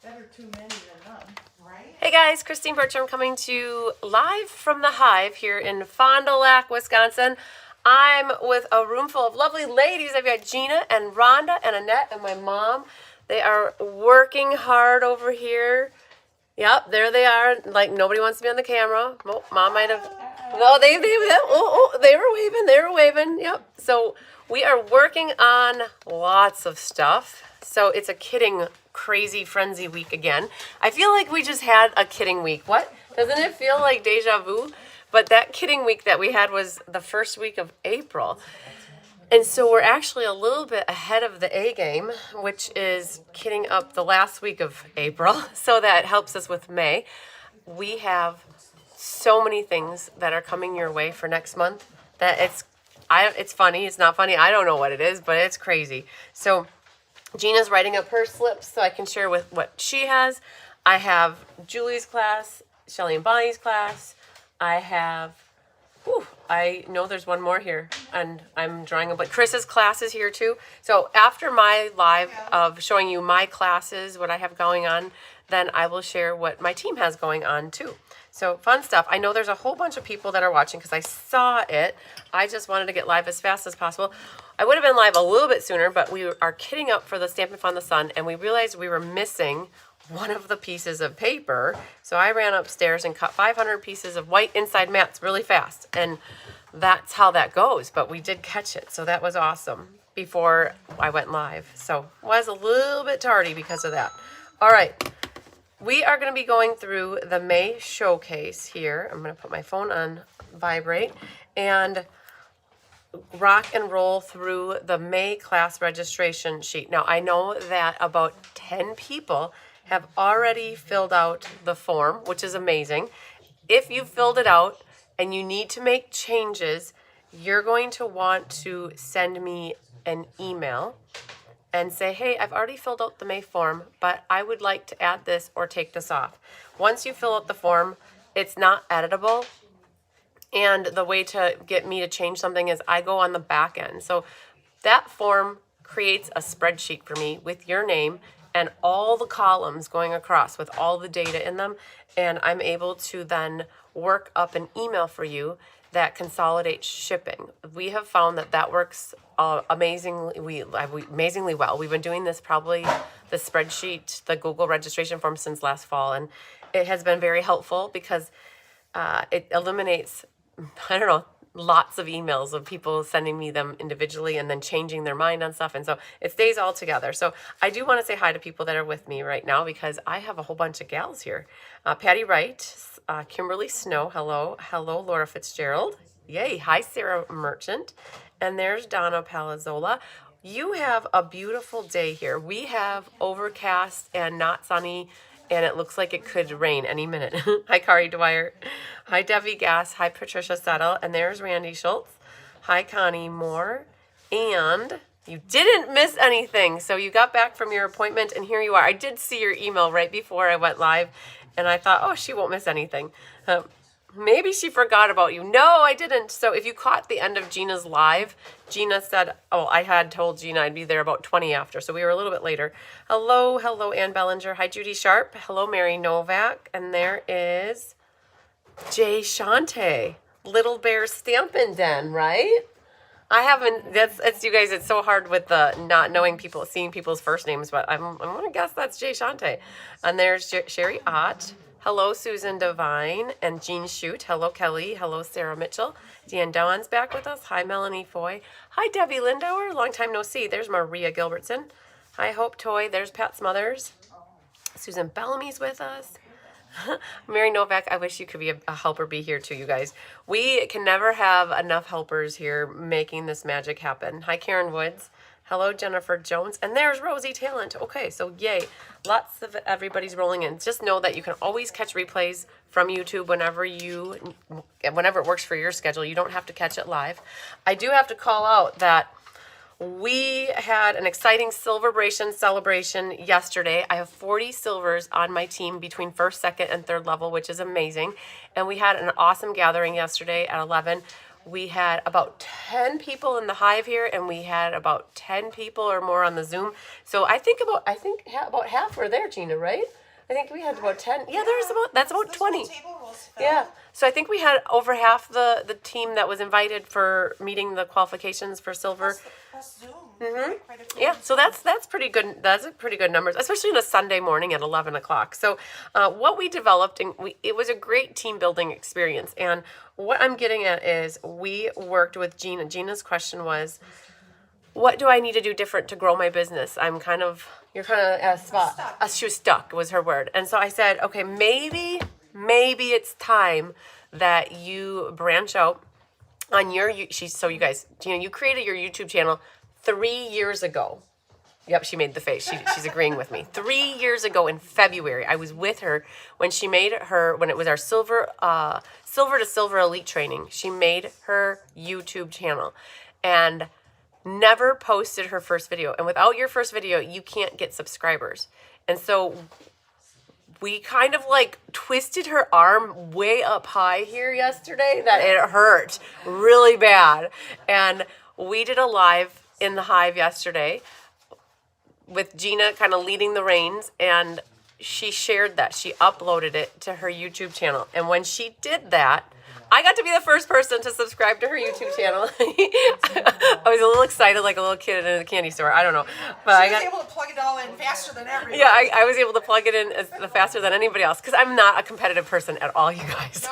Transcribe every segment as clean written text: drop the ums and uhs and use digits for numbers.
Better too many than none, right? Hey guys, Christine Bertram coming to you live from the Hive here in Fond du Lac, Wisconsin. I'm with a room full of lovely ladies. I've got Gina and Rhonda and Annette and my mom. They are working hard over here. Yep, there they are. Like nobody wants to be on the camera. Oh, Mom might have. No, they were waving. Yep. So we are working on lots of stuff. So it's a kidding crazy frenzy week again. I feel like we just had a kidding week. What? Doesn't it feel like deja vu? But that kidding week that we had was the first week of April. And so we're actually a little bit ahead of the A game, which is kidding up the last week of April. So that helps us with May. We have so many things that are coming your way for next month that it's funny. It's not funny. I don't know what it is, but it's crazy. So Gina's writing up her slips so I can share with what she has. I have Julie's class, Shelly and Bonnie's class. I know there's one more here, and I'm drawing but Chris's class is here too. So after my live of showing you my classes, what I have going on, then I will share what my team has going on too. So fun stuff. I know there's a whole bunch of people that are watching because I saw it. I just wanted to get live as fast as possible. I would have been live a little bit sooner, but we are kitting up for the Stampin' Fun the Sun, and we realized we were missing one of the pieces of paper. So I ran upstairs and cut 500 pieces of white inside mats really fast. And that's how that goes. But we did catch it. So that was awesome before I went live. So was a little bit tardy because of that. All right. We are going to be going through the May showcase here. I'm going to put my phone on vibrate and rock and roll through the May class registration sheet. Now, I know that about 10 people have already filled out the form, which is amazing. If you filled it out and you need to make changes, you're going to want to send me an email and say, hey, I've already filled out the May form, but I would like to add this or take this off. Once you fill out the form, it's not editable. And the way to get me to change something is I go on the back end. So that form creates a spreadsheet for me with your name and all the columns going across with all the data in them. And I'm able to then work up an email for you that consolidates shipping. We have found that that works amazingly well. We've been doing this probably the spreadsheet, the Google registration form since last fall. And it has been very helpful because it eliminates, I don't know, lots of emails of people sending me them individually and then changing their mind on stuff. And so it stays all together. So I do want to say hi to people that are with me right now because I have a whole bunch of gals here. Patty Wright, Kimberly Snow, hello. Hello, Laura Fitzgerald. Yay. Hi, Sarah Merchant. And there's Donna Palazzola. You have a beautiful day here. We have overcast and not sunny, and it looks like it could rain any minute. Hi, Kari Dwyer. Hi, Debbie Gass. Hi, Patricia Settle. And there's Randy Schultz. Hi, Connie Moore. And you didn't miss anything. So you got back from your appointment, and here you are. I did see your email right before I went live, and I thought, oh, she won't miss anything. Maybe she forgot about you. No, I didn't. So if you caught the end of Gina's live, Gina said, oh, I had told Gina I'd be there about 20 after. So we were a little bit later. Hello, Ann Bellinger. Hi, Judy Sharp. Hello, Mary Novak. And there is Jay Shante. Little Bear Stampin' Den, right? I haven't, it's you guys, it's so hard with the not knowing people, seeing people's first names, but I'm going to guess that's Jay Shante. And there's Sherry Ott. Hello, Susan Devine and Jean Shute. Hello, Kelly. Hello, Sarah Mitchell. Deanne Dawn's back with us. Hi, Melanie Foy. Hi, Debbie Lindauer. Long time no see. There's Maria Gilbertson. Hi, Hope Toy. There's Pat Smothers. Susan Bellamy's with us. Mary Novak, I wish you could be a helper bee here too, you guys. We can never have enough helpers here making this magic happen. Hi, Karen Woods. Hello, Jennifer Jones. And there's Rosie Talent. Okay, so yay. Lots of everybody's rolling in. Just know that you can always catch replays from YouTube whenever it works for your schedule. You don't have to catch it live. I do have to call out that we had an exciting sale-a-bration celebration yesterday. I have 40 silvers on my team between first, second, and third level, which is amazing. And we had an awesome gathering yesterday at 11. we had about 10 people in the hive here, and we had about 10 people or more on the Zoom. So I think about half were there, Gina, right? I think we had about 10. Yeah, that's about 20. Yeah. So I think we had over half the team that was invited for meeting the qualifications for silver. Plus Zoom. Yeah, so that's pretty good. That's a pretty good numbers, especially on a Sunday morning at 11 o'clock. So what we developed, and it was a great team building experience. And what I'm getting at is we worked with Gina. Gina's question was, what do I need to do different to grow my business? You're kind of at a spot. She was stuck was her word. And so I said, okay, maybe it's time that you branch out on so you guys, Gina, you created your YouTube channel 3 years ago. Yep, she made the face. She's agreeing with me. 3 years ago in February, I was with her when it was our silver to silver elite training. She made her YouTube channel and never posted her first video. And without your first video, you can't get subscribers. And so we kind of like twisted her arm way up high here yesterday that it hurt really bad. And we did a live in the hive yesterday with Gina kind of leading the reins, and she shared that. She uploaded it to her YouTube channel. And when she did that, I got to be the first person to subscribe to her YouTube channel. I was a little excited, like a little kid in a candy store. I don't know, but I was able to plug it all in faster than everybody. Yeah, I was able to plug it in faster than anybody else because I'm not a competitive person at all, you guys.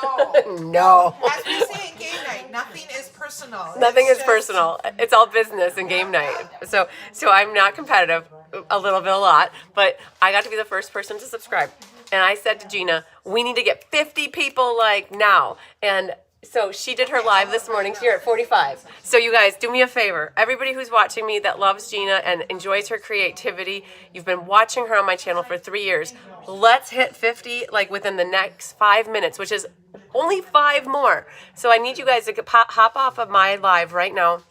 No. As we say in game night, nothing is personal. Nothing is personal. It's all business and game night. So I'm not competitive, a little bit, a lot, but I got to be the first person to subscribe. And I said to Gina, we need to get 50 people like now. And so she did her live this morning. She's here at 45. So you guys, do me a favor. Everybody who's watching me that loves Gina and enjoys her creativity, you've been watching her on my channel for 3 years. Let's hit 50 like within the next 5 minutes, which is only 5 more. So I need you guys to hop off of my live right now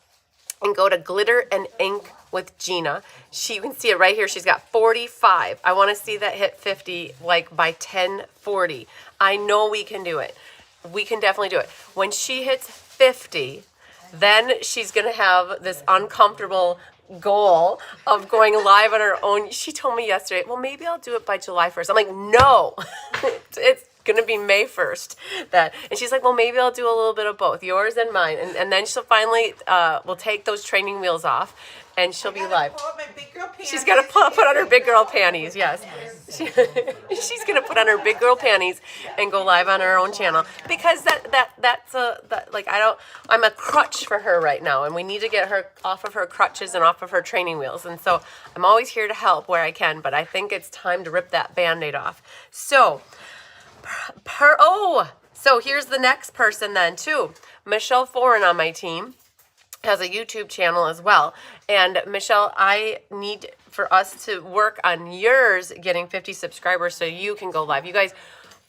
and go to Glitter and Ink with Gina. You can see it right here. She's got 45. I want to see that hit 50 like by 10:40. I know we can do it. We can definitely do it. When she hits 50, then she's going to have this uncomfortable goal of going live on her own. She told me yesterday, well, maybe I'll do it by July 1st. I'm like, no, it's going to be May 1st. And she's like, well, maybe I'll do a little bit of both, yours and mine. And then she'll finally, will take those training wheels off and she'll be live. She's got to put on her big girl panties, yes. She's going to put on her big girl panties and go live on her own channel because I'm a crutch for her right now, and we need to get her off of her crutches and off of her training wheels. And so I'm always here to help where I can, but I think it's time to rip that Band-Aid off. So so here's the next person then too. Michelle Foreign on my team has a YouTube channel as well. And Michelle, I need for us to work on yours getting 50 subscribers so you can go live. You guys,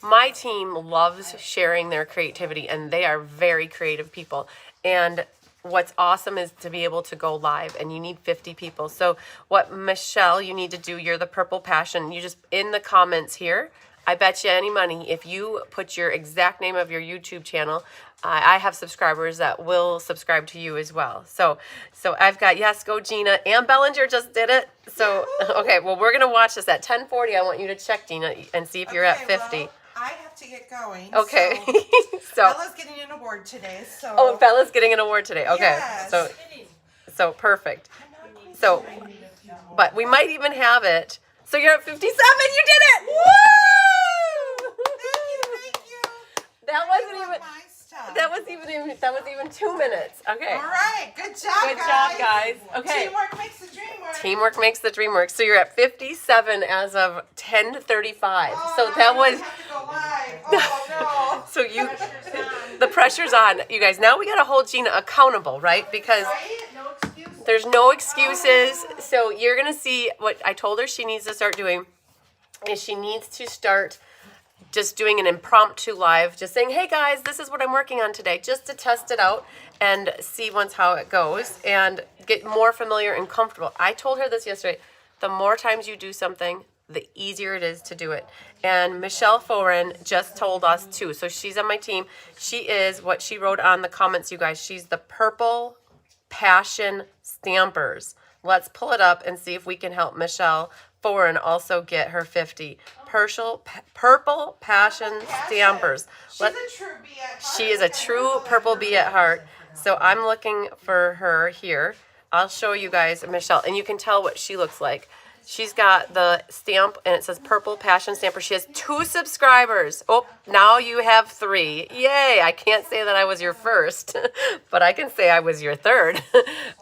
my team loves sharing their creativity, and they are very creative people. And what's awesome is to be able to go live, and you need 50 people. So what, Michelle, you need to do, you're the Purple Passion. You just, in the comments here, I bet you any money, if you put your exact name of your YouTube channel, I have subscribers that will subscribe to you as well. So I've got, yes, go Gina. Ann Bellinger just did it. So, okay, well, we're going to watch this at 10:40. I want you to check, Gina, and see if you're at 50. Well, I have to get going. Okay. So Bella's getting an award today. So. Oh, Bella's getting an award today. Okay. Yes. So perfect. So, but we might even have it. So you're at 57. You did it. Woo! Thank you. That was even 2 minutes. Okay. All right. Good job, Good job, guys. Okay. Teamwork makes the dream work. Teamwork makes the dream work. So you're at 57 as of 10:35. Oh, so that was. have to go live. Oh no. So the pressure's on, you guys. Now we gotta hold Gina accountable, right? Because No excuses. there's no excuses. So you're gonna see what I told her she needs to start doing is she needs to start just doing an impromptu live, just saying, hey guys, this is what I'm working on today, just to test it out and see once how it goes and get more familiar and comfortable. I told her this yesterday, the more times you do something, the easier it is to do it. And Michelle Foran just told us too. So she's on my team. She is what she wrote on the comments, you guys. She's the Purple Passion Stampers. Let's pull it up and see if we can help Michelle Foran also get her 50. Purple Passion Stampers. She's a true bee at heart. She is a true purple bee at heart. So I'm looking for her here. I'll show you guys Michelle, and you can tell what she looks like. She's got the stamp, and it says Purple Passion Stamper. She has 2 subscribers. Oh, now you have 3. Yay! I can't say that I was your first, but I can say I was your third.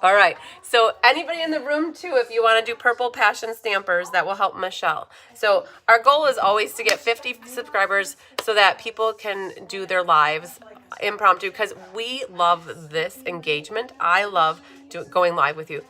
All right. So anybody in the room, too, if you want to do Purple Passion Stampers, that will help Michelle. So our goal is always to get 50 subscribers so that people can do their lives impromptu, because we love this engagement. I love going live with you.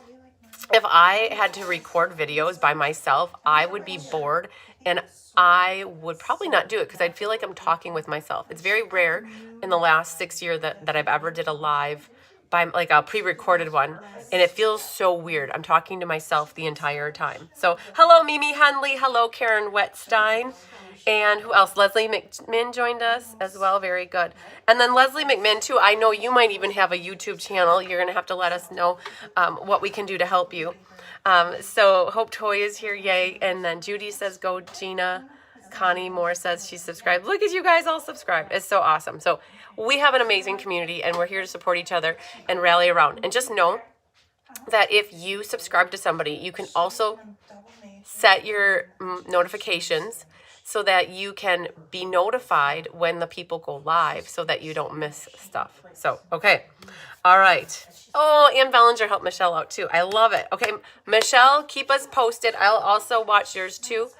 If I had to record videos by myself, I would be bored, and I would probably not do it because I'd feel like I'm talking with myself. It's very rare in the last 6 years that I've ever did a live by like a pre-recorded one, and it feels so weird. I'm talking to myself the entire time. So hello, Mimi Henley. Hello, Karen Wetstein. And who else? Leslie McMinn joined us as well. Very good. And then Leslie McMinn, too. I know you might even have a YouTube channel. You're going to have to let us know what we can do to help you. So Hope Toy is here. Yay. And then Judy says, go, Gina. Connie Moore says she's subscribed. Look at you guys all subscribed. It's so awesome. So we have an amazing community, and we're here to support each other and rally around. And just know that if you subscribe to somebody, you can also set your notifications so that you can be notified when the people go live so that you don't miss stuff. So, okay. All right. Oh, Ann Bellinger helped Michelle out too. I love it. Okay, Michelle, keep us posted. I'll also watch yours too.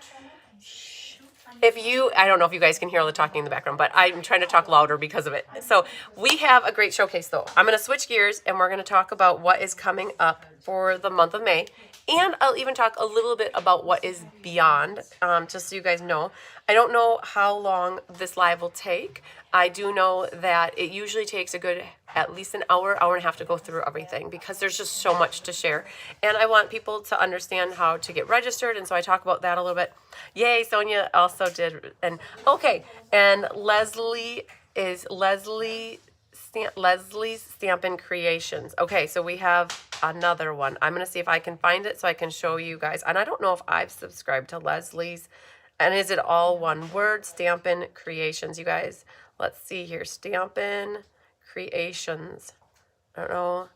I don't know if you guys can hear all the talking in the background, but I'm trying to talk louder because of it. So we have a great showcase though. I'm going to switch gears and we're going to talk about what is coming up for the month of May. And I'll even talk a little bit about what is beyond, just so you guys know. I don't know how long this live will take. I do know that it usually takes at least an hour and a half to go through everything because there's just so much to share. And I want people to understand how to get registered, and so I talk about that a little bit. Yay, Sonia also did. And okay, and Leslie's Stampin Creations. Okay, so we have another one. I'm going to see if I can find it so I can show you guys. And I don't know if I've subscribed to Leslie's. And is it all one word? Stampin Creations, you guys. Let's see here. Stampin Creations. I don't know.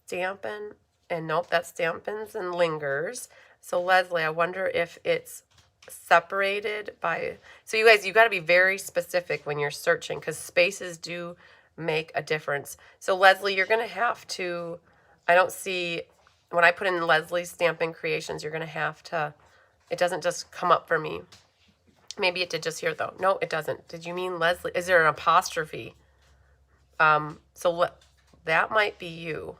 Stampin. And nope, that's Stampins and Lingers. So Leslie, I wonder if it's separated by... So you guys, you got to be very specific when you're searching because spaces do make a difference. So Leslie, you're going to have to... I don't see... When I put in Leslie's Stampin Creations, you're going to have to... It doesn't just come up for me. Maybe it did just here, though. No, it doesn't. Did you mean Leslie? Is there an apostrophe? That might be you.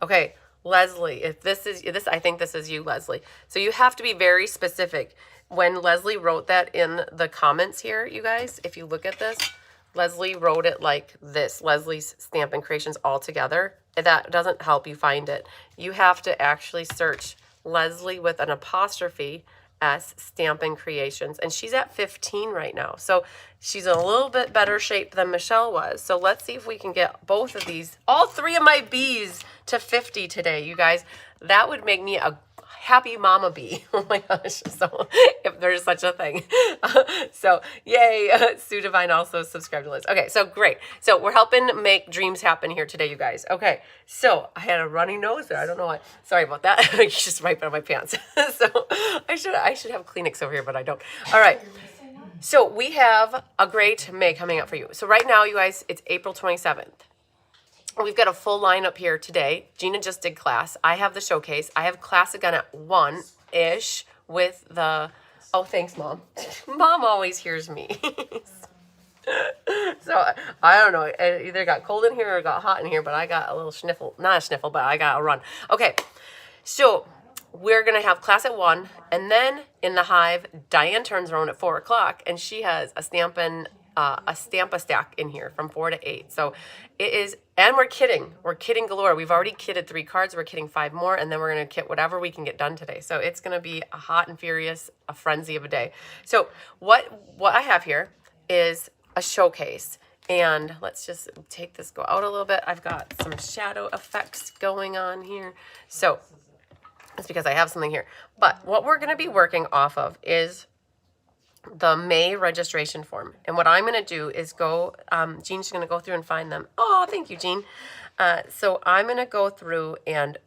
Okay, Leslie, if this is this, I think this is you, Leslie. So you have to be very specific. When Leslie wrote that in the comments here, you guys, if you look at this, Leslie wrote it like this, Leslie's Stampin' Creations all together. That doesn't help you find it. You have to actually search Leslie with an apostrophe S Stampin' Creations, and she's at 15 right now. So she's in a little bit better shape than Michelle was. So let's see if we can get both of these, all 3 of my bees to 50 today, you guys. That would make me a happy mama bee. Oh my gosh. So if there's such a thing. So yay. Sue Divine also subscribed to Liz. Okay, so great. So we're helping make dreams happen here today, you guys. Okay, so I had a runny nose there. I don't know why. Sorry about that. I just wiped out my pants. So I should have Kleenex over here, but I don't. All right. So we have a great May coming up for you. So right now, you guys, it's April 27th. We've got a full lineup here today. Gina just did class. I have the showcase. I have class again at 1-ish with the... Oh, thanks, Mom. Mom always hears me. So, I don't know. It either got cold in here or got hot in here, but I got a little sniffle. Not a sniffle, but I got a run. Okay, so we're going to have class at 1, and then in the Hive, Diane turns around at 4 o'clock, and she has a Stampin' a Stamp-a-Stack in here from 4 to 8. So it is, and we're kidding galore. We've already kitted 3 cards. We're kitting 5 more, and then we're going to kit whatever we can get done today. So it's going to be a hot and furious, a frenzy of a day. So what I have here is a showcase. And let's just take this, go out a little bit. I've got some shadow effects going on here. So it's because I have something here. But what we're going to be working off of is the May registration form. And what I'm going to do is go, Jean's going to go through and find them. Oh, thank you, Jean. So I'm going to go through and,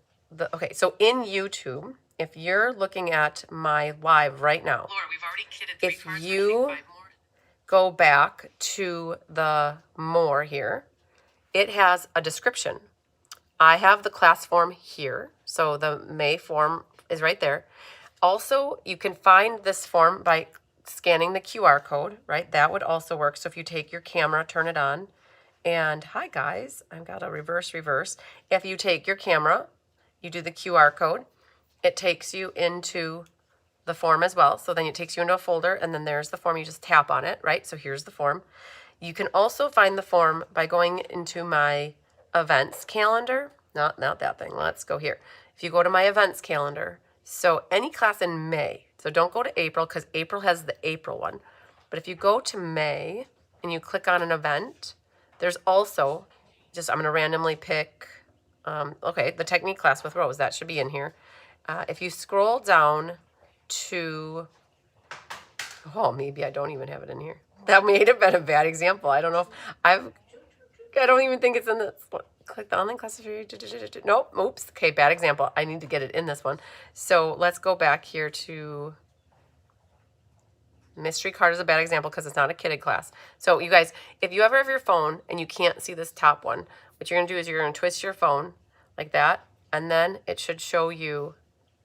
okay, so in YouTube, if you're looking at my live right now, Laura, we've already kitted 3 cards, you go back to the more here, it has a description. I have the class form here, so the May form is right there. Also, you can find this form by scanning the QR code, right? That would also work. So if you take your camera, turn it on, and hi guys, I've got a reverse. If you take your camera, you do the QR code, it takes you into the form as well. So then it takes you into a folder, and then there's the form. You just tap on it, right? So here's the form. You can also find the form by going into my events calendar. Not that thing. Let's go here. If you go to my events calendar, so any class in May, so don't go to April because April has the April one. But if you go to May and you click on an event, there's also, just I'm going to randomly pick, okay, the technique class with Rose. That should be in here. If you scroll down to, oh, maybe I don't even have it in here. That may have been a bad example. I don't know if I don't even think it's in this one. Click the online class. Nope. Oops. Okay, bad example. I need to get it in this one. So let's go back here to mystery card is a bad example because it's not a kitted class. So you guys, if you ever have your phone and you can't see this top one, what you're going to do is you're going to twist your phone like that, and then it should show you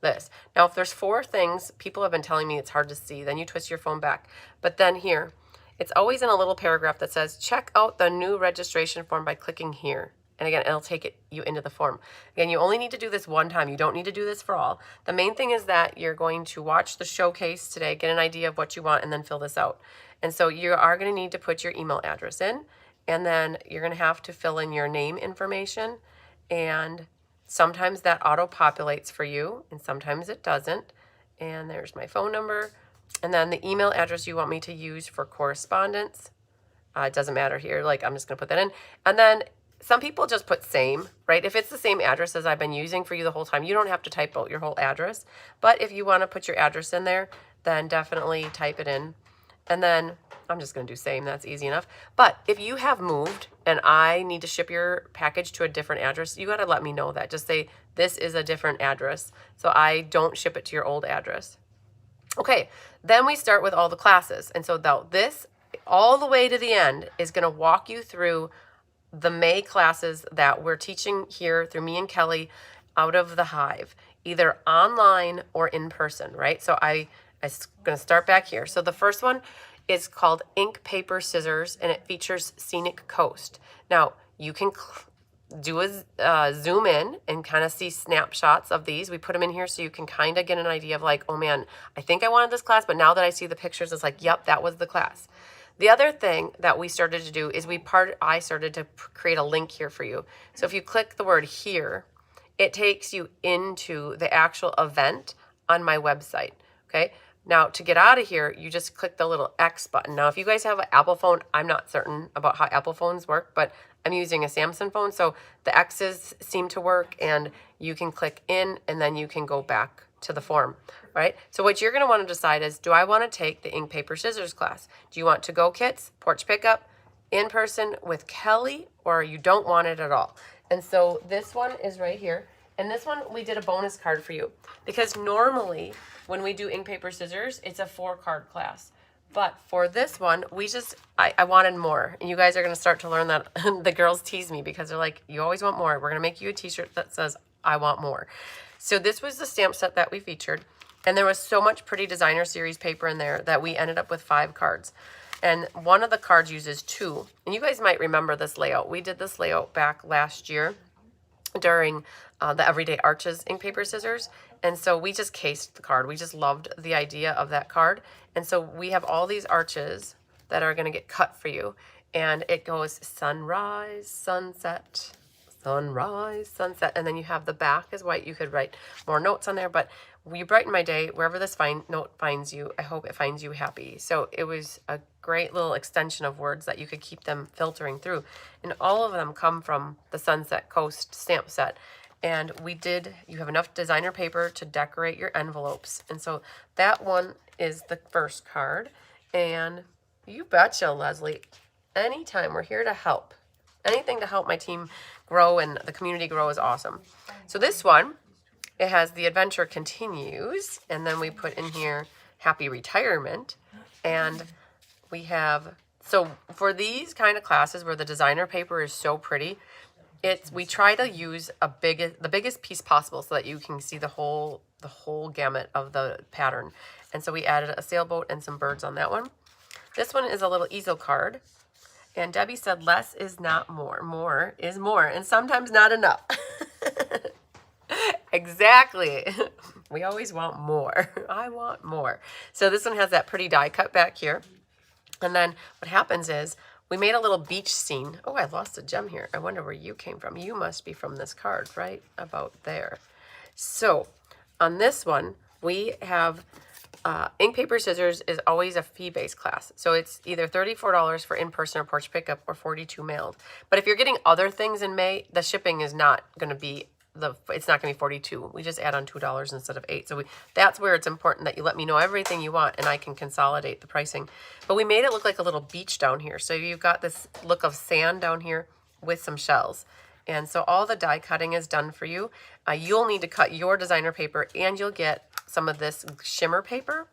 this. Now, if there's 4 things, people have been telling me it's hard to see, then you twist your phone back. But then here, it's always in a little paragraph that says, check out the new registration form by clicking here. And again, it'll take you into the form. Again, you only need to do this one time. You don't need to do this for all. The main thing is that you're going to watch the showcase today, get an idea of what you want, and then fill this out. And so you are going to need to put your email address in, and then you're going to have to fill in your name information, and sometimes that auto-populates for you, and sometimes it doesn't. And there's my phone number. And then the email address you want me to use for correspondence. It doesn't matter here. Like, I'm just going to put that in. And then some people just put same, right? If it's the same address as I've been using for you the whole time, you don't have to type out your whole address. But if you want to put your address in there, then definitely type it in. And then I'm just going to do same. That's easy enough. But if you have moved and I need to ship your package to a different address, you got to let me know that. Just say, this is a different address, so I don't ship it to your old address. Okay, then we start with all the classes. And so this, all the way to the end, is going to walk you through the May classes that we're teaching here through me and Kelly out of the Hive, either online or in person, right? So I'm going to start back here. So the first one is called Ink, Paper, Scissors, and it features Scenic Coast. Now, you can do a zoom in and kind of see snapshots of these. We put them in here so you can kind of get an idea of like, oh man, I think I wanted this class, but now that I see the pictures, it's like, yep, that was the class. The other thing that we started to do is I started to create a link here for you. So if you click the word here, it takes you into the actual event on my website, okay? Now, to get out of here, you just click the little X button. Now, if you guys have an Apple phone, I'm not certain about how Apple phones work, but I'm using a Samsung phone, so the X's seem to work, and you can click in, and then you can go back to the form, right? So what you're going to want to decide is, do I want to take the ink, paper, scissors class? Do you want to go kits, porch pickup, in person with Kelly, or you don't want it at all? And so this one is right here. And this one, we did a bonus card for you. Because normally, when we do ink, paper, scissors, it's a 4-card class. But for this one, I wanted more. And you guys are going to start to learn that. The girls tease me because they're like, you always want more. We're going to make you a t-shirt that says, I want more. So this was the stamp set that we featured. And there was so much pretty designer series paper in there that we ended up with 5 cards. And one of the cards uses 2. And you guys might remember this layout. We did this layout back last year during the Everyday Arches ink, paper, scissors. And so we just cased the card. We just loved the idea of that card. And so we have all these arches that are going to get cut for you. And it goes sunrise, sunset, sunrise, sunset. And then you have the back is white. You could write more notes on there, but you brighten my day wherever this note finds you. I hope it finds you happy. So it was a great little extension of words that you could keep them filtering through. And all of them come from the Sunset Coast stamp set. And you have enough designer paper to decorate your envelopes. And so that one is the first card. And you betcha, Leslie, anytime, we're here to help. Anything to help my team grow and the community grow is awesome. So this one, it has the adventure continues. And then we put in here happy retirement. And we have, so for these kind of classes where the designer paper is so pretty, we try to use the biggest piece possible so that you can see the whole gamut of the pattern. And so we added a sailboat and some birds on that one. This one is a little easel card. And Debbie said less is not more. More is more, and sometimes not enough. Exactly. We always want more. I want more. So this one has that pretty die cut back here. And then what happens is we made a little beach scene. Oh, I lost a gem here. I wonder where you came from. You must be from this card, right? About there. So on this one, we have ink, paper, scissors is always a fee-based class. So it's either $34 for in-person or porch pickup or $42 mailed. But if you're getting other things in May, the shipping is not going to be it's not going to be $42. We just add on $2 instead of $8. So that's where it's important that you let me know everything you want and I can consolidate the pricing. But we made it look like a little beach down here. So you've got this look of sand down here with some shells. And so all the die cutting is done for you. You'll need to cut your designer paper and you'll get some of this shimmer paper.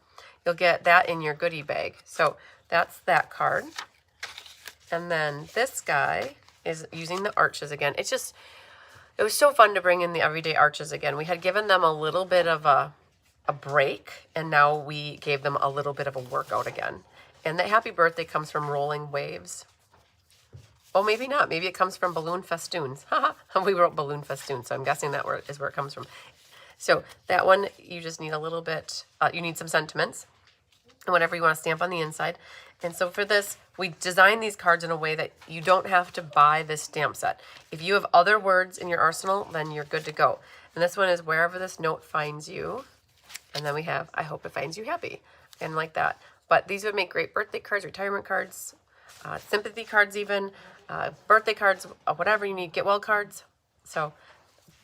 You'll get that in your goodie bag. So that's that card. And then this guy is using the arches again. It was so fun to bring in the everyday arches again. We had given them a little bit of a break, and now we gave them a little bit of a workout again. And that happy birthday comes from rolling waves. Oh, maybe not. Maybe it comes from balloon festoons. We wrote balloon festoons, so I'm guessing that is where it comes from. So that one, you just need a little bit, you need some sentiments and whatever you want to stamp on the inside. And so for this, we designed these cards in a way that you don't have to buy this stamp set. If you have other words in your arsenal, then you're good to go. And this one is wherever this note finds you. And then we have, I hope it finds you happy. And like that. But these would make great birthday cards, retirement cards, sympathy cards even, birthday cards, whatever you need, get well cards. So,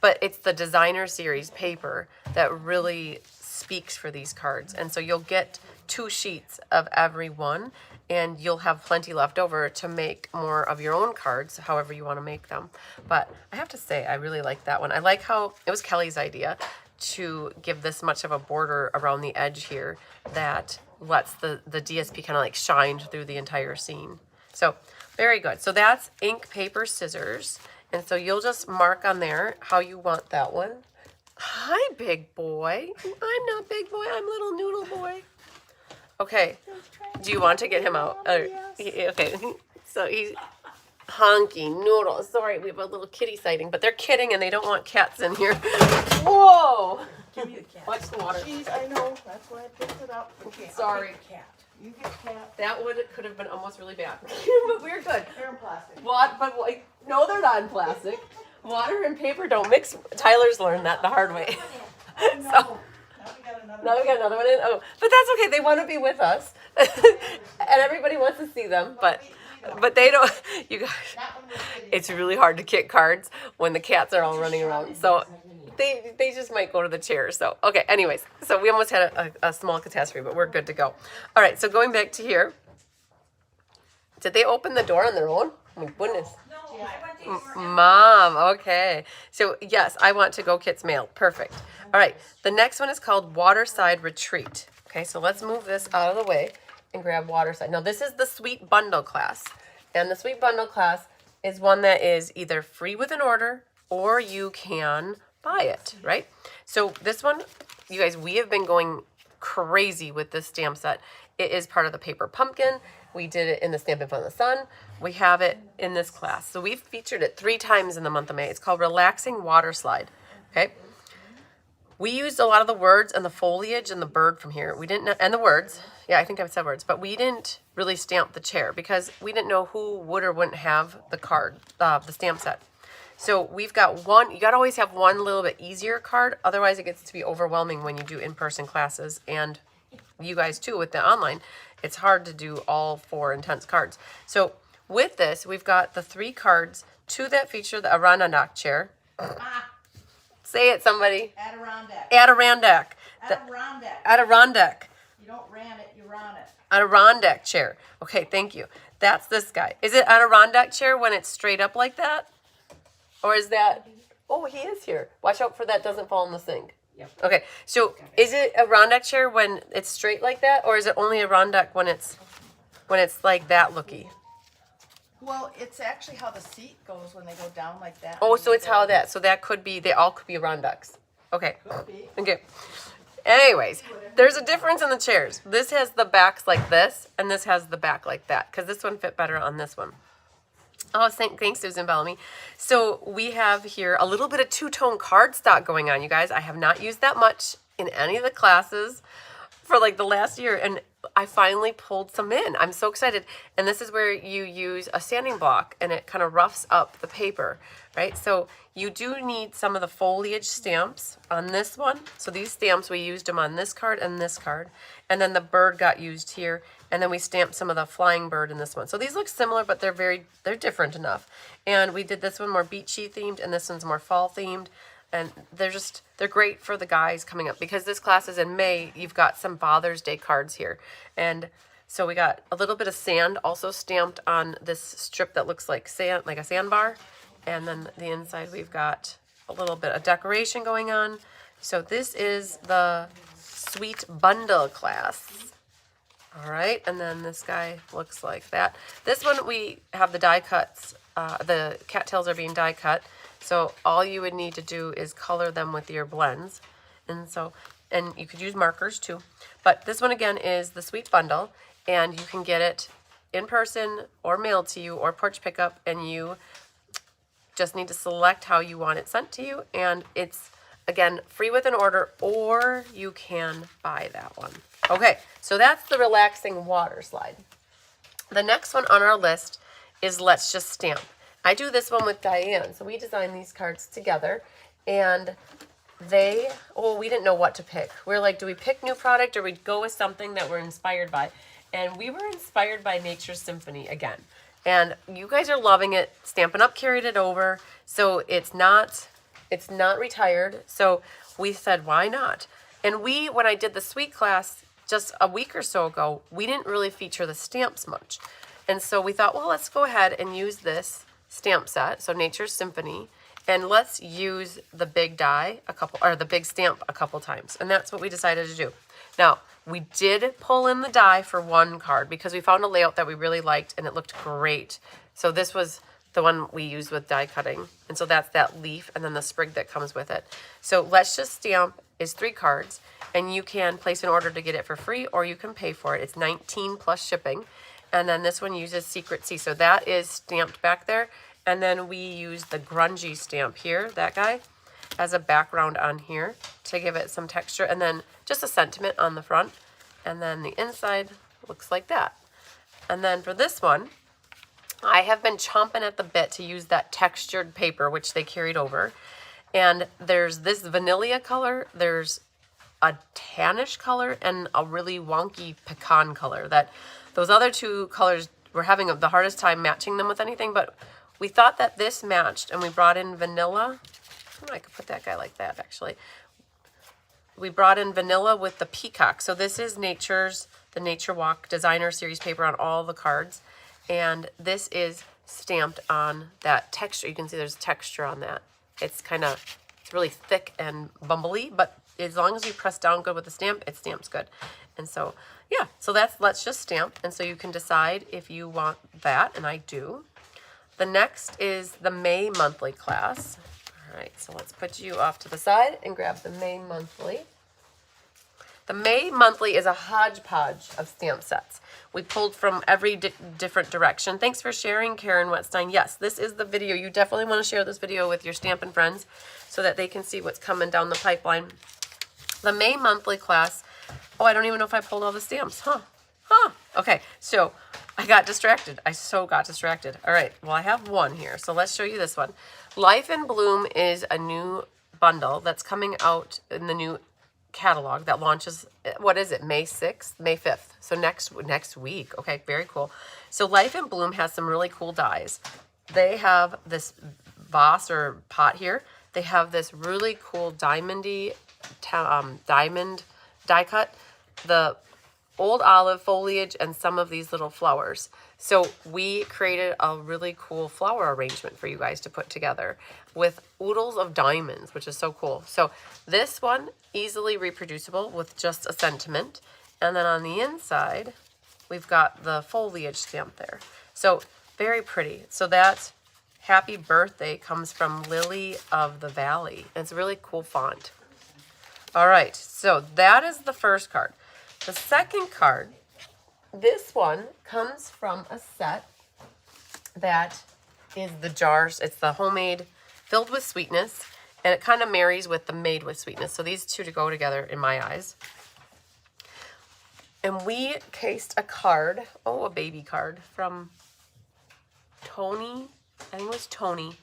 but it's the designer series paper that really speaks for these cards. And so you'll get 2 sheets of every one, and you'll have plenty left over to make more of your own cards, however you want to make them. But I have to say, I really like that one. I like how it was Kelly's idea to give this much of a border around the edge here that lets the DSP kind of like shine through the entire scene. So very good. So that's ink, paper, scissors. And so you'll just mark on there how you want that one. Hi, big boy. I'm not big boy. I'm little noodle boy. Okay. Do you want to get him out? Okay. So he's honky noodle. Sorry, we have a little kitty sighting, but they're kidding and they don't want cats in here. Whoa. Give me the cat. Watch the water. Jeez, I know. That's why I picked it up. Okay, Sorry. cat. You get cat. That could have been almost really bad. But we're good. They're in plastic. No, they're not in plastic. Water and paper don't mix. Tyler's learned that the hard way. No. Now we got another one in. Oh, but that's okay. They want to be with us, and everybody wants to see them. But they don't. You guys, it's really hard to kit cards when the cats are all running around. So they just might go to the chair. So okay. Anyways, so we almost had a small catastrophe, but we're good to go. All right. So going back to here, did they open the door on their own? Oh my goodness. Mom, okay. So yes, I want to go Kit's mail. Perfect. All right. The next one is called Waterside Retreat. Okay, so let's move this out of the way and grab Waterside. Now this is the Sweet Bundle class. And the Sweet Bundle class is one that is either free with an order or you can buy it, right? So this one, you guys, we have been going crazy with this stamp set. It is part of the Paper Pumpkin. We did it in the Stampin' Fun in the Sun. We have it in this class. So we've featured it 3 times in the month of May. It's called Relaxing Waterslide. Okay. We used a lot of the words and the foliage and the bird from here. We didn't, and the words. Yeah, I think I've said words, but we didn't really stamp the chair because we didn't know who would or wouldn't have the card, the stamp set. So we've got one, you gotta always have one little bit easier card, otherwise it gets to be overwhelming when you do in-person classes, and you guys too with the online. It's hard to do all 4 intense cards. So with this, we've got the 3 cards, 2 that feature the Adirondack chair. Say it, somebody. Adirondack. Adirondack. Adirondack. Adirondack. You don't ran it, you run it. Adirondack chair. Okay, thank you. That's this guy. Is it Adirondack chair when it's straight up like that? Or is that... Oh, he is here. Watch out for that doesn't fall in the sink. Yep. Okay, so is it a Adirondack chair when it's straight like that? Or is it only a Adirondack when it's like that looky? Well, it's actually how the seat goes when they go down like that. Oh, so it's how that... So that could be... They all could be Adirondacks. Okay. Could be. Okay. Anyways, there's a difference in the chairs. This has the backs like this, and this has the back like that, because this one fit better on this one. Oh, thanks, Susan Bellamy. So we have here a little bit of two-tone cardstock going on, you guys. I have not used that much in any of the classes for like the last year, and I finally pulled some in. I'm so excited. And this is where you use a sanding block, and it kind of roughs up the paper, right? So you do need some of the foliage stamps on this one. So these stamps, we used them on this card and this card. And then the bird got used here. And then we stamped some of the flying bird in this one. So these look similar, but they're different enough. And we did this one more beachy themed, and this one's more fall themed. And they're great for the guys coming up, because this class is in May. You've got some Father's Day cards here. And so we got a little bit of sand also stamped on this strip that looks like sand, like a sandbar. And then the inside we've got a little bit of decoration going on. So this is the Sweet Bundle class. All right, and then this guy looks like that. This one we have the die cuts. The cattails are being die cut. So all you would need to do is color them with your blends. And you could use markers too. But this one again is the Sweet Bundle, and you can get it in person or mailed to you or porch pickup, and you just need to select how you want it sent to you. And it's, again, free with an order, or you can buy that one. Okay, so that's the relaxing water slide. The next one on our list is Let's Just Stamp. I do this one with Diane. So we designed these cards together, and we didn't know what to pick. We're like, do we pick new product or we go with something that we're inspired by? And we were inspired by Nature's Symphony again. And you guys are loving it. Stampin' Up! Carried it over. So it's not retired. So we said, why not? And when I did the sweet class just a week or so ago, we didn't really feature the stamps much. And so we thought, well, let's go ahead and use this stamp set, so Nature's Symphony, and let's use the big the big stamp a couple times. And that's what we decided to do. Now, we did pull in the die for one card because we found a layout that we really liked and it looked great. So this was the one we used with die cutting. And so that's that leaf and then the sprig that comes with it. So Let's Just Stamp is 3 cards, and you can place an order to get it for free, or you can pay for it. It's $19 plus shipping. And then this one uses Secret Sea. So that is stamped back there. And then we use the grungy stamp here, that guy, as a background on here to give it some texture. And then just a sentiment on the front. And then the inside looks like that. And then for this one, I have been chomping at the bit to use that textured paper, which they carried over. And there's this vanilla color, there's a tannish color, and a really wonky pecan color. Those other 2 colors, we're having the hardest time matching them with anything, but we thought that this matched, and we brought in vanilla. I could put that guy like that, actually. We brought in vanilla with the peacock. So this is the Nature Walk Designer Series paper on all the cards. And this is stamped on that texture. You can see there's texture on that. It's really thick and bumbly, but as long as you press down good with the stamp, it stamps good. And so, yeah, so that's Let's Just Stamp. And so you can decide if you want that, and I do. The next is the May monthly class. All right, so let's put you off to the side and grab the May monthly. The May monthly is a hodgepodge of stamp sets. We pulled from every different direction. Thanks for sharing, Karen Wetstein. Yes, this is the video. You definitely want to share this video with your Stampin' friends so that they can see what's coming down the pipeline. The May monthly class, oh, I don't even know if I pulled all the stamps, huh? Huh. Okay, so I got distracted. I so got distracted. All right, well, I have one here, so let's show you this one. Life in Bloom is a new bundle that's coming out in the new catalog that launches, what is it, May 6th, May 5th. So next week. Okay, very cool. So Life in Bloom has some really cool dies. They have this vase or pot here. They have this really cool diamondy diamond die cut, the old olive foliage, and some of these little flowers. So we created a really cool flower arrangement for you guys to put together with oodles of diamonds, which is so cool. So this one, easily reproducible with just a sentiment. And then on the inside, we've got the foliage stamp there. So very pretty. So that happy birthday comes from Lily of the Valley. It's a really cool font. All right, so that is the first card. The second card, this one comes from a set that is the jars. It's the homemade filled with sweetness, and it kind of marries with the made with sweetness. So these two to go together in my eyes. And we cased a card, a baby card from Tony, I think it was Tony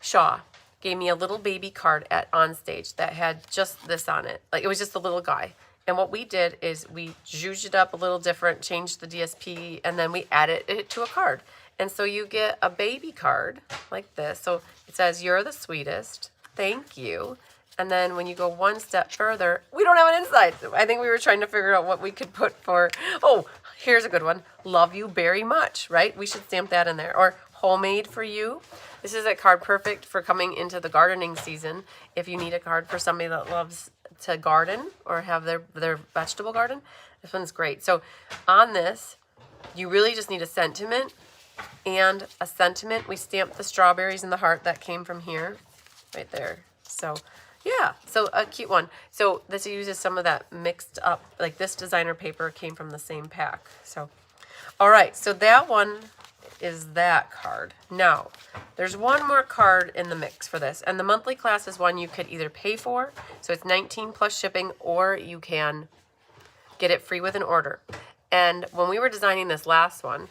Shaw. Gave me a little baby card on stage that had just this on it. Like, it was just a little guy. And what we did is we zhuzhed it up a little different, changed the DSP, and then we added it to a card. And so you get a baby card like this. So it says, "You're the sweetest. Thank you." And then when you go one step further, we don't have an inside. I think we were trying to figure out what we could put for, here's a good one. "Love you very much," right? We should stamp that in there. Or "Homemade for you." This is a card perfect for coming into the gardening season. If you need a card for somebody that loves to garden or have their vegetable garden, this one's great. So on this, you really just need a sentiment and a sentiment. We stamped the strawberries and the heart that came from here, right there. So yeah, so a cute one. So this uses some of that mixed up, like this designer paper came from the same pack. So, all right, so that one is that card. Now, there's one more card in the mix for this, and the monthly class is one you could either pay for, so it's $19 plus shipping, or you can get it free with an order. And when we were designing this last one,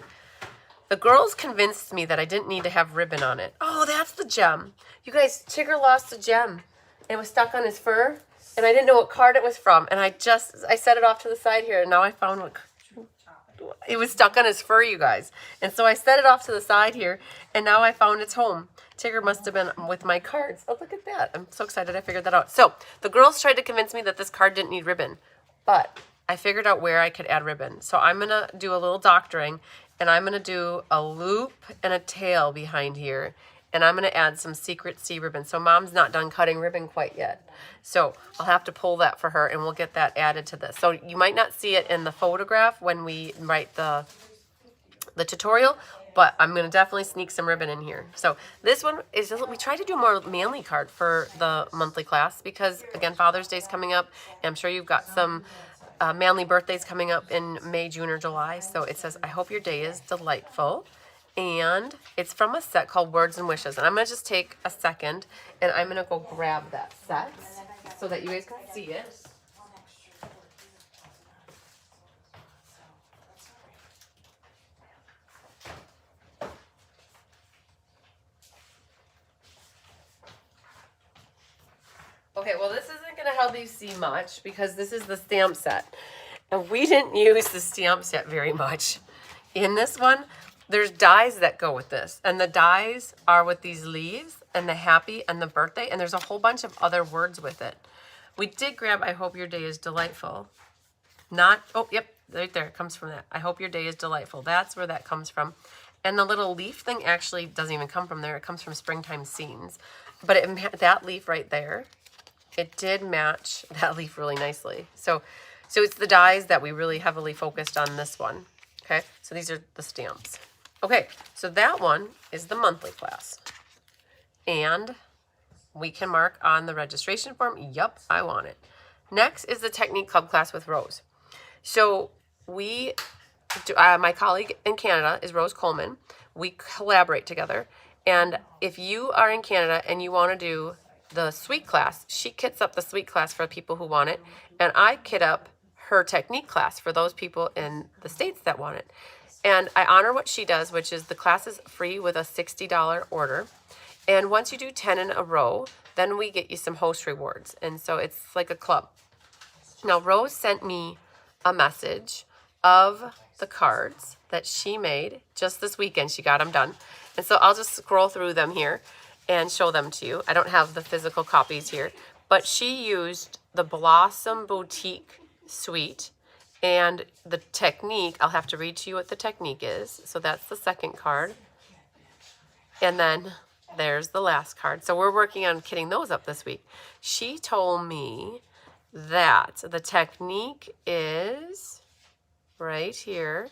the girls convinced me that I didn't need to have ribbon on it. Oh, that's the gem. You guys, Tigger lost a gem. It was stuck on his fur, and I didn't know what card it was from, and I set it off to the side here, and now I found what it was stuck on his fur, you guys. And so I set it off to the side here, and now I found its home. Tigger must have been with my cards. Oh, look at that. I'm so excited I figured that out. So the girls tried to convince me that this card didn't need ribbon, but I figured out where I could add ribbon. So I'm going to do a little doctoring, and I'm going to do a loop and a tail behind here, and I'm going to add some secret C ribbon. So Mom's not done cutting ribbon quite yet. So I'll have to pull that for her, and we'll get that added to this. So you might not see it in the photograph when we write the tutorial, but I'm going to definitely sneak some ribbon in here. So this one is, we tried to do a more manly card for the monthly class because, again, Father's Day is coming up, and I'm sure you've got some manly birthdays coming up in May, June, or July. So it says, "I hope your day is delightful." And it's from a set called Words and Wishes. And I'm going to just take a second, and I'm going to go grab that set so that you guys can see it. Okay, well, this isn't going to help you see much because this is the stamp set. And we didn't use the stamp set very much. In this one, there's dies that go with this. And the dies are with these leaves and the happy and the birthday. And there's a whole bunch of other words with it. We did grab "I hope your day is delightful." Not, yep, right there. It comes from that. "I hope your day is delightful." That's where that comes from. And the little leaf thing actually doesn't even come from there. It comes from Springtime Scenes. But that leaf right there, it did match that leaf really nicely. So it's the dies that we really heavily focused on this one. Okay, so these are the stamps. Okay, so that one is the monthly class. And we can mark on the registration form, "Yup, I want it." Next is the Technique Club class with Rose. So we, my colleague in Canada is Rose Coleman. We collaborate together. And if you are in Canada and you want to do the sweet class, she kits up the sweet class for people who want it. And I kit up her technique class for those people in the States that want it. And I honor what she does, which is the class is free with a $60 order. And once you do 10 in a row, then we get you some host rewards. And so it's like a club. Now, Rose sent me a message of the cards that she made just this weekend. She got them done. And so I'll just scroll through them here and show them to you. I don't have the physical copies here, but she used the Blossom Boutique Suite and the technique. I'll have to read to you what the technique is. So that's the second card. And then there's the last card. So we're working on kitting those up this week. She told me that the technique is right here.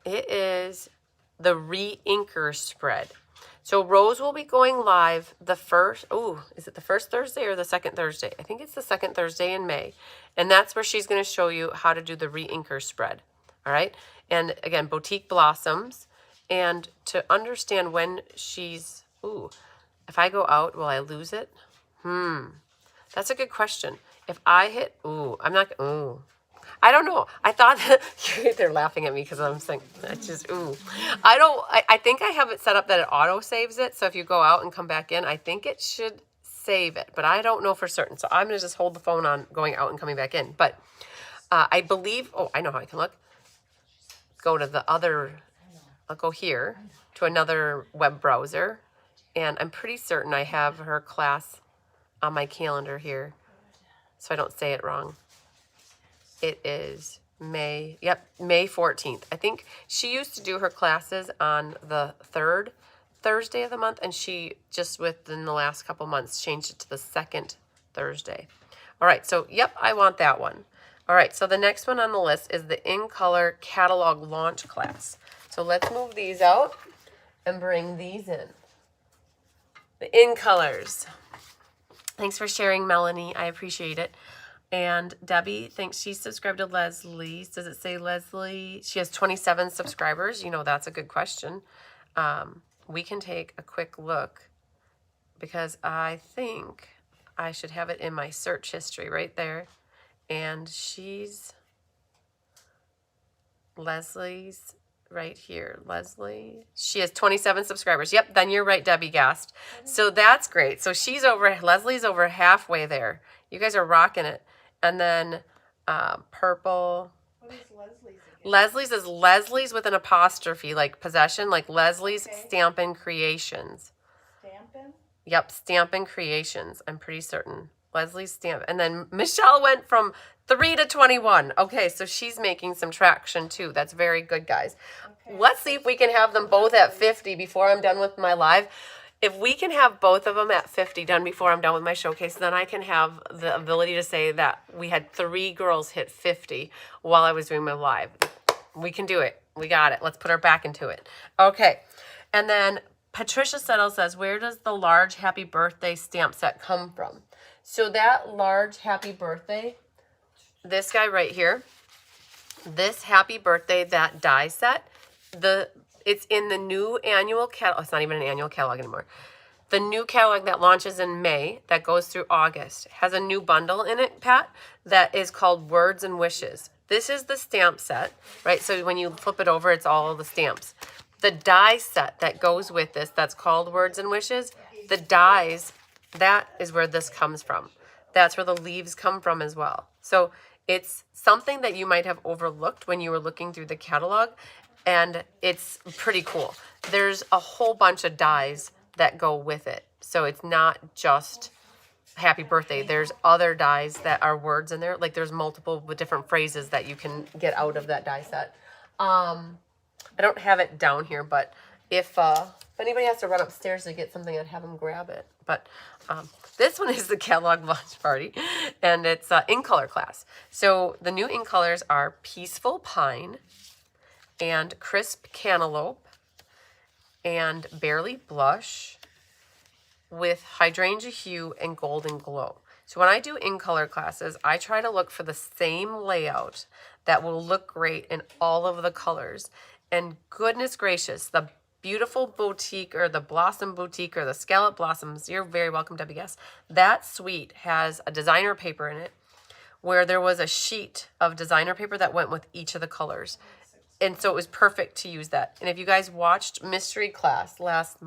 It is the re-inker spread. So Rose will be going live the first, is it the first Thursday or the second Thursday? I think it's the second Thursday in May. And that's where she's going to show you how to do the re-inker spread. All right. And again, Boutique Blossoms. And to understand when she's, if I go out, will I lose it? That's a good question. If I hit, I don't know. I thought that they're laughing at me because I'm saying it's just I think I have it set up that it auto saves it. So if you go out and come back in, I think it should save it, but I don't know for certain. So I'm gonna just hold the phone on going out and coming back in. But I believe. I know how I can look. Go to the other. I'll go here to another web browser, and I'm pretty certain I have her class on my calendar here, so I don't say it wrong. It is May 14th. I think she used to do her classes on the third Thursday of the month, and she just within the last couple months changed it to the second Thursday. All right, so I want that one. All right, so the next one on the list is the In Color Catalog Launch class. So let's move these out and bring these in. The In Colors. Thanks for sharing, Melanie. I appreciate it. And Debbie thinks she's subscribed to Leslie's. Does it say Leslie? She has 27 subscribers. That's a good question. We can take a quick look because I think I should have it in my search history right there. And she's Leslie's right here. Leslie. She has 27 subscribers. Yep, then you're right, Debbie Gast. So that's great. So Leslie's over halfway there. You guys are rocking it. And then purple. What is Leslie's again? Leslie's is Leslie's with an apostrophe, like possession, like Leslie's Stampin Creations. Stampin? Yep, Stampin Creations. I'm pretty certain. Leslie's Stamp. And then Michelle went from 3 to 21. Okay, so she's making some traction too. That's very good, guys. Okay. Let's see if we can have them both at 50 before I'm done with my live. If we can have both of them at 50 done before I'm done with my showcase, then I can have the ability to say that we had 3 girls hit 50 while I was doing my live. We can do it. We got it. Let's put our back into it. Okay. And then Patricia Settle says, where does the large happy birthday stamp set come from? So that large happy birthday, this guy right here, this happy birthday, that die set, it's in the new annual catalog. It's not even an annual catalog anymore. The new catalog that launches in May, that goes through August, has a new bundle in it, Pat, that is called Words and Wishes. This is the stamp set, right? So when you flip it over, it's all the stamps. The die set that goes with this, that's called Words and Wishes, the dies, that is where this comes from. That's where the leaves come from as well. So it's something that you might have overlooked when you were looking through the catalog, and it's pretty cool. There's a whole bunch of dies that go with it. So it's not just happy birthday. There's other dies that are words in there. Like there's multiple with different phrases that you can get out of that die set. I don't have it down here, but if anybody has to run upstairs to get something, I'd have them grab it. But this one is the catalog launch party, and it's In Color class. So the new In Colors are Peaceful Pine and Crisp Cantaloupe and Barely Blush with Hydrangea Hue and Golden Glow. So when I do In Color classes, I try to look for the same layout that will look great in all of the colors. And goodness gracious, the beautiful boutique or the blossom boutique or the scallop blossoms, you're very welcome, Debbie Guest. That suite has a designer paper in it where there was a sheet of designer paper that went with each of the colors. And so it was perfect to use that. And if you guys watched mystery class last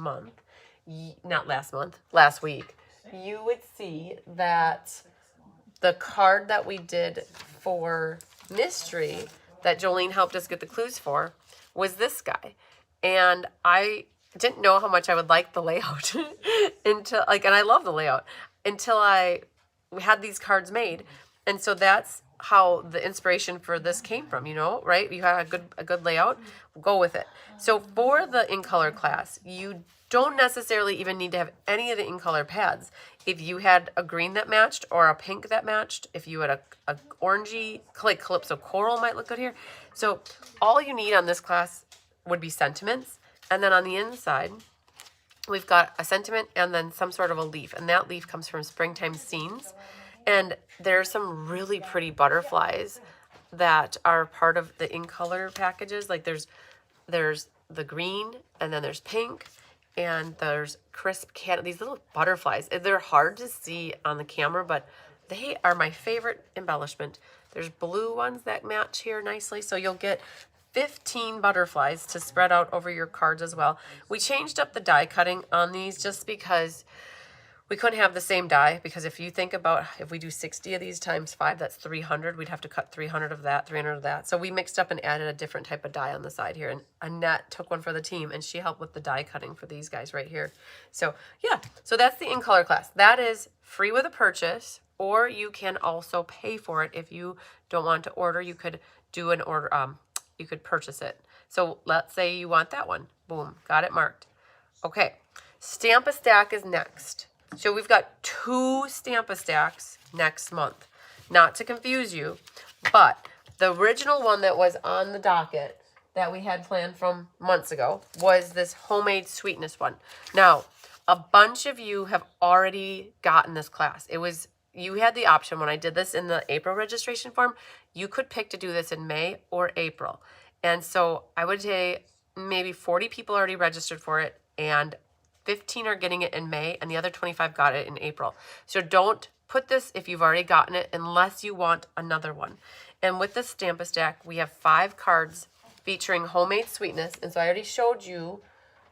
week, you would see that the card that we did for mystery that Jolene helped us get the clues for was this guy. And I didn't know how much I would like the layout until and I love the layout until we had these cards made. And so that's how the inspiration for this came from, right? You had a good layout, go with it. So for the in color class, you don't necessarily even need to have any of the in color pads. If you had a green that matched or a pink that matched, if you had a orangey, like Calypso Coral might look good here. So all you need on this class would be sentiments. And then on the inside, we've got a sentiment and then some sort of a leaf. And that leaf comes from Springtime Scenes. And there's some really pretty butterflies that are part of the in color packages. Like there's the green, and then there's pink, and there's crisp these little butterflies. They're hard to see on the camera, but they are my favorite embellishment. There's blue ones that match here nicely. So you'll get 15 butterflies to spread out over your cards as well. We changed up the die cutting on these just because we couldn't have the same die, because if you think about if we do 60 of these times 5, that's 300. We'd have to cut 300 of that, 300 of that. So we mixed up and added a different type of die on the side here. And Annette took one for the team, and she helped with the die cutting for these guys right here. So yeah, so that's the in color class. That is free with a purchase, or you can also pay for it. If you don't want to order, you could do an order. You could purchase it. So let's say you want that one. Boom, got it marked. Okay, Stamp-a-Stack is next. So we've got 2 Stamp-a-Stacks next month. Not to confuse you, but the original one that was on the docket that we had planned from months ago was this homemade sweetness one. Now, a bunch of you have already gotten this class. You had the option when I did this in the April registration form, you could pick to do this in May or April. And so I would say maybe 40 people already registered for it, and 15 are getting it in May, and the other 25 got it in April. So don't put this if you've already gotten it unless you want another one. And with the Stamp-a-Stack, we have 5 cards featuring homemade sweetness. And so I already showed you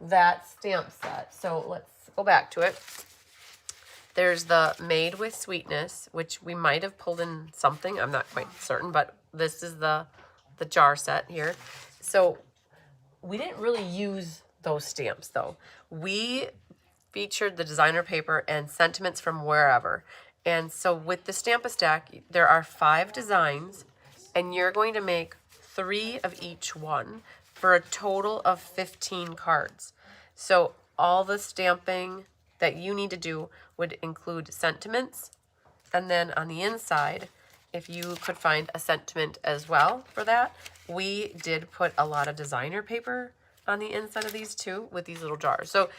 that stamp set. So let's go back to it. There's the Made with Sweetness, which we might have pulled in something. I'm not quite certain, but this is the jar set here. So we didn't really use those stamps though. We featured the designer paper and sentiments from wherever. And so with the Stamp-a-Stack, there are 5 designs, and you're going to make 3 of each one for a total of 15 cards. So all the stamping that you need to do would include sentiments, and then on the inside, if you could find a sentiment as well for that, we did put a lot of designer paper on the inside of these too with these little jars. So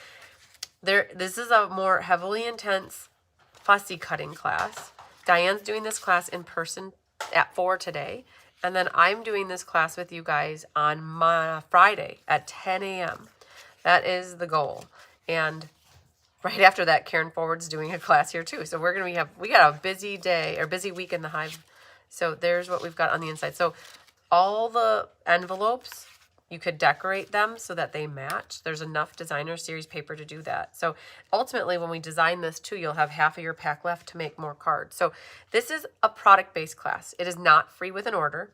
this is a more heavily intense fussy cutting class. Diane's doing this class in person at 4 today, and then I'm doing this class with you guys on Friday at 10 a.m. That is the goal. And right after that, Karen Forward's doing a class here too. So we got a busy day or busy week in the Hive. So there's what we've got on the inside. So all the envelopes, you could decorate them so that they match. There's enough designer series paper to do that. So ultimately, when we design this too, you'll have half of your pack left to make more cards. So this is a product-based class. It is not free with an order.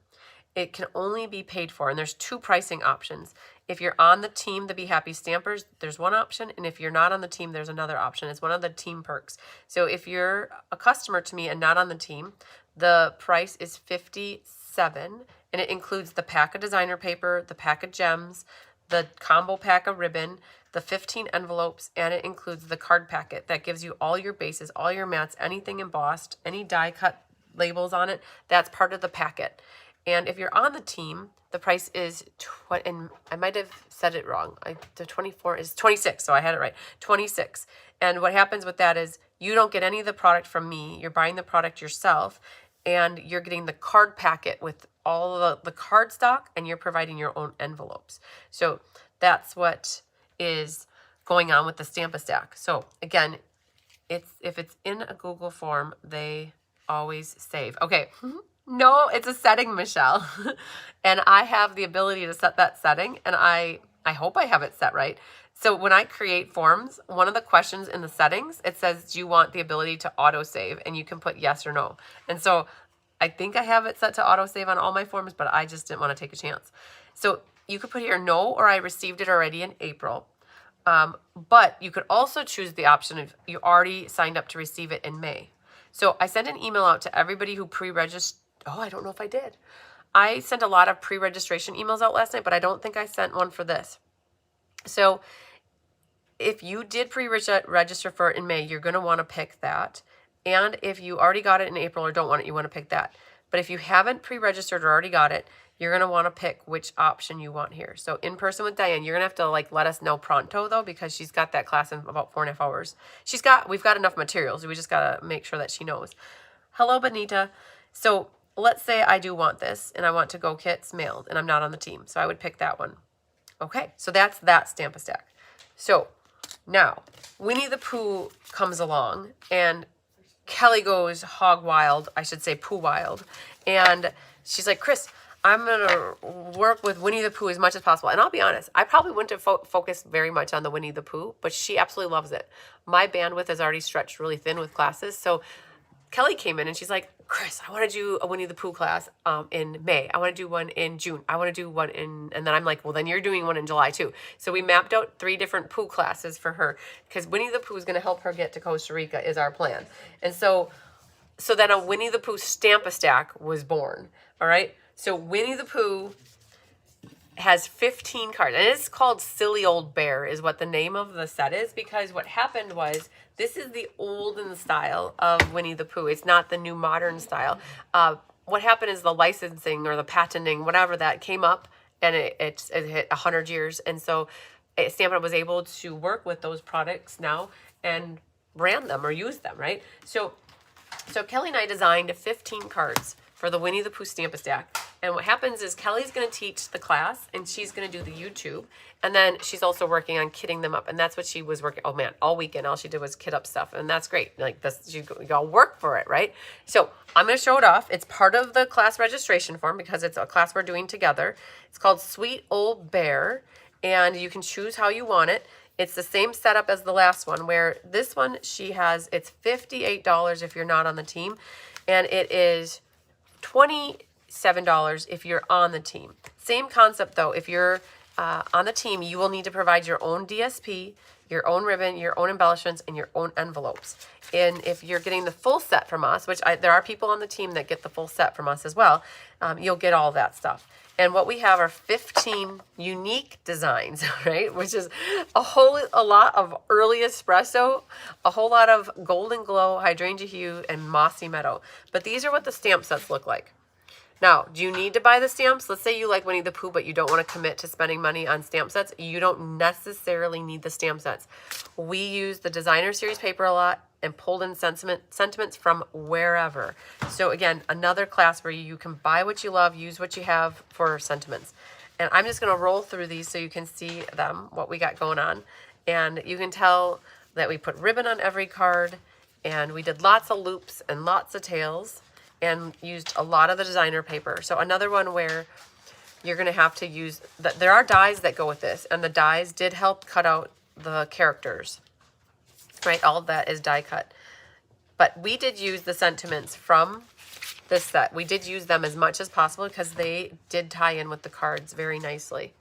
It can only be paid for, and there's 2 pricing options. If you're on the team, the Be Happy Stampers, there's one option, and if you're not on the team, there's another option. It's one of the team perks. So if you're a customer to me and not on the team, the price is $57, and it includes the pack of designer paper, the pack of gems, the combo pack of ribbon, the 15 envelopes, and it includes the card packet that gives you all your bases, all your mats, anything embossed, any die cut labels on it. That's part of the packet. And if you're on the team, the price is, and I might have said it wrong. The 24 is 26, so I had it right. 26. And what happens with that is you don't get any of the product from me. You're buying the product yourself, and you're getting the card packet with all the card stock, and you're providing your own envelopes. So that's what is going on with the Stamp-a-Stack. So again, if it's in a Google form, they always save. Okay. No, it's a setting, Michelle. And I have the ability to set that setting, and I hope I have it set right. So when I create forms, one of the questions in the settings, it says, do you want the ability to auto-save? And you can put yes or no. And so I think I have it set to auto-save on all my forms, but I just didn't want to take a chance. So you could put here no, or I received it already in April. But you could also choose the option if you already signed up to receive it in May. So I sent an email out to everybody who pre-registered. Oh, I don't know if I did. I sent a lot of pre-registration emails out last night, but I don't think I sent one for this. So if you did pre-register for it in May, you're going to want to pick that. And if you already got it in April or don't want it, you want to pick that. But if you haven't pre-registered or already got it, you're going to want to pick which option you want here. So in person with Diane, you're going to have to like let us know pronto though, because she's got that class in about 4.5 hours. We've got enough materials. We just got to make sure that she knows. Hello, Benita. So let's say I do want this and I want to go kits mailed and I'm not on the team. So I would pick that one. Okay, so that's that Stamp-A-Stack. So now Winnie the Pooh comes along and Kelly goes hog wild, I should say Pooh wild. And she's like, Chris, I'm going to work with Winnie the Pooh as much as possible. And I'll be honest, I probably wouldn't have focused very much on the Winnie the Pooh, but she absolutely loves it. My bandwidth is already stretched really thin with classes. So Kelly came in and she's like, Chris, I want to do a Winnie the Pooh class in May. I want to do one in June. I want to do one in, and then I'm like, well, then you're doing one in July too. So we mapped out 3 different Pooh classes for her because Winnie the Pooh is going to help her get to Costa Rica is our plan. And so then a Winnie the Pooh Stamp-A-Stack was born. All right. So Winnie the Pooh has 15 cards, and it's called Silly Old Bear is what the name of the set is, because what happened was this is the olden style of Winnie the Pooh. It's not the new modern style. What happened is the licensing or the patenting, whatever that came up, and it hit 100 years. And so Stampin' was able to work with those products now and brand them or use them, right? So Kelly and I designed 15 cards for the Winnie the Pooh Stamp-A-Stack. And what happens is Kelly's going to teach the class and she's going to do the YouTube. And then she's also working on kitting them up. And that's what she was working. Oh man, all weekend, all she did was kit up stuff. And that's great. Like this, you all work for it, right? So I'm going to show it off. It's part of the class registration form because it's a class we're doing together. It's called Sweet Old Bear. And you can choose how you want it. It's the same setup as the last one, where this one it's $58 if you're not on the team. And it is $27 if you're on the team. Same concept though. If you're on the team, you will need to provide your own DSP, your own ribbon, your own embellishments, and your own envelopes. And if you're getting the full set from us, which there are people on the team that get the full set from us as well, you'll get all that stuff. And what we have are 15 unique designs, right? Which is a lot of early espresso, a whole lot of golden glow, hydrangea hue, and mossy meadow. But these are what the stamp sets look like. Now, do you need to buy the stamps? Let's say you like Winnie the Pooh, but you don't want to commit to spending money on stamp sets. You don't necessarily need the stamp sets. We use the designer series paper a lot and pulled in sentiments from wherever. So again, another class where you can buy what you love, use what you have for sentiments. And I'm just going to roll through these so you can see them, what we got going on. And you can tell that we put ribbon on every card, and we did lots of loops and lots of tails, and used a lot of the designer paper. So another one where you're going to have to use, there are dies that go with this, and the dies did help cut out the characters, right? All of that is die cut. But we did use the sentiments from this set. We did use them as much as possible because they did tie in with the cards very nicely.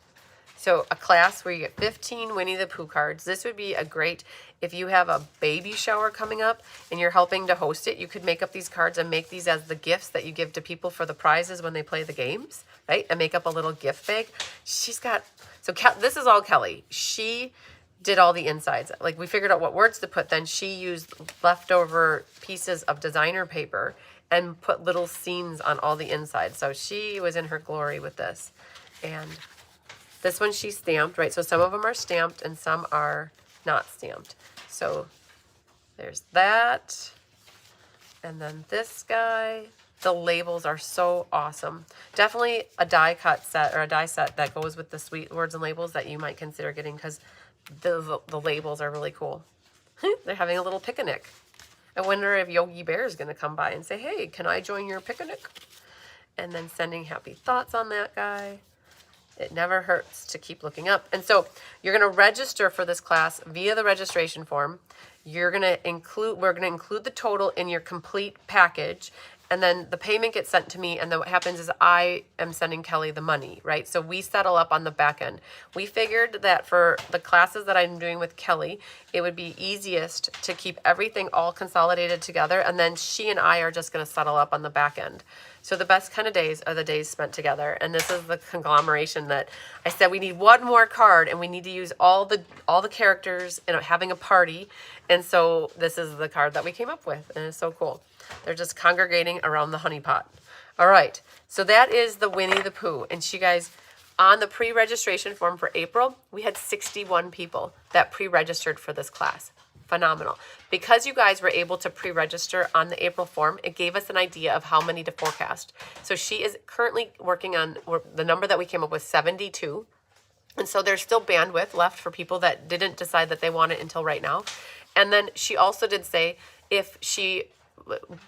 So a class where you get 15 Winnie the Pooh cards. This would be a great, if you have a baby shower coming up and you're helping to host it, you could make up these cards and make these as the gifts that you give to people for the prizes when they play the games, right? And make up a little gift bag. This is all Kelly. She did all the insides. Like we figured out what words to put, then she used leftover pieces of designer paper and put little scenes on all the insides. So she was in her glory with this. And this one she stamped, right? So some of them are stamped and some are not stamped. So there's that. And then this guy. The labels are so awesome. Definitely a die cut set or a die set that goes with the sweet words and labels that you might consider getting because the labels are really cool. They're having a little picnic. I wonder if Yogi Bear is going to come by and say, hey, can I join your picnic? And then sending happy thoughts on that guy. It never hurts to keep looking up. And so you're going to register for this class via the registration form. We're going to include the total in your complete package. And then the payment gets sent to me, and then what happens is I am sending Kelly the money, right? So we settle up on the back end. We figured that for the classes that I'm doing with Kelly, it would be easiest to keep everything all consolidated together, and then she and I are just going to settle up on the back end. So the best kind of days are the days spent together, and this is the conglomeration that I said we need one more card, and we need to use all the characters in having a party, and so this is the card that we came up with, and it's so cool. They're just congregating around the honey pot. All right, so that is the Winnie the Pooh. And she guys, on the pre-registration form for April, we had 61 people that pre-registered for this class. Phenomenal. Because you guys were able to pre-register on the April form, it gave us an idea of how many to forecast. So she is currently working on the number that we came up with, 72. And so there's still bandwidth left for people that didn't decide that they want it until right now. And then she also did say if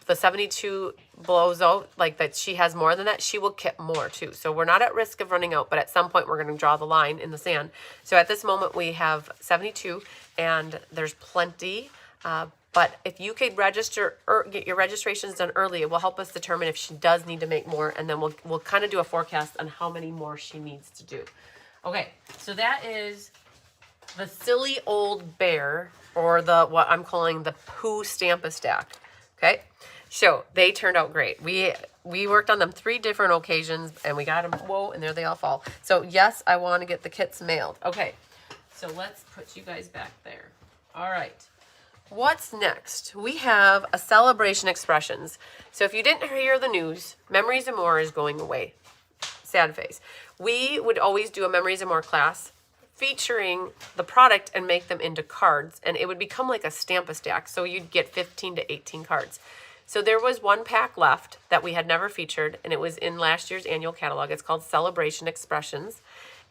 the 72 blows out, like that she has more than that, she will kit more too. So we're not at risk of running out, but at some point we're going to draw the line in the sand. So at this moment we have 72 and there's plenty. But if you could register or get your registrations done early, it will help us determine if she does need to make more, and then we'll kind of do a forecast on how many more she needs to do. Okay, so that is the silly old bear, or what I'm calling the Pooh Stamp-a-Stack. Okay, so they turned out great. We worked on them 3 different occasions, and we got them, whoa, and there they all fall. So yes, I want to get the kits mailed. Okay, so let's put you guys back there. All right, what's next? We have a Sale-a-bration Expressions. So if you didn't hear the news, Memories and More is going away. Sad face. We would always do a Memories and More class featuring the product and make them into cards, and it would become like a Stamp-a-Stack, so you'd get 15 to 18 cards. So there was 1 pack left that we had never featured, and it was in last year's annual catalog. It's called Sale-a-bration Expressions,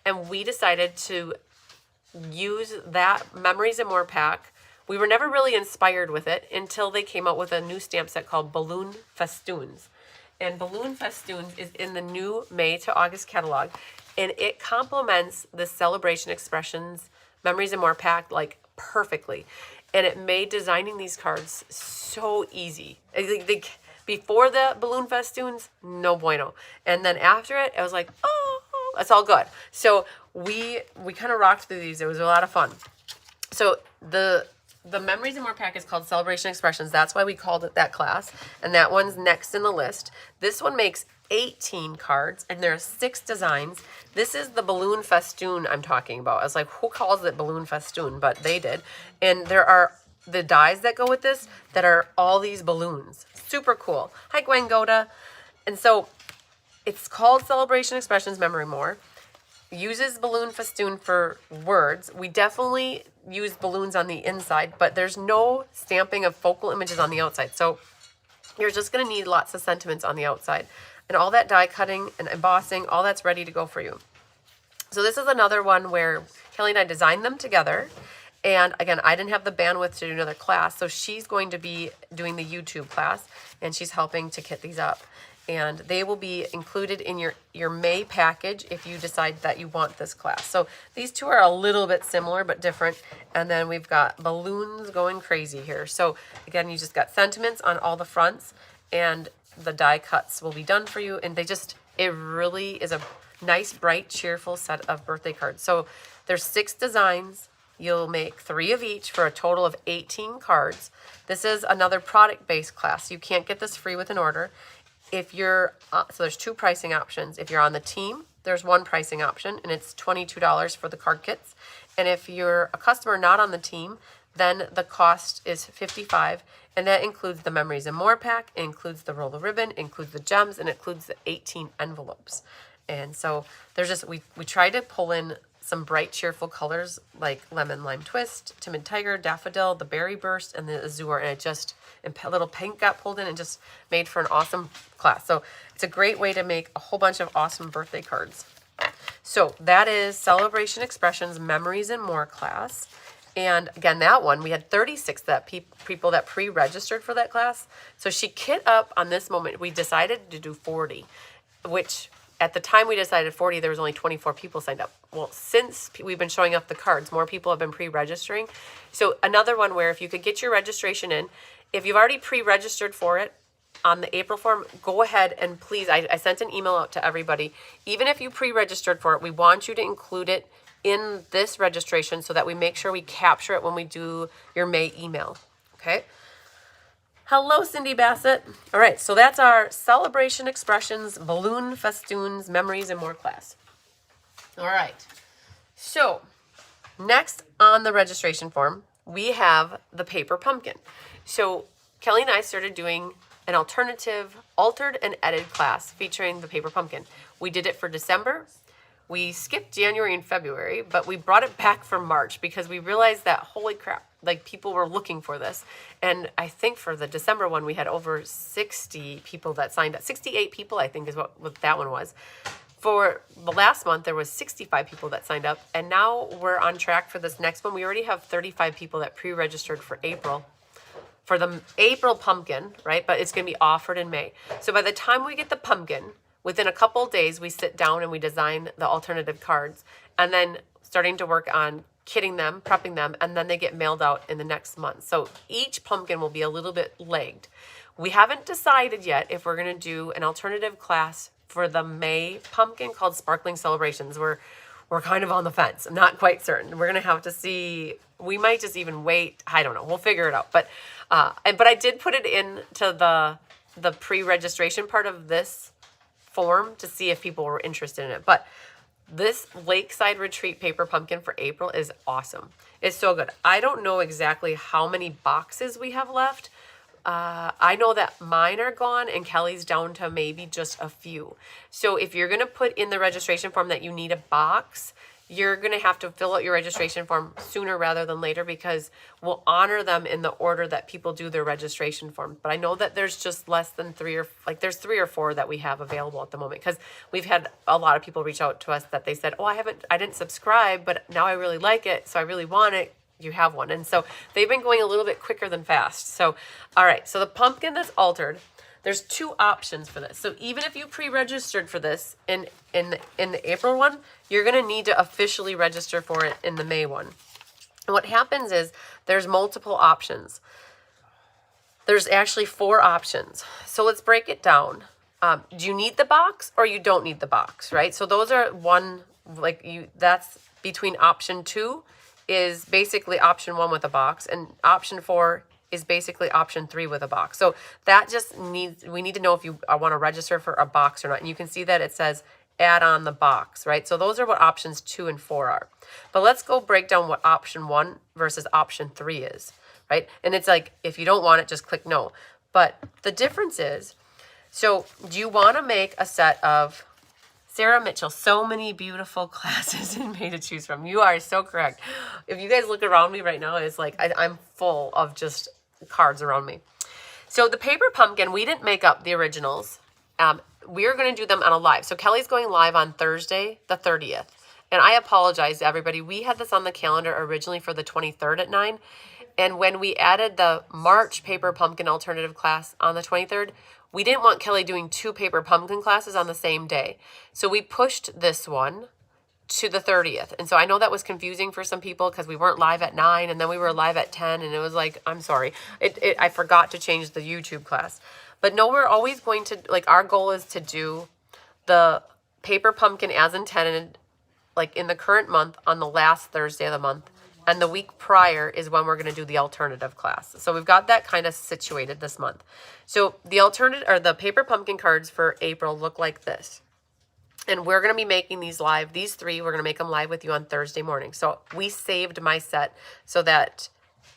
and we decided to use that Memories and More pack. We were never really inspired with it until they came out with a new stamp set called Balloon Festoons. And Balloon Festoons is in the new May to August catalog, and it complements the Sale-a-bration Expressions Memories and More pack like perfectly. And it made designing these cards so easy. Before the Balloon Festoons, no bueno. And then after it, I was like, oh, that's all good. So we kind of rocked through these. It was a lot of fun. So the Memories and More pack is called Sale-a-bration Expressions. That's why we called it that class. And that one's next in the list. This one makes 18 cards, and there are 6 designs. This is the balloon festoon I'm talking about. I was like, who calls it balloon festoon? But they did. And there are the dies that go with this that are all these balloons. Super cool. Hi, Gwen Goda. And so it's called Sale-a-bration Expressions Memory More. Uses balloon festoon for words. We definitely use balloons on the inside, but there's no stamping of focal images on the outside. So you're just going to need lots of sentiments on the outside. And all that die cutting and embossing, all that's ready to go for you. So this is another one where Kelly and I designed them together. And again, I didn't have the bandwidth to do another class, so she's going to be doing the YouTube class, and she's helping to kit these up. And they will be included in your May package if you decide that you want this class. So these 2 are a little bit similar but different. And then we've got balloons going crazy here. So again, you just got sentiments on all the fronts, and the die cuts will be done for you. And it really is a nice, bright, cheerful set of birthday cards. So there's 6 designs. You'll make 3 of each for a total of 18 cards. This is another product-based class. You can't get this free with an order. If you're, so there's 2 pricing options. If you're on the team, there's 1 pricing option, and it's $22 for the card kits. And if you're a customer not on the team, then the cost is $55, and that includes the Memories and More pack, it includes the roll of ribbon, it includes the gems, and it includes the 18 envelopes. And so there's just, we tried to pull in some bright, cheerful colors like Lemon Lime Twist, Timid Tiger, Daffodil, the Berry Burst, and the Azure, and a little pink got pulled in and just made for an awesome class. So it's a great way to make a whole bunch of awesome birthday cards. So that is Sale-a-bration Expressions Memories and More class. And again, that one, we had 36 people that pre-registered for that class. So she kit up on this moment. We decided to do 40, which at the time we decided 40, there was only 24 people signed up. Well, since we've been showing up the cards, more people have been pre-registering. So another one where if you could get your registration in, if you've already pre-registered for it on the April form, go ahead and please, I sent an email out to everybody. Even if you pre-registered for it, we want you to include it in this registration so that we make sure we capture it when we do your May email, okay? Hello, Cindy Bassett. All right, so that's our Celebration Expressions, Balloon Festoons, Memories, and More class. All right, so next on the registration form, we have the paper pumpkin. So Kelly and I started doing an alternative, altered and edited class featuring the paper pumpkin. We did it for December. We skipped January and February, but we brought it back for March because we realized that, holy crap, like people were looking for this. And I think for the December one, we had over 60 people that signed up. 68 people, I think, is what that one was. For the last month, there was 65 people that signed up. And now we're on track for this next one. We already have 35 people that pre-registered for April. For the April pumpkin, right? But it's going to be offered in May. So by the time we get the pumpkin, within a couple of days, we sit down and we design the alternative cards, and then starting to work on kitting them, prepping them, and then they get mailed out in the next month. So each pumpkin will be a little bit legged. We haven't decided yet if we're going to do an alternative class for the May pumpkin called Sparkling Celebrations. We're kind of on the fence. I'm not quite certain. We're going to have to see. We might just even wait. I don't know. We'll figure it out. But I did put it into the pre-registration part of this form to see if people were interested in it. But this Lakeside Retreat paper pumpkin for April is awesome. It's so good. I don't know exactly how many boxes we have left. I know that mine are gone and Kelly's down to maybe just a few. So if you're going to put in the registration form that you need a box, you're going to have to fill out your registration form sooner rather than later because we'll honor them in the order that people do their registration form. But I know that there's just less than there's 3 or 4 that we have available at the moment because we've had a lot of people reach out to us that they said, oh, I didn't subscribe, but now I really like it. So I really want it. You have one. And so they've been going a little bit quicker than fast. So, all right. So the pumpkin that's altered, there's 2 options for this. So even if you pre-registered for this in the April one, you're going to need to officially register for it in the May one. And what happens is there's multiple options. There's actually 4 options. So let's break it down. Do you need the box or you don't need the box, right? So those are that's between option 2 is basically option 1 with a box, and option 4 is basically option 3 with a box. So that just we need to know if you want to register for a box or not. And you can see that it says add on the box, right? So those are what options 2 and 4 are. But let's go break down what option 1 versus option 3 is, right? And it's like, if you don't want it, just click no. But the difference is, so do you want to make a set of, Sarah Mitchell, so many beautiful classes in May to choose from. You are so correct. If you guys look around me right now, it's like I'm full of just cards around me. So the paper pumpkin, we didn't make up the originals. We're going to do them on a live. So Kelly's going live on Thursday, the 30th. And I apologize to everybody. We had this on the calendar originally for the 23rd at 9. And when we added the March paper pumpkin alternative class on the 23rd, we didn't want Kelly doing 2 paper pumpkin classes on the same day. So we pushed this one to the 30th. And so I know that was confusing for some people because we weren't live at 9 and then we were live at 10. And it was like, I'm sorry. I forgot to change the YouTube class. But no, we're always going to, our goal is to do the paper pumpkin as intended, in the current month on the last Thursday of the month. And the week prior is when we're going to do the alternative class. So we've got that kind of situated this month. So the paper pumpkin cards for April look like this. And we're going to be making these live. These 3, we're going to make them live with you on Thursday morning. So we saved my set so that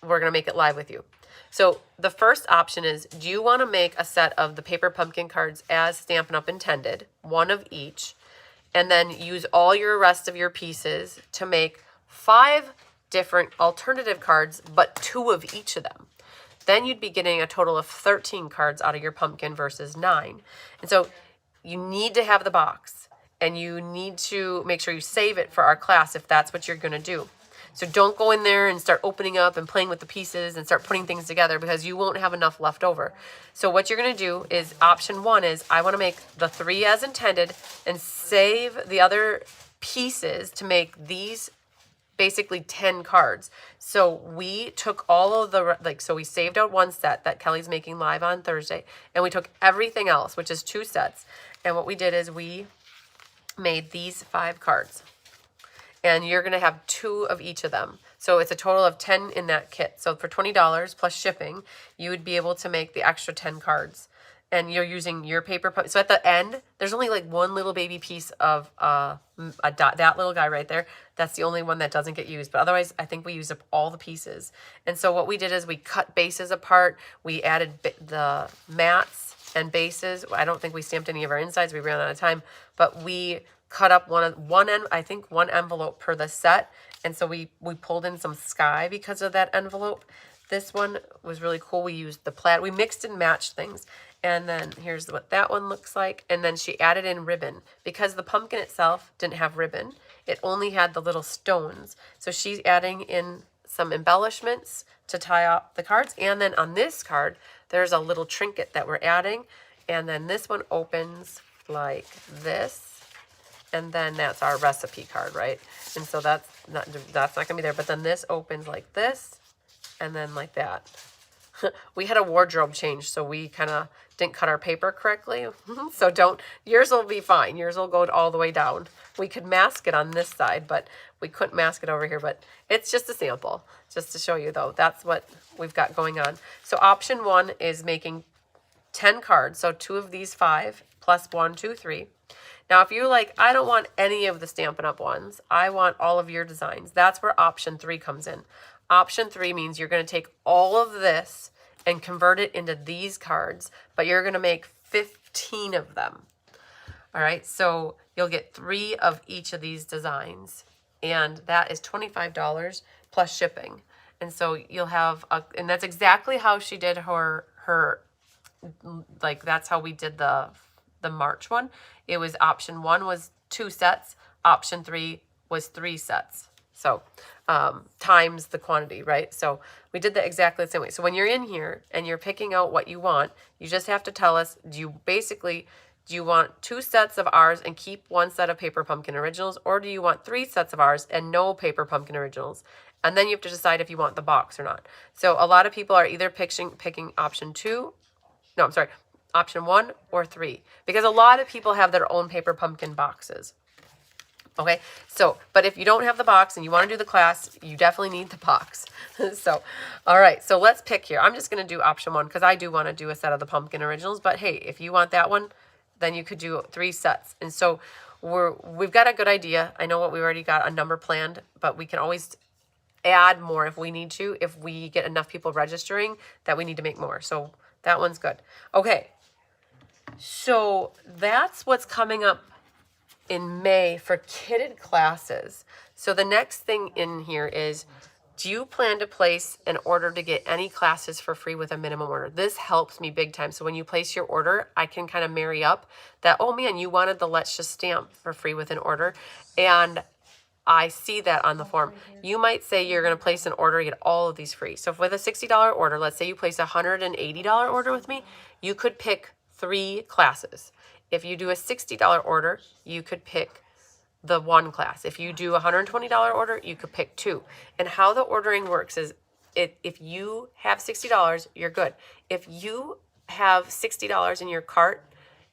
we're going to make it live with you. So the first option is, do you want to make a set of the paper pumpkin cards as Stampin' Up! Intended, 1 of each, and then use all your rest of your pieces to make 5 different alternative cards, but 2 of each of them? Then you'd be getting a total of 13 cards out of your pumpkin versus 9. And so you need to have the box, and you need to make sure you save it for our class if that's what you're going to do. So don't go in there and start opening up and playing with the pieces and start putting things together because you won't have enough left over. So what you're going to do is option 1 is I want to make the 3 as intended and save the other pieces to make these basically 10 cards. So we took all of the, so we saved out 1 set that Kelly's making live on Thursday, and we took everything else, which is 2 sets. And what we did is we made these 5 cards. And you're going to have 2 of each of them. So it's a total of 10 in that kit. So for $20 plus shipping, you would be able to make the extra 10 cards. And you're using your paper. So at the end, there's only like 1 little baby piece of a dot, that little guy right there. That's the only one that doesn't get used. But otherwise, I think we used up all the pieces. And so what we did is we cut bases apart. We added the mats and bases. I don't think we stamped any of our insides. We ran out of time. But we cut up one envelope per the set. And so we pulled in some sky because of that envelope. This one was really cool. We used the plaid. We mixed and matched things. And then here's what that one looks like. And then she added in ribbon because the pumpkin itself didn't have ribbon. It only had the little stones. So she's adding in some embellishments to tie up the cards. And then on this card, there's a little trinket that we're adding. And then this one opens like this. And then that's our recipe card, right? And so that's not gonna be there. But then this opens like this and then like that. We had a wardrobe change, so we kind of didn't cut our paper correctly. So yours will be fine. Yours will go all the way down. We could mask it on this side, but we couldn't mask it over here. But it's just a sample, just to show you though. That's what we've got going on. So option 1 is making 10 cards. So 2 of these 5 plus 1, 2, 3. Now, if you're like, I don't want any of the Stampin' Up! Ones. I want all of your designs. That's where option 3 comes in. Option 3 means you're going to take all of this and convert it into these cards, but you're going to make 15 of them. All right, so you'll get 3 of each of these designs, and that is $25 plus shipping. And so you'll have, and that's exactly how she did her like that's how we did the March one. It was option 1 was 2 sets, option 3 was 3 sets. So times the quantity, right? So we did that exactly the same way. So when you're in here and you're picking out what you want, you just have to tell us, do you want 2 sets of ours and keep 1 set of Paper Pumpkin Originals, or do you want 3 sets of ours and no Paper Pumpkin Originals? And then you have to decide if you want the box or not. So a lot of people are either picking option 1 or 3, because a lot of people have their own Paper Pumpkin boxes. Okay, so, but if you don't have the box and you want to do the class, you definitely need the box. So, all right, so let's pick here. I'm just going to do option 1 because I do want to do a set of the Pumpkin Originals, but hey, if you want that one, then you could do 3 sets. And so we've got a good idea. I know we've already got a number planned, but we can always add more if we need to, if we get enough people registering that we need to make more. So that one's good. Okay, so that's what's coming up in May for kitted classes. So the next thing in here is, do you plan to place an order to get any classes for free with a minimum order? This helps me big time. So when you place your order, I can kind of marry up that, oh man, you wanted the Let's Just Stamp for free with an order. And I see that on the form. You might say you're going to place an order to get all of these free. So if with a $60 order, let's say you place a $180 order with me, you could pick 3 classes. If you do a $60 order, you could pick the 1 class. If you do a $120 order, you could pick 2. And how the ordering works is, if you have $60, you're good. If you have $60 in your cart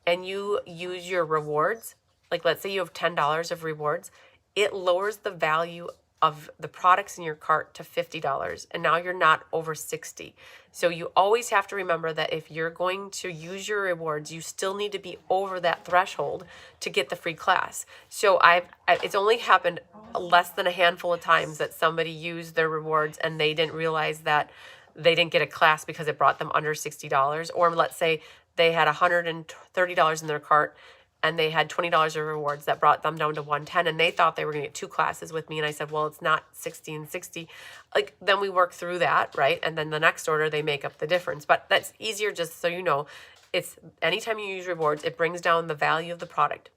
and you use your rewards, like let's say you have $10 of rewards, it lowers the value of the products in your cart to $50, and now you're not over 60. So you always have to remember that if you're going to use your rewards, you still need to be over that threshold to get the free class. So it's only happened less than a handful of times that somebody used their rewards and they didn't realize that they didn't get a class because it brought them under $60. Or let's say they had $130 in their cart and they had $20 of rewards that brought them down to $110, and they thought they were going to get 2 classes with me, and I said, well, it's not 60 and 60. Like, then we work through that, right? And then the next order, they make up the difference. But that's easier, just so you know. It's anytime you use rewards, it brings down the value of the product,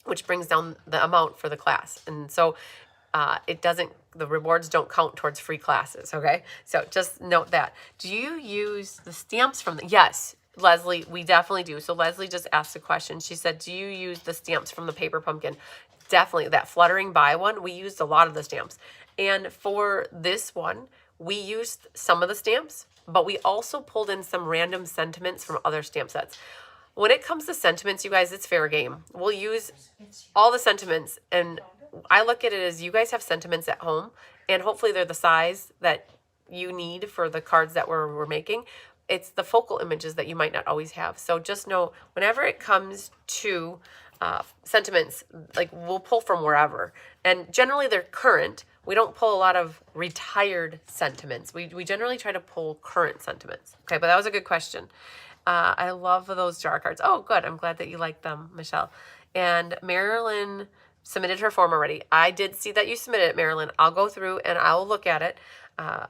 which brings down the amount for the class. And so it doesn't the rewards don't count towards free classes, okay? So just note that. Do you use the stamps from the, yes, Leslie, we definitely do. So Leslie just asked a question. She said, do you use the stamps from the paper pumpkin? Definitely. That fluttering by one, we used a lot of the stamps. And for this one, we used some of the stamps, but we also pulled in some random sentiments from other stamp sets. When it comes to sentiments, you guys, it's fair game. We'll use all the sentiments, and I look at it as you guys have sentiments at home, and hopefully they're the size that you need for the cards that we're making. It's the focal images that you might not always have. So just know, whenever it comes to sentiments, like we'll pull from wherever. And generally they're current. We don't pull a lot of retired sentiments. We generally try to pull current sentiments. Okay, but that was a good question. I love those jar cards. Oh, good. I'm glad that you like them, Michelle. And Marilyn submitted her form already. I did see that you submitted it, Marilyn. I'll go through and I'll look at it.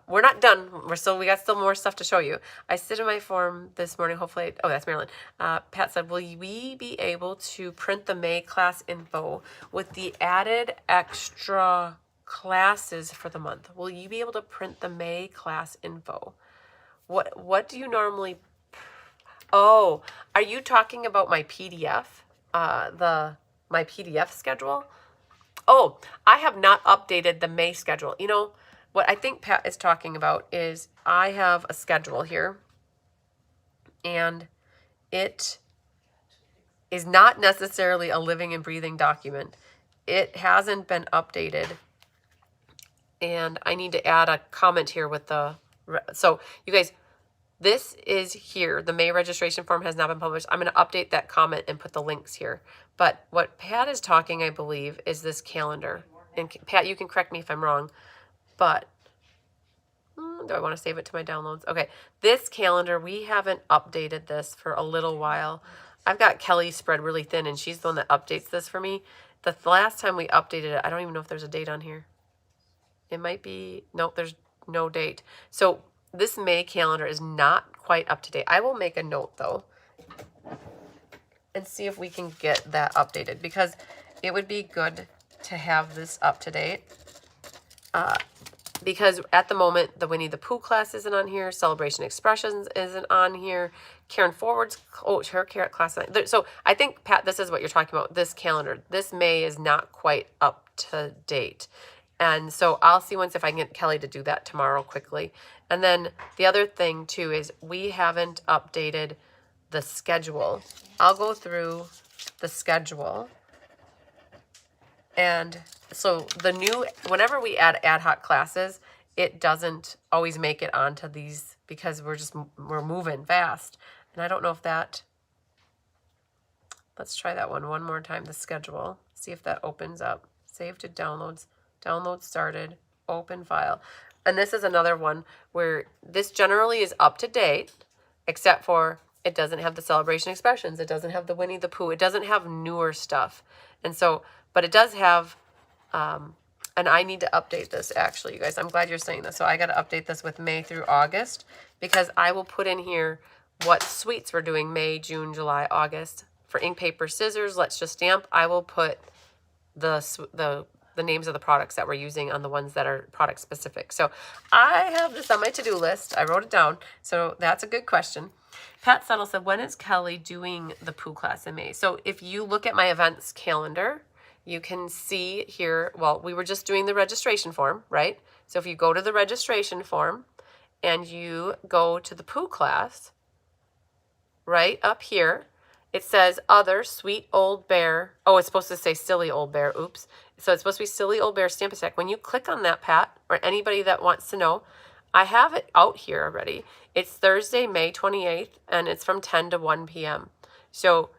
We're not done. We got still more stuff to show you. I submitted my form this morning. Hopefully, oh, that's Marilyn. Pat said, will we be able to print the May class info with the added extra classes for the month? Will you be able to print the May class info? What do you normally? Oh, are you talking about my PDF? My PDF schedule? Oh, I have not updated the May schedule. You know, what I think Pat is talking about is I have a schedule here, and it is not necessarily a living and breathing document. It hasn't been updated, and I need to add a comment here with the, so you guys, this is here. The May registration form has not been published. I'm going to update that comment and put the links here. But what Pat is talking, I believe, is this calendar. And Pat, you can correct me if I'm wrong. But do I want to save it to my downloads? Okay, this calendar, we haven't updated this for a little while. I've got Kelly spread really thin, and she's the one that updates this for me. The last time we updated it, I don't even know if there's a date on here. It might be, nope, there's no date. So this May calendar is not quite up to date. I will make a note though and see if we can get that updated, because it would be good to have this up to date. Because at the moment, the Winnie the Pooh class isn't on here. Celebration Expressions isn't on here. Karen Forward's, oh, her carrot class. So I think, Pat, this is what you're talking about. This calendar, this May is not quite up to date. And so I'll see once if I can get Kelly to do that tomorrow quickly. And then the other thing too is we haven't updated the schedule. I'll go through the schedule. And so the new, whenever we add ad hoc classes, it doesn't always make it onto these because we're moving fast. And I don't know if that, let's try that one more time, the schedule. See if that opens up. Save to downloads. Download started, open file. And this is another one where this generally is up to date, except for it doesn't have the Celebration Expressions. It doesn't have the Winnie the Pooh. It doesn't have newer stuff. And so, but it does have, and I need to update this actually, you guys. I'm glad you're saying this. So I got to update this with May through August, because I will put in here what suites we're doing May, June, July, August. For ink, paper, scissors, Let's Just Stamp, I will put the names of the products that we're using on the ones that are product specific. So I have this on my to-do list. I wrote it down. So that's a good question. Pat Settle said, when is Kelly doing the Pooh class in May? So if you look at my events calendar, you can see here, well, we were just doing the registration form, right? So if you go to the registration form and you go to the Pooh class, right up here, it says other sweet old bear. Oh, it's supposed to say silly old bear. Oops. So it's supposed to be silly old bear stamp attack. When you click on that, Pat, or anybody that wants to know, I have it out here already. It's Thursday, May 28th, and it's from 10 to 1 p.m. So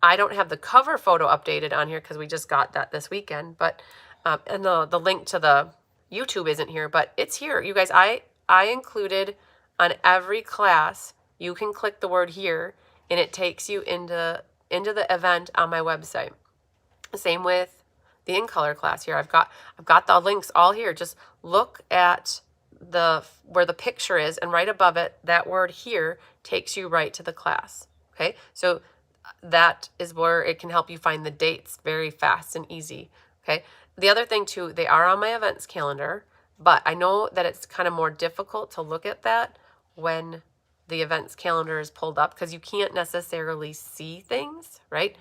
I don't have the cover photo updated on here because we just got that this weekend. But and the link to the YouTube isn't here, but it's here. You guys, I included on every class, you can click the word here, and it takes you into the event on my website. Same with the in color class here. I've got the links all here. Just look at where the picture is, and right above it, that word here takes you right to the class. Okay, so that is where it can help you find the dates very fast and easy. Okay, the other thing too, they are on my events calendar. But I know that it's kind of more difficult to look at that when the events calendar is pulled up because you can't necessarily see things, right?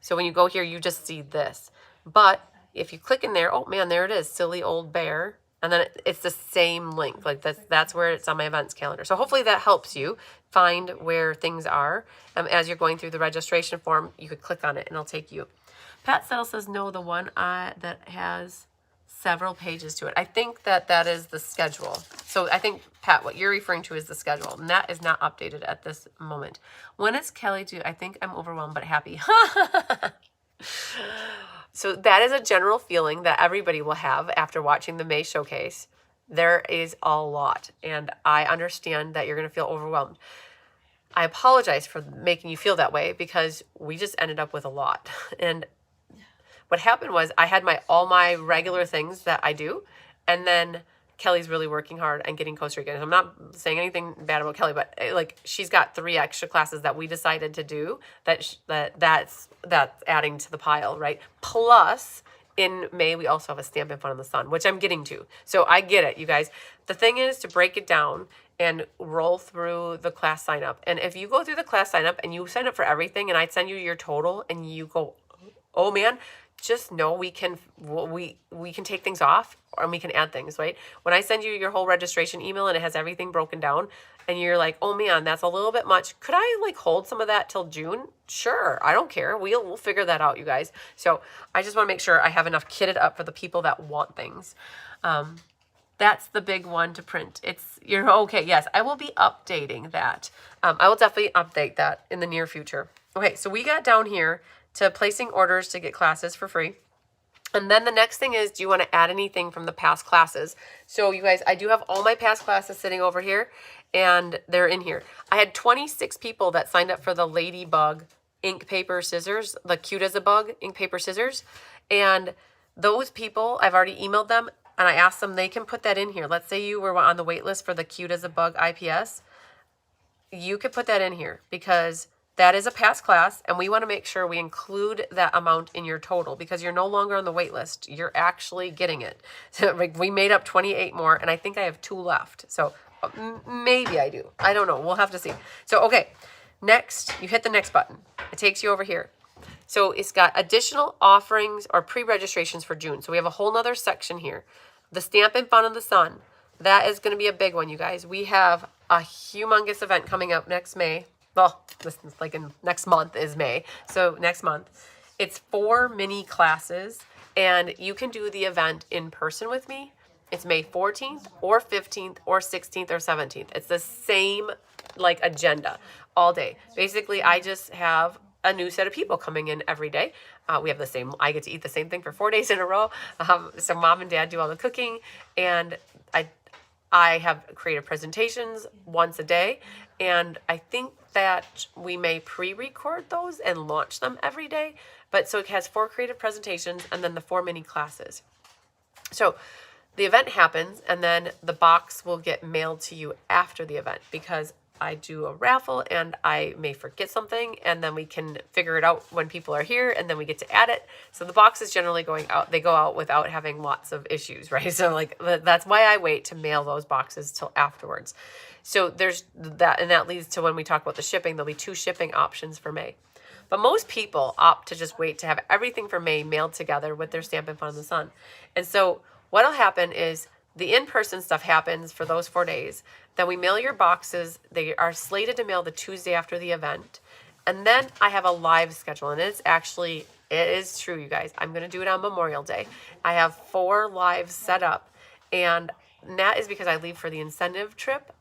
So when you go here, you just see this. But if you click in there, oh man, there it is, silly old bear. And then it's the same link. Like that's where it's on my events calendar. So hopefully that helps you find where things are. As you're going through the registration form, you could click on it and it'll take you. Pat Settle says, no, the one that has several pages to it. I think that is the schedule. So I think, Pat, what you're referring to is the schedule. And that is not updated at this moment. When is Kelly due? I think I'm overwhelmed but happy. So that is a general feeling that everybody will have after watching the May showcase. There is a lot, and I understand that you're going to feel overwhelmed. I apologize for making you feel that way because we just ended up with a lot. And what happened was I had all my regular things that I do, and then Kelly's really working hard and getting Costa Rican. I'm not saying anything bad about Kelly, but like she's got 3 extra classes that we decided to do that's adding to the pile, right? Plus in May, we also have a Stampin' Fun in the Sun, which I'm getting to. So I get it, you guys. The thing is to break it down and roll through the class sign up. And if you go through the class sign up and you sign up for everything and I send you your total and you go, oh man, just know we can take things off and we can add things, right? When I send you your whole registration email and it has everything broken down and you're like, oh man, that's a little bit much. Could I like hold some of that till June? Sure, I don't care. We'll figure that out, you guys. So I just want to make sure I have enough kitted up for the people that want things. That's the big one to print. You're okay. Yes, I will be updating that. I will definitely update that in the near future. Okay, so we got down here to placing orders to get classes for free. And then the next thing is, do you want to add anything from the past classes? So you guys, I do have all my past classes sitting over here and they're in here. I had 26 people that signed up for the Ladybug ink, paper, scissors, the cute as a bug ink, paper, scissors. And those people, I've already emailed them and I asked them, they can put that in here. Let's say you were on the wait list for the cute as a bug IPS. You could put that in here because that is a past class, and we want to make sure we include that amount in your total because you're no longer on the wait list. You're actually getting it. So like, we made up 28 more, and I think I have 2 left. So maybe I do. I don't know. We'll have to see. So, okay, next, you hit the next button. It takes you over here. So it's got additional offerings or pre-registrations for June. So we have a whole nother section here. The Stampin' Fun in the Sun. That is going to be a big one, you guys. We have a humongous event coming up next May. Well, this is like next month is May. So next month, it's 4 mini classes and you can do the event in person with me. It's May 14th or 15th or 16th or 17th. It's the same like agenda all day. Basically, I just have a new set of people coming in every day. We have I get to eat the same thing for 4 days in a row. So mom and dad do all the cooking and I have creative presentations once a day. And I think that we may pre-record those and launch them every day. But so it has 4 creative presentations and then the 4 mini classes. So the event happens and then the box will get mailed to you after the event because I do a raffle and I may forget something and then we can figure it out when people are here and then we get to add it. So the box is generally going out. They go out without having lots of issues, right? So like that's why I wait to mail those boxes till afterwards. So there's that, and that leads to when we talk about the shipping, there'll be 2 shipping options for May. But most people opt to just wait to have everything for May mailed together with their Stampin' Fun in the Sun. And so what'll happen is the in-person stuff happens for those 4 days. Then we mail your boxes. They are slated to mail the Tuesday after the event. And then I have a live schedule. And it is true, you guys. I'm going to do it on Memorial Day. I have 4 lives set up. And that is because I leave for the incentive trip.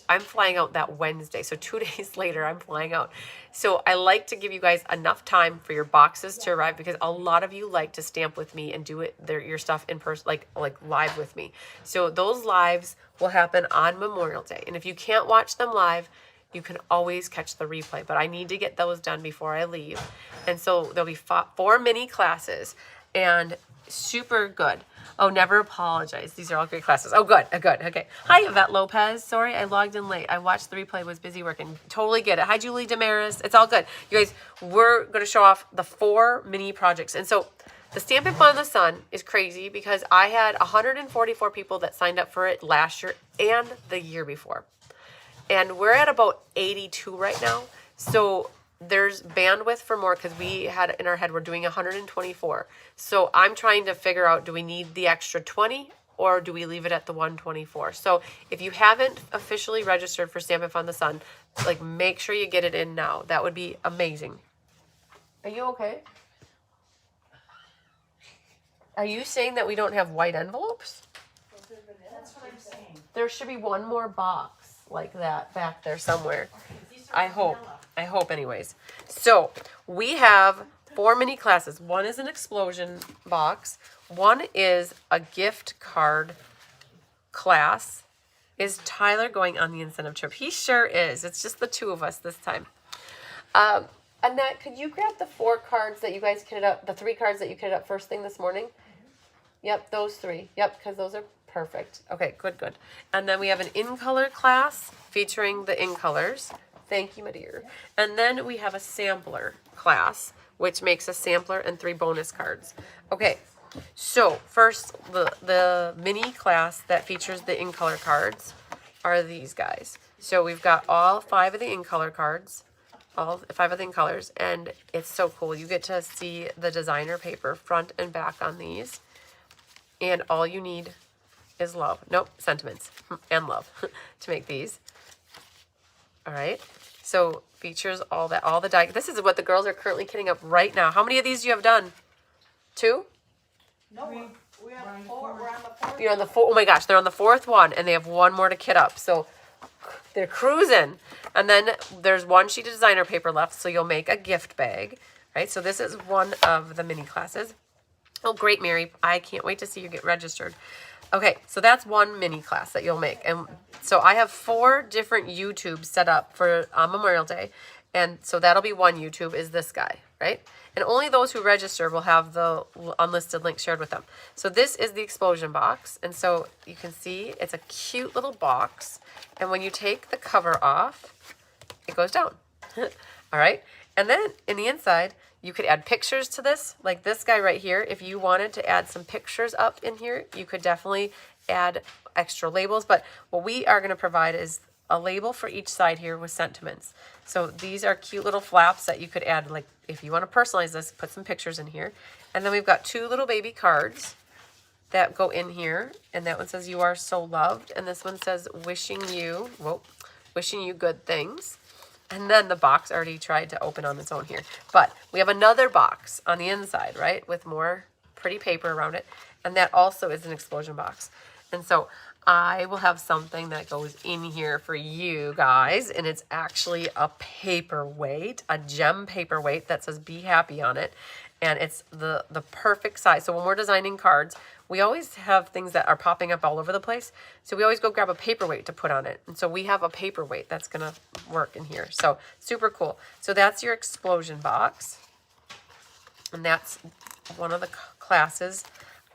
I'm flying out that Wednesday. So 2 days later, I'm flying out. So I like to give you guys enough time for your boxes to arrive because a lot of you like to stamp with me and do your stuff in person, like live with me. So those lives will happen on Memorial Day. And if you can't watch them live, you can always catch the replay. But I need to get those done before I leave. And so there'll be 4 mini classes and super good. Oh, never apologize. These are all great classes. Oh, good. Okay. Hi, Yvette Lopez. Sorry, I logged in late. I watched the replay, was busy working. Totally get it. Hi, Julie Damaris. It's all good. You guys, we're going to show off the 4 mini projects. And so the Stampin' Fun in the Sun is crazy because I had 144 people that signed up for it last year and the year before. And we're at about 82 right now. So there's bandwidth for more because we had in our head we're doing 124. So I'm trying to figure out, do we need the extra 20 or do we leave it at the 124? So if you haven't officially registered for Stampin' Fun in the Sun, like make sure you get it in now. That would be amazing. Are you okay? Are you saying that we don't have white envelopes? That's what I'm saying. There should be one more box like that back there somewhere. I hope anyways. So we have 4 mini classes. One is an explosion box. One is a gift card class. Is Tyler going on the incentive trip? He sure is. It's just the 2 of us this time. Annette, could you grab the 4 cards that you guys kitted up, the 3 cards that you kitted up first thing this morning? Yep, those 3. Yep, because those are perfect. Okay, good. And then we have an in-color class featuring the in-colors. Thank you, my dear. And then we have a sampler class, which makes a sampler and 3 bonus cards. Okay, so first, the mini class that features the in-color cards are these guys. So we've got all 5 of the in-color cards, all 5 of the in-colors, and it's so cool. You get to see the designer paper front and back on these, and all you need is love. Nope, sentiments and love to make these. All right. So features all the die. This is what the girls are currently kitting up right now. How many of these do you have done? 2? No, we have 4. We're on the 4th. You're on the 4. Oh my gosh, they're on the 4th one, and they have 1 more to kit up. So they're cruising. And then there's 1 sheet of designer paper left, so you'll make a gift bag. Right. So this is one of the mini classes. Oh, great, Mary. I can't wait to see you get registered. Okay, so that's 1 mini class that you'll make. And so I have 4 different YouTubes set up for Memorial Day. And so that'll be 1 YouTube is this guy, right? And only those who register will have the unlisted link shared with them. So this is the explosion box. And so you can see it's a cute little box. And when you take the cover off, it goes down. All right. And then in the inside, you could add pictures to this, like this guy right here. If you wanted to add some pictures up in here, you could definitely add extra labels. But what we are going to provide is a label for each side here with sentiments. So these are cute little flaps that you could add, like if you want to personalize this, put some pictures in here. And then we've got 2 little baby cards that go in here. And that one says, "You are so loved." And this one says, wishing you good things. And then the box already tried to open on its own here. But we have another box on the inside, right, with more pretty paper around it. And that also is an explosion box. And so I will have something that goes in here for you guys. And it's actually a paperweight, a gem paperweight that says "Be Happy" on it. And it's the perfect size. So when we're designing cards, we always have things that are popping up all over the place. So we always go grab a paperweight to put on it. And so we have a paperweight that's going to work in here. So super cool. So that's your explosion box. And that's one of the classes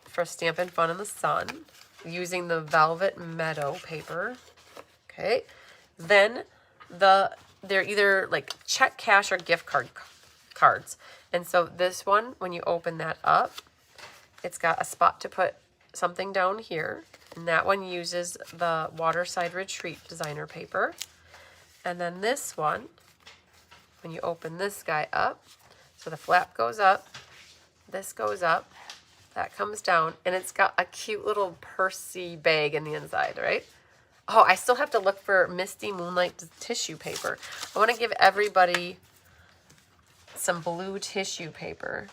for Stampin' Fun in the Sun using the Velvet Meadow paper. Okay. Then they're either like check, cash, or gift card cards. And so this one, when you open that up, it's got a spot to put something down here. And that one uses the Waterside Retreat designer paper. And then this one, when you open this guy up, so the flap goes up, this goes up, that comes down, and it's got a cute little pursy bag in the inside, right? Oh, I still have to look for Misty Moonlight tissue paper. I want to give everybody some blue tissue paper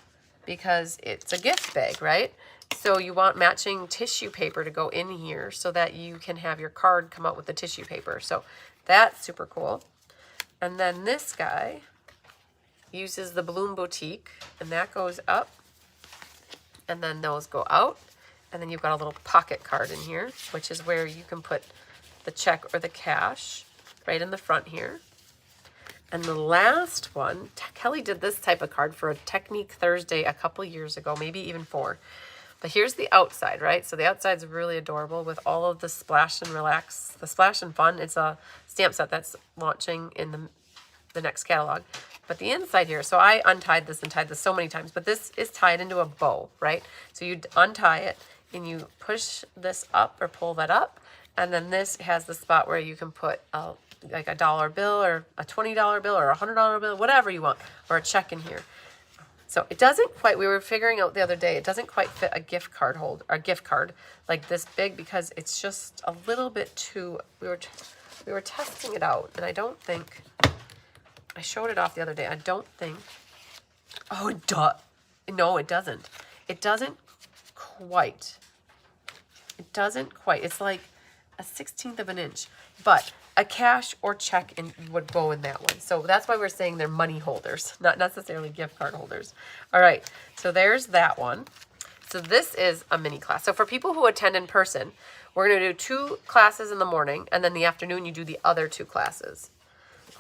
because it's a gift bag, right? So you want matching tissue paper to go in here so that you can have your card come out with the tissue paper. So that's super cool. And then this guy uses the Bloom Boutique, and that goes up, and then those go out, and then you've got a little pocket card in here, which is where you can put the check or the cash right in the front here. And the last one, Kelly did this type of card for a Technique Thursday a couple years ago, maybe even 4. But here's the outside, right? So the outside's really adorable with all of the Splash and Relax, the Splash and Fun. It's a stamp set that's launching in the next catalog. But the inside here, so I untied this and tied this so many times, but this is tied into a bow, right? So you untie it and you push this up or pull that up, and then this has the spot where you can put like a dollar bill or a $20 bill or a $100 bill, whatever you want, or a check in here. So it doesn't quite, we were figuring out the other day, it doesn't quite fit a gift card hold, or a gift card like this big, because it's just a little bit too, we were testing it out, and I don't think, I showed it off the other day, I don't think, oh, it does, no, it doesn't. It doesn't quite. It doesn't quite. It's like a 1/16 of an inch, but a cash or check would go in that one. So that's why we're saying they're money holders, not necessarily gift card holders. All right, so there's that one. So this is a mini class. So for people who attend in person, we're going to do 2 classes in the morning, and then the afternoon you do the other 2 classes.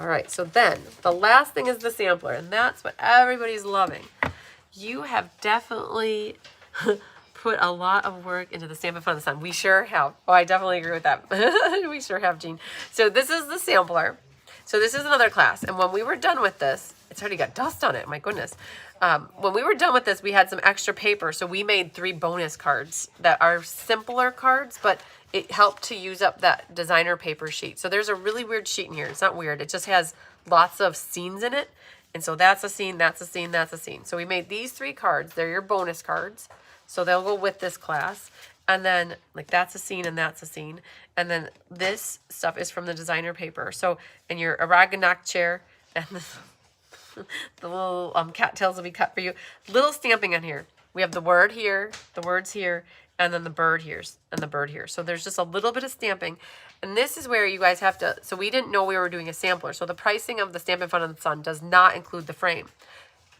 All right, so then the last thing is the sampler, and that's what everybody's loving. You have definitely put a lot of work into the Stampin' Fun in the Sun. We sure have. Oh, I definitely agree with that. We sure have, Jean. So this is the sampler. So this is another class. And when we were done with this, it's already got dust on it. My goodness. When we were done with this, we had some extra paper. So we made 3 bonus cards that are simpler cards, but it helped to use up that designer paper sheet. So there's a really weird sheet in here. It's not weird. It just has lots of scenes in it. And so that's a scene, that's a scene, that's a scene. So we made these 3 cards. They're your bonus cards. So they'll go with this class. And then, like, that's a scene and that's a scene. And then this stuff is from the designer paper. So, and your Aragonac chair and the little cattails will be cut for you. Little stamping on here. We have the word here, the words here, and then the bird here, and the bird here. So there's just a little bit of stamping. And this is where you guys have to, so we didn't know we were doing a sampler. So the pricing of the Stampin' Fun in the Sun does not include the frame.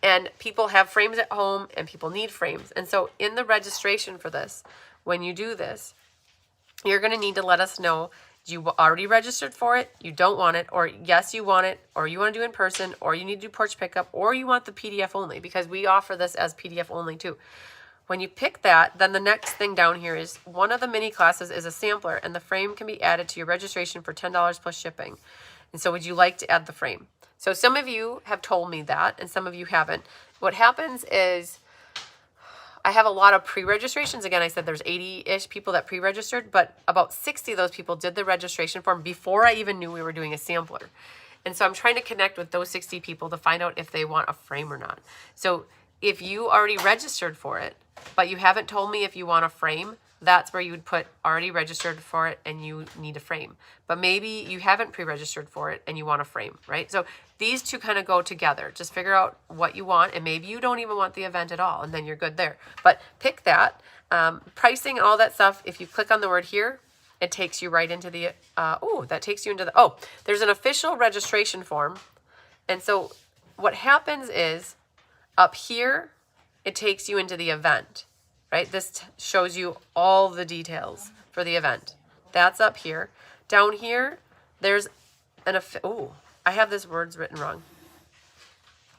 And people have frames at home, and people need frames. And so in the registration for this, when you do this, you're going to need to let us know, you already registered for it, you don't want it, or yes, you want it, or you want to do in person, or you need to do porch pickup, or you want the PDF only, because we offer this as PDF only too. When you pick that, then the next thing down here is one of the mini classes is a sampler, and the frame can be added to your registration for $10 plus shipping. And so would you like to add the frame? So some of you have told me that, and some of you haven't. What happens is I have a lot of pre-registrations. Again, I said there's 80-ish people that pre-registered, but about 60 of those people did the registration form before I even knew we were doing a sampler. And so I'm trying to connect with those 60 people to find out if they want a frame or not. So if you already registered for it, but you haven't told me if you want a frame, that's where you would put already registered for it and you need a frame. But maybe you haven't pre-registered for it and you want a frame, right? So these 2 kind of go together. Just figure out what you want, and maybe you don't even want the event at all, and then you're good there. But pick that. Pricing and all that stuff, if you click on the word here, it takes you right into the, that takes you into the, there's an official registration form. And so what happens is up here, it takes you into the event. Right? This shows you all the details for the event. That's up here. Down here, there's an, I have this words written wrong.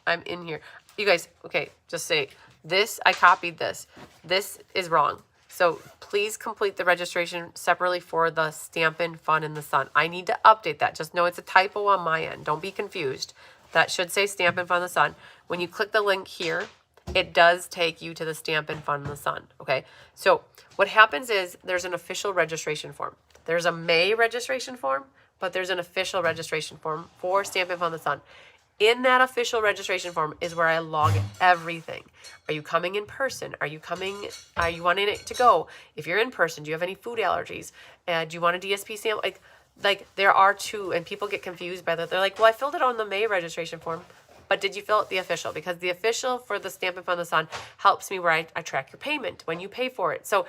I'm in here. You guys, okay, just say, this, I copied this. This is wrong. So please complete the registration separately for the Stampin' Fun in the Sun. I need to update that. Just know it's a typo on my end. Don't be confused. That should say Stampin' Fun in the Sun. When you click the link here, it does take you to the Stampin' Fun in the Sun, okay? So what happens is there's an official registration form. There's a May registration form, but there's an official registration form for Stampin' Fun in the Sun. In that official registration form is where I log everything. Are you coming in person? Are you wanting it to go? If you're in person, do you have any food allergies? Do you want a DSP sample? Like there are 2, and people get confused by that. They're like, well, I filled it on the May registration form. But did you fill out the official? Because the official for the Stampin' Fun in the Sun helps me where I track your payment when you pay for it. So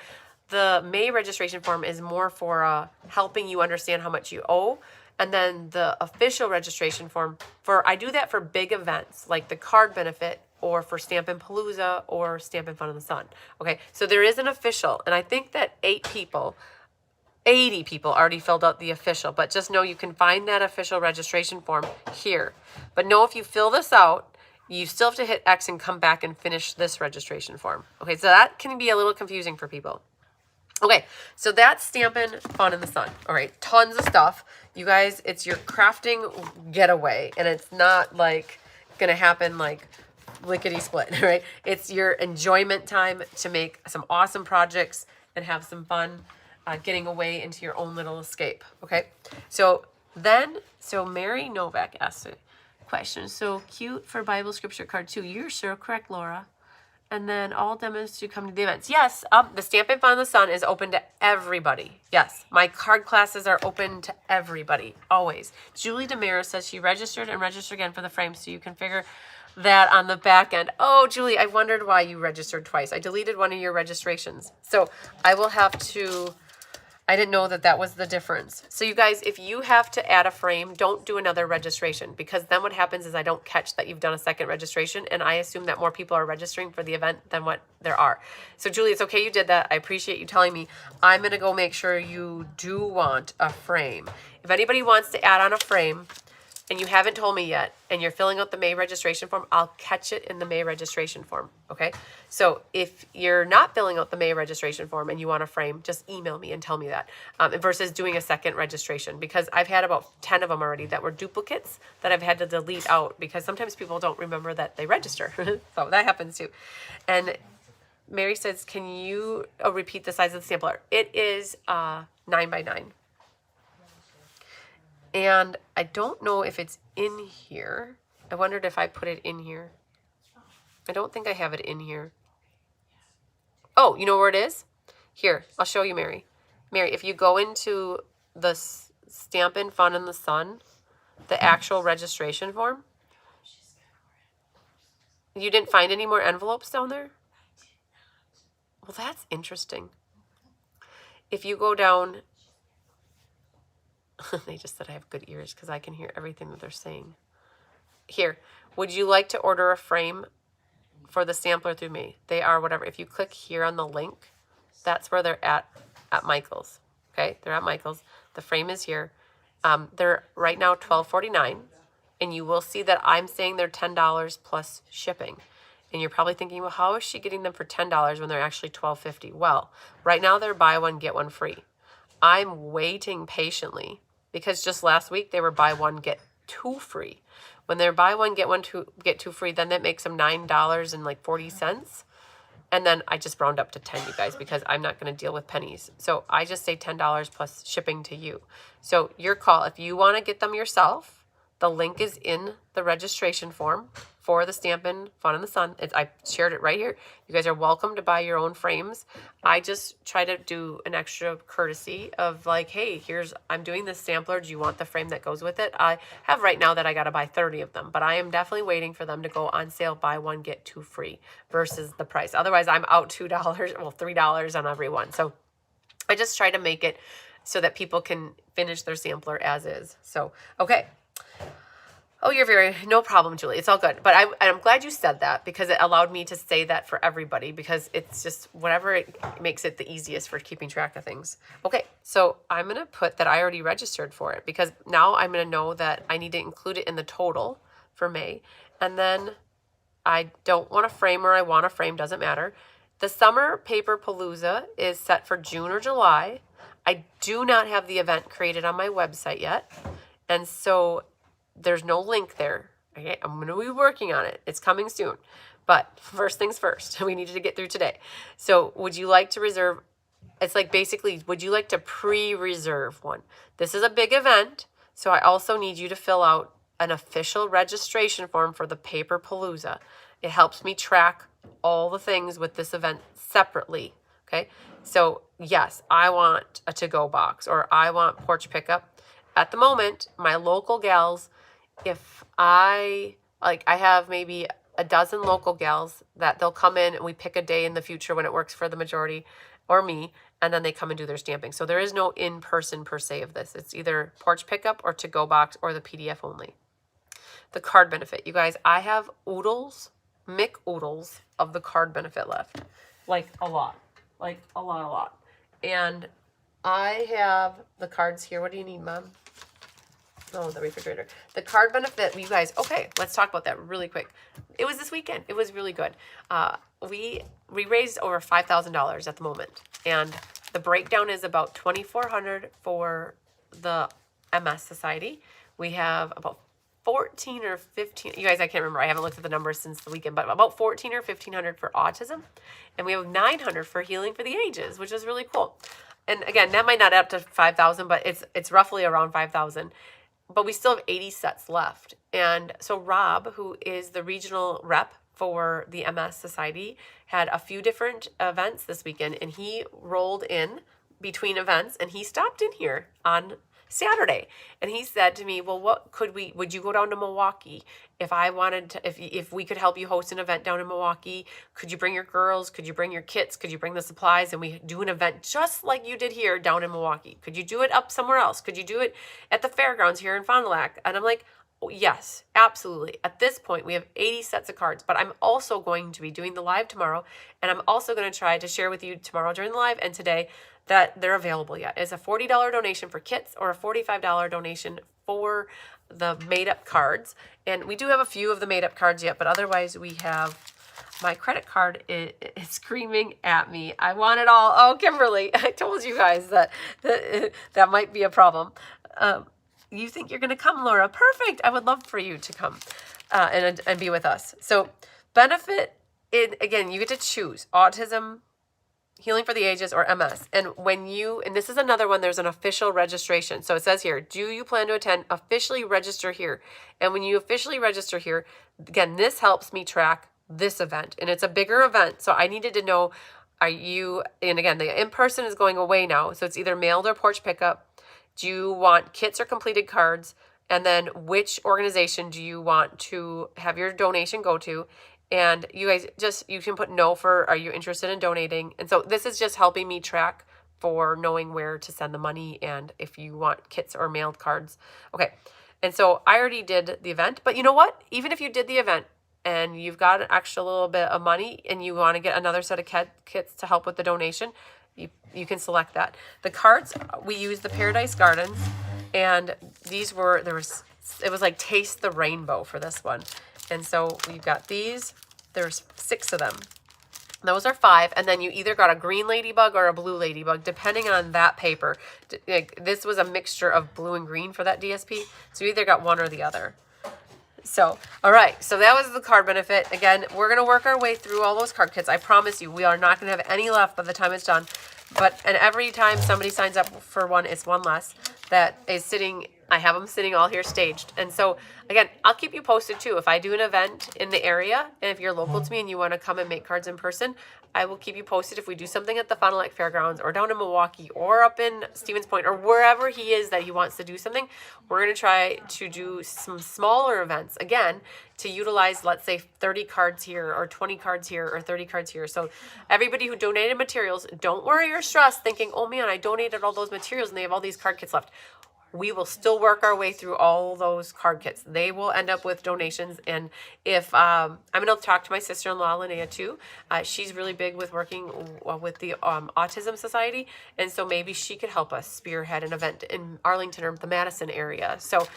the May registration form is more for helping you understand how much you owe. And then the official registration form, I do that for big events like the card benefit or for Stampin' Palooza or Stampin' Fun in the Sun. Okay, so there is an official. And I think that 80 people already filled out the official, but just know you can find that official registration form here. But know if you fill this out, you still have to hit X and come back and finish this registration form. Okay, so that can be a little confusing for people. Okay, so that's Stampin' Fun in the Sun. All right, tons of stuff. You guys, it's your crafting getaway, and it's not like going to happen like lickety split, right? It's your enjoyment time to make some awesome projects and have some fun getting away into your own little escape, okay? So Mary Novak asked a question. So cute for Bible scripture card too. You're so correct, Laura. And then all demos to come to the events. Yes, the Stampin' Fun in the Sun is open to everybody. Yes, my card classes are open to everybody, always. Julie Demira says she registered and registered again for the frame, so you can figure that on the back end. Oh, Julie, I wondered why you registered twice. I deleted one of your registrations. So I will have to... I didn't know that that was the difference. So you guys, if you have to add a frame, don't do another registration, because then what happens is I don't catch that you've done a second registration, and I assume that more people are registering for the event than what there are. So Julie, it's okay you did that. I appreciate you telling me. I'm going to go make sure you do want a frame. If anybody wants to add on a frame and you haven't told me yet, and you're filling out the May registration form, I'll catch it in the May registration form, okay? So if you're not filling out the May registration form and you want a frame, just email me and tell me that, versus doing a second registration, because I've had about 10 of them already that were duplicates that I've had to delete out, because sometimes people don't remember that they register. So that happens too. And Mary says, can you repeat the size of the sampler? It is 9 by 9. And I don't know if it's in here. I wondered if I put it in here. I don't think I have it in here. Oh, you know where it is? Here, I'll show you, Mary. Mary, if you go into the Stampin' Fun in the Sun, the actual registration form, you didn't find any more envelopes down there? Well, that's interesting. If you go down... They just said I have good ears because I can hear everything that they're saying. Here, would you like to order a frame for the sampler through me? They are whatever. If you click here on the link, that's where they're at Michael's. Okay, they're at Michael's. The frame is here. They're right now $12.49, and you will see that I'm saying they're $10 plus shipping. And you're probably thinking, well, how is she getting them for $10 when they're actually $12.50? Well, right now they're buy one, get one free. I'm waiting patiently because just last week they were buy one, get two free. When they're buy one, get one, get two free, then that makes them $9.40. And then I just round up to 10, you guys, because I'm not going to deal with pennies. So I just say $10 plus shipping to you. So your call. If you want to get them yourself, the link is in the registration form for the Stampin' Fun in the Sun. I shared it right here. You guys are welcome to buy your own frames. I just try to do an extra courtesy of like, hey, I'm doing this sampler. Do you want the frame that goes with it? I have right now that I got to buy 30 of them, but I am definitely waiting for them to go on sale, buy one, get two free versus the price. Otherwise, I'm out $2, well, $3 on every one. So I just try to make it so that people can finish their sampler as is. So, okay. Oh, no problem, Julie. It's all good. But I'm glad you said that because it allowed me to say that for everybody because it's just whatever it makes it the easiest for keeping track of things. Okay, so I'm going to put that I already registered for it because now I'm going to know that I need to include it in the total for May. And then I don't want a frame or I want a frame, doesn't matter. The Summer Paper Palooza is set for June or July. I do not have the event created on my website yet. And so there's no link there. Okay, I'm going to be working on it. It's coming soon. But first things first, we needed to get through today. So would you like to reserve? It's like basically, would you like to pre-reserve one? This is a big event, so I also need you to fill out an official registration form for the Paper Palooza. It helps me track all the things with this event separately. Okay, so yes, I want a to-go box or I want porch pickup. At the moment, my local gals, if I have maybe a dozen local gals that they'll come in and we pick a day in the future when it works for the majority or me, and then they come and do their stamping. So there is no in-person per se of this. It's either porch pickup or to-go box or the PDF only. The card benefit. You guys, I have oodles of the card benefit left. Like a lot. And I have the cards here. What do you need, Mom? Oh, the refrigerator. The card benefit, you guys, okay, let's talk about that really quick. It was this weekend. It was really good. We raised over $5,000 at the moment. And the breakdown is about $2,400 for the MS Society. We have about 14 or 15, you guys, I can't remember. I haven't looked at the numbers since the weekend, but about 14 or 1500 for autism. And we have 900 for healing for the ages, which is really cool. And again, that might not add up to 5,000, but it's roughly around 5,000. But we still have 80 sets left. And so Rob, who is the regional rep for the MS Society, had a few different events this weekend, and he rolled in between events, and he stopped in here on Saturday, and he said to me, well, would you go down to Milwaukee if I wanted to, if we could help you host an event down in Milwaukee? Could you bring your girls? Could you bring your kits? Could you bring the supplies? And we do an event just like you did here down in Milwaukee. Could you do it up somewhere else? Could you do it at the fairgrounds here in Fond du Lac? And I'm like, oh, yes, absolutely. At this point, we have 80 sets of cards, but I'm also going to be doing the live tomorrow, and I'm also going to try to share with you tomorrow during the live and today that they're available yet. It's a $40 donation for kits or a $45 donation for the made-up cards. And we do have a few of the made-up cards yet, but otherwise we have, my credit card is screaming at me. I want it all. Oh, Kimberly, I told you guys that might be a problem. You think you're going to come, Laura? Perfect. I would love for you to come and be with us. So benefit, again, you get to choose autism, healing for the ages, or MS. And and this is another one, there's an official registration. So it says here, do you plan to attend? Officially register here. And when you officially register here, again, this helps me track this event. And it's a bigger event. So I needed to know, and again, the in-person is going away now. So it's either mailed or porch pickup. Do you want kits or completed cards? And then which organization do you want to have your donation go to? And you guys you can put no for, are you interested in donating? And so this is just helping me track for knowing where to send the money and if you want kits or mailed cards. Okay. And so I already did the event, but you know what? Even if you did the event and you've got an extra little bit of money and you want to get another set of kits to help with the donation, you can select that. The cards, we use the Paradise Gardens, and it was like Taste the Rainbow for this one. And so we've got these. There's 6 of them. Those are 5. And then you either got a green ladybug or a blue ladybug, depending on that paper. This was a mixture of blue and green for that DSP. So you either got one or the other. So, all right. So that was the card benefit. Again, we're going to work our way through all those card kits. I promise you, we are not going to have any left by the time it's done. And every time somebody signs up for one, it's one less that is sitting. I have them sitting all here staged. And so, again, I'll keep you posted too. If I do an event in the area, and if you're local to me and you want to come and make cards in person, I will keep you posted. If we do something at the Fond du Lac Fairgrounds or down in Milwaukee or up in Stevens Point or wherever he is that he wants to do something, we're going to try to do some smaller events, again, to utilize, let's say, 30 cards here or 20 cards here or 30 cards here. So everybody who donated materials, don't worry or stress thinking, oh man, I donated all those materials and they have all these card kits left. We will still work our way through all those card kits. They will end up with donations. And if I'm going to talk to my sister-in-law, Linnea, too. She's really big with working with the Autism Society. And so maybe she could help us spearhead an event in Arlington or the Madison area. So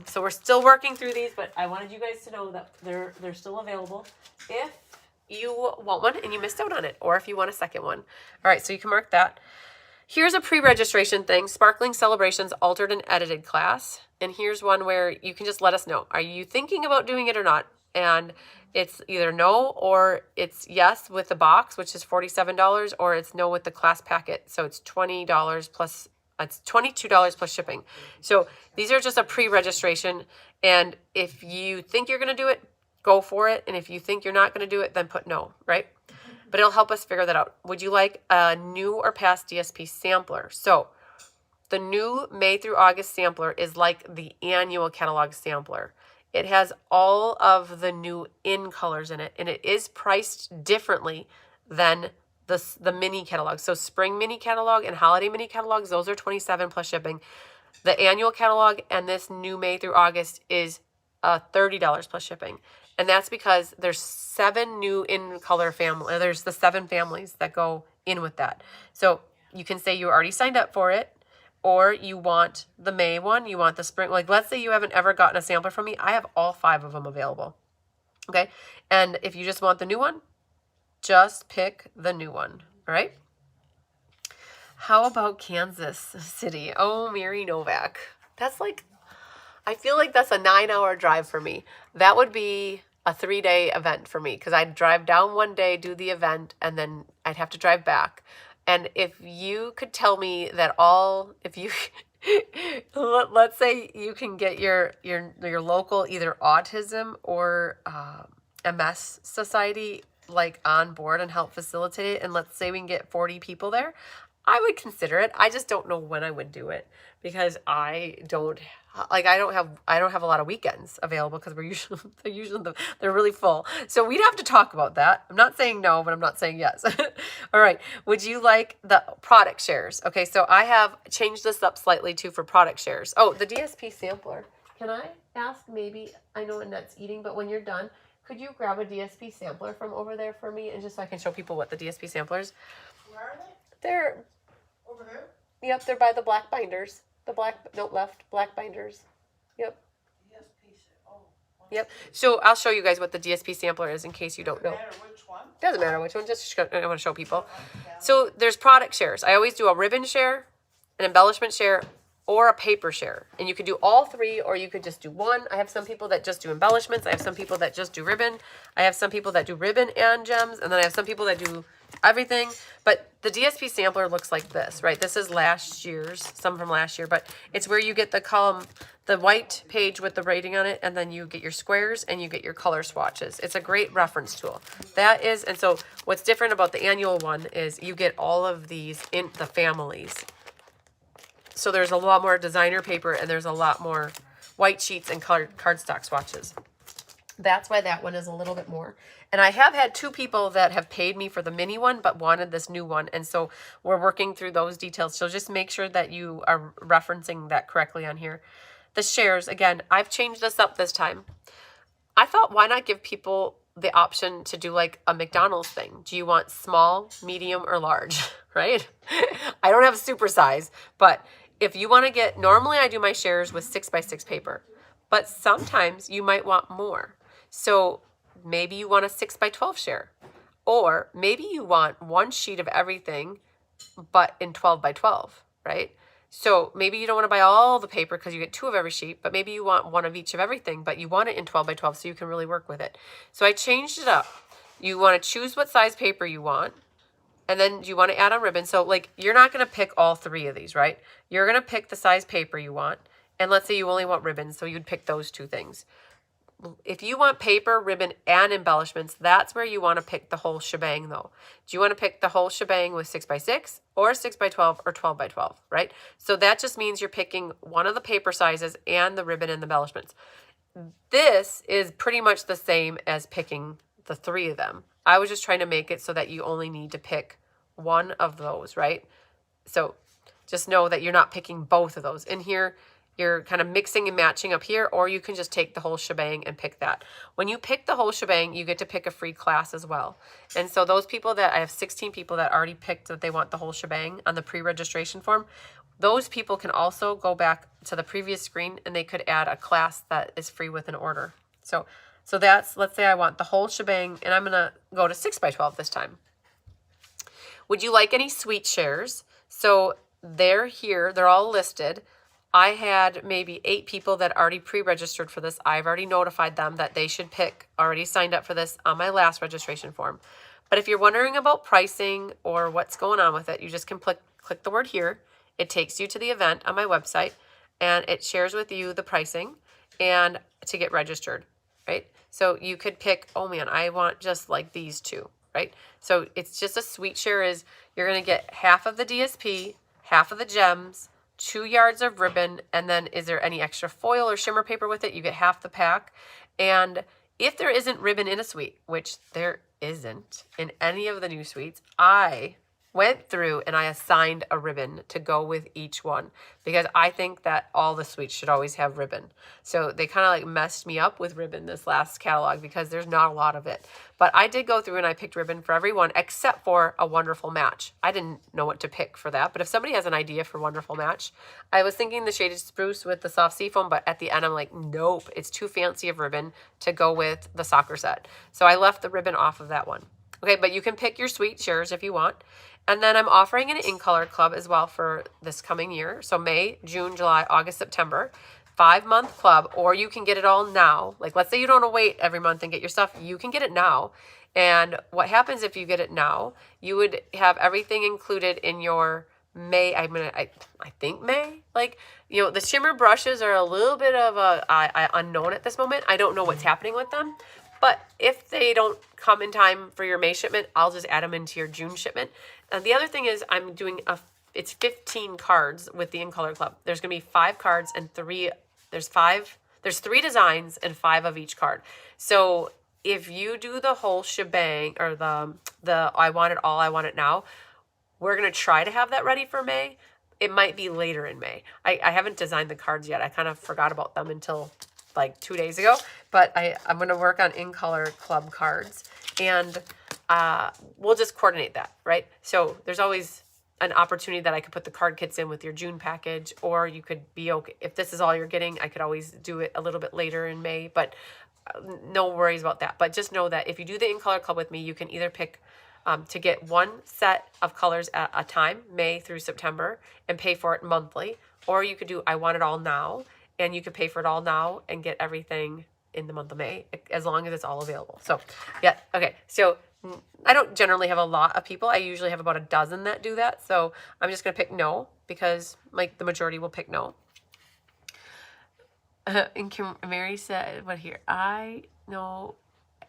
so we're still working through these, but I wanted you guys to know that they're still available if you want one and you missed out on it, or if you want a second one. All right, so you can mark that. Here's a pre-registration thing, Sparkling Celebrations Altered and Edited class. And here's one where you can just let us know. Are you thinking about doing it or not? And it's either no or it's yes with the box, which is $47, or it's no with the class packet. So it's $20 plus, it's $22 plus shipping. So these are just a pre-registration. And if you think you're going to do it, go for it. And if you think you're not going to do it, then put no, right? But it'll help us figure that out. Would you like a new or past DSP sampler? So the new May through August sampler is like the annual catalog sampler. It has all of the new in colors in it, and it is priced differently than the mini catalog. So spring mini catalog and holiday mini catalogs, those are $27 plus shipping. The annual catalog and this new May through August is $30 plus shipping. And that's because there's 7 new in color family. There's the 7 families that go in with that. So you can say you already signed up for it, or you want the May one, you want the spring. Like, let's say you haven't ever gotten a sampler from me. I have all 5 of them available. Okay. And if you just want the new one, just pick the new one. All right. How about Kansas City? Oh, Mary Novak. That's like, I feel like that's a 9-hour drive for me. That would be a 3-day event for me because I'd drive down one day, do the event, and then I'd have to drive back. And if you could tell me that if you, let's say you can get your local either autism or MS society like on board and help facilitate it, and let's say we can get 40 people there, I would consider it. I just don't know when I would do it because I don't have a lot of weekends available because they're really full. So we'd have to talk about that. I'm not saying no, but I'm not saying yes. All right. Would you like the product shares? Okay, so I have changed this up slightly too for product shares. Oh, the DSP sampler. Can I ask maybe, I know Annette's eating, but when you're done, could you grab a DSP sampler from over there for me and just so I can show people what the DSP sampler is? Where are they? They're Over there? Yep, they're by the black binders. Black binders. Yep. Yep. So I'll show you guys what the DSP sampler is in case you don't know. Doesn't matter which one? Doesn't matter which one, I want to show people. So there's product shares. I always do a ribbon share, an embellishment share, or a paper share. And you could do all three, or you could just do one. I have some people that just do embellishments. I have some people that just do ribbon. I have some people that do ribbon and gems. And then I have some people that do everything. But the DSP sampler looks like this, right? This is last year's, some from last year, but it's where you get the column, the white page with the rating on it, and then you get your squares and you get your color swatches. It's a great reference tool. That is, and so what's different about the annual one is you get all of these in the families. So there's a lot more designer paper and there's a lot more white sheets and cardstock swatches. That's why that one is a little bit more. And I have had 2 people that have paid me for the mini one, but wanted this new one. And so we're working through those details. So just make sure that you are referencing that correctly on here. The shares, again, I've changed this up this time. I thought, why not give people the option to do like a McDonald's thing? Do you want small, medium, or large, right? I don't have super size, but if you want to get, normally I do my shares with 6x6 paper, but sometimes you might want more. So maybe you want a 6x12 share, or maybe you want one sheet of everything, but in 12x12, right? So maybe you don't want to buy all the paper because you get 2 of every sheet, but maybe you want 1 of each of everything, but you want it in 12x12 so you can really work with it. So I changed it up. You want to choose what size paper you want, and then you want to add on ribbon. So like, you're not going to pick all 3 of these, right? You're going to pick the size paper you want. And let's say you only want ribbons, so you'd pick those 2 things. If you want paper, ribbon, and embellishments, that's where you want to pick the whole shebang though. Do you want to pick the whole shebang with 6x6 or 6x12 or 12x12, right? So that just means you're picking one of the paper sizes and the ribbon and the embellishments. This is pretty much the same as picking the 3 of them. I was just trying to make it so that you only need to pick one of those, right? So just know that you're not picking both of those. In here, you're kind of mixing and matching up here, or you can just take the whole shebang and pick that. When you pick the whole shebang, you get to pick a free class as well. And so those people that, I have 16 people that already picked that they want the whole shebang on the pre-registration form, those people can also go back to the previous screen and they could add a class that is free with an order. So that's, let's say I want the whole shebang and I'm gonna go to 6x12 this time. Would you like any sweet shares? So they're here, they're all listed. I had maybe 8 people that already pre-registered for this. I've already notified them that they should pick, already signed up for this on my last registration form. But if you're wondering about pricing or what's going on with it, you just can click the word here. It takes you to the event on my website and it shares with you the pricing and to get registered, right? So you could pick, oh man, I want just like these 2, right? So it's just a sweet share is you're going to get half of the DSP, half of the gems, 2 yards of ribbon, and then is there any extra foil or shimmer paper with it? You get half the pack. And if there isn't ribbon in a suite, which there isn't in any of the new suites, I went through and I assigned a ribbon to go with each one because I think that all the suites should always have ribbon. So they kind of like messed me up with ribbon this last catalog because there's not a lot of it. But I did go through and I picked ribbon for everyone except for a wonderful match. I didn't know what to pick for that, but if somebody has an idea for wonderful match, I was thinking the shaded spruce with the soft seafoam, but at the end I'm like, nope, it's too fancy of ribbon to go with the soccer set. So I left the ribbon off of that one. Okay, but you can pick your sweet shares if you want. And then I'm offering an in-color club as well for this coming year. So May, June, July, August, September. 5-month club, or you can get it all now. Like, let's say you don't want to wait every month and get your stuff. You can get it now. And what happens if you get it now, you would have everything included in your May. I think May. Like, you know, the shimmer brushes are a little bit of a unknown at this moment. I don't know what's happening with them. But if they don't come in time for your May shipment, I'll just add them into your June shipment. And the other thing is I'm doing it's 15 cards with the In Color Club. There's going to be 5 cards and there's 3 designs and 5 of each card. So if you do the whole shebang, or the I want it all, I want it now, we're going to try to have that ready for May. It might be later in May. I haven't designed the cards yet. I kind of forgot about them until like 2 days ago, but I'm going to work on In Color Club cards, and we'll just coordinate that, right? So there's always an opportunity that I could put the card kits in with your June package, or you could be okay. If this is all you're getting, I could always do it a little bit later in May, but no worries about that. But just know that if you do the In Color Club with me, you can either pick to get one set of colors at a time, May through September, and pay for it monthly, or you could do I want it all now, and you could pay for it all now and get everything in the month of May, as long as it's all available. So, yeah, okay. So I don't generally have a lot of people. I usually have about a dozen that do that. So I'm just going to pick no, because like the majority will pick no. And Mary said, what here? I know,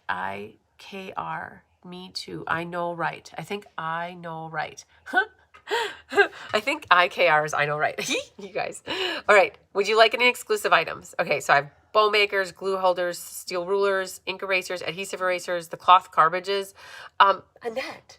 IKR, me too. I know right. I think I know right. I think IKR is I know right. You guys. All right. Would you like any exclusive items? Okay, so I have bow makers, glue holders, steel rulers, ink erasers, adhesive erasers, the cloth garbages. Annette,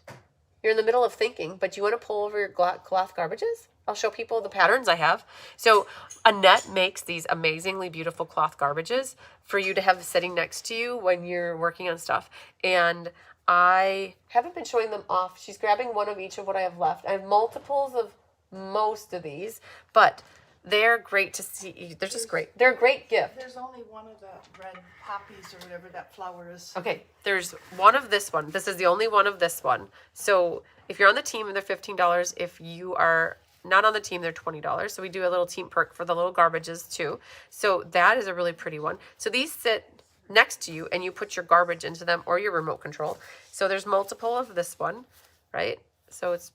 you're in the middle of thinking, but you want to pull over your cloth garbages? I'll show people the patterns I have. So Annette makes these amazingly beautiful cloth garbages for you to have sitting next to you when you're working on stuff. And I haven't been showing them off. She's grabbing one of each of what I have left. I have multiples of most of these, but they're great to see. They're just great. They're a great gift. There's only one of the red poppies or whatever that flower is. Okay, there's one of this one. This is the only one of this one. So if you're on the team, they're $15. If you are not on the team, they're $20. So we do a little team perk for the little garbages too. So that is a really pretty one. So these sit next to you and you put your garbage into them, or your remote control. So there's multiple of this one, right? So it's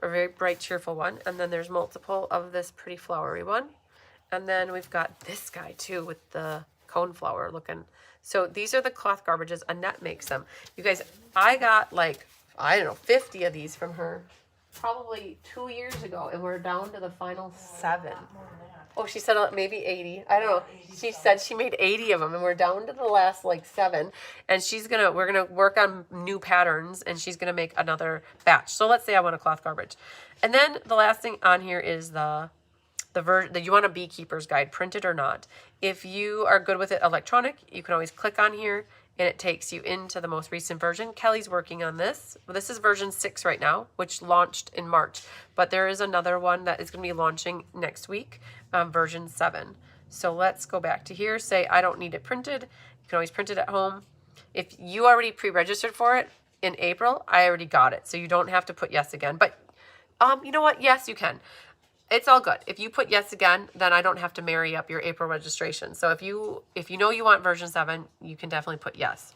a very bright, cheerful one. And then there's multiple of this pretty flowery one. And then we've got this guy too with the coneflower looking. So these are the cloth garbages. Annette makes them. You guys, I got like, I don't know, 50 of these from her probably 2 years ago, and we're down to the final 7. Oh, she said maybe 80. I don't know. She said she made 80 of them, and we're down to the last like 7. And we're gonna work on new patterns, and she's gonna make another batch. So let's say I want a cloth garbage, and then the last thing on here is the version that you want a beekeeper's guide, printed or not. If you are good with it electronic, you can always click on here, and it takes you into the most recent version. Kelly's working on this. Well, this is version 6 right now, which launched in March. But there is another one that is going to be launching next week, version 7. So let's go back to here. Say, I don't need it printed. You can always print it at home. If you already pre-registered for it in April, I already got it. So you don't have to put yes again. But you know what? Yes, you can. It's all good. If you put yes again, then I don't have to marry up your April registration. So if you know you want version 7, you can definitely put yes.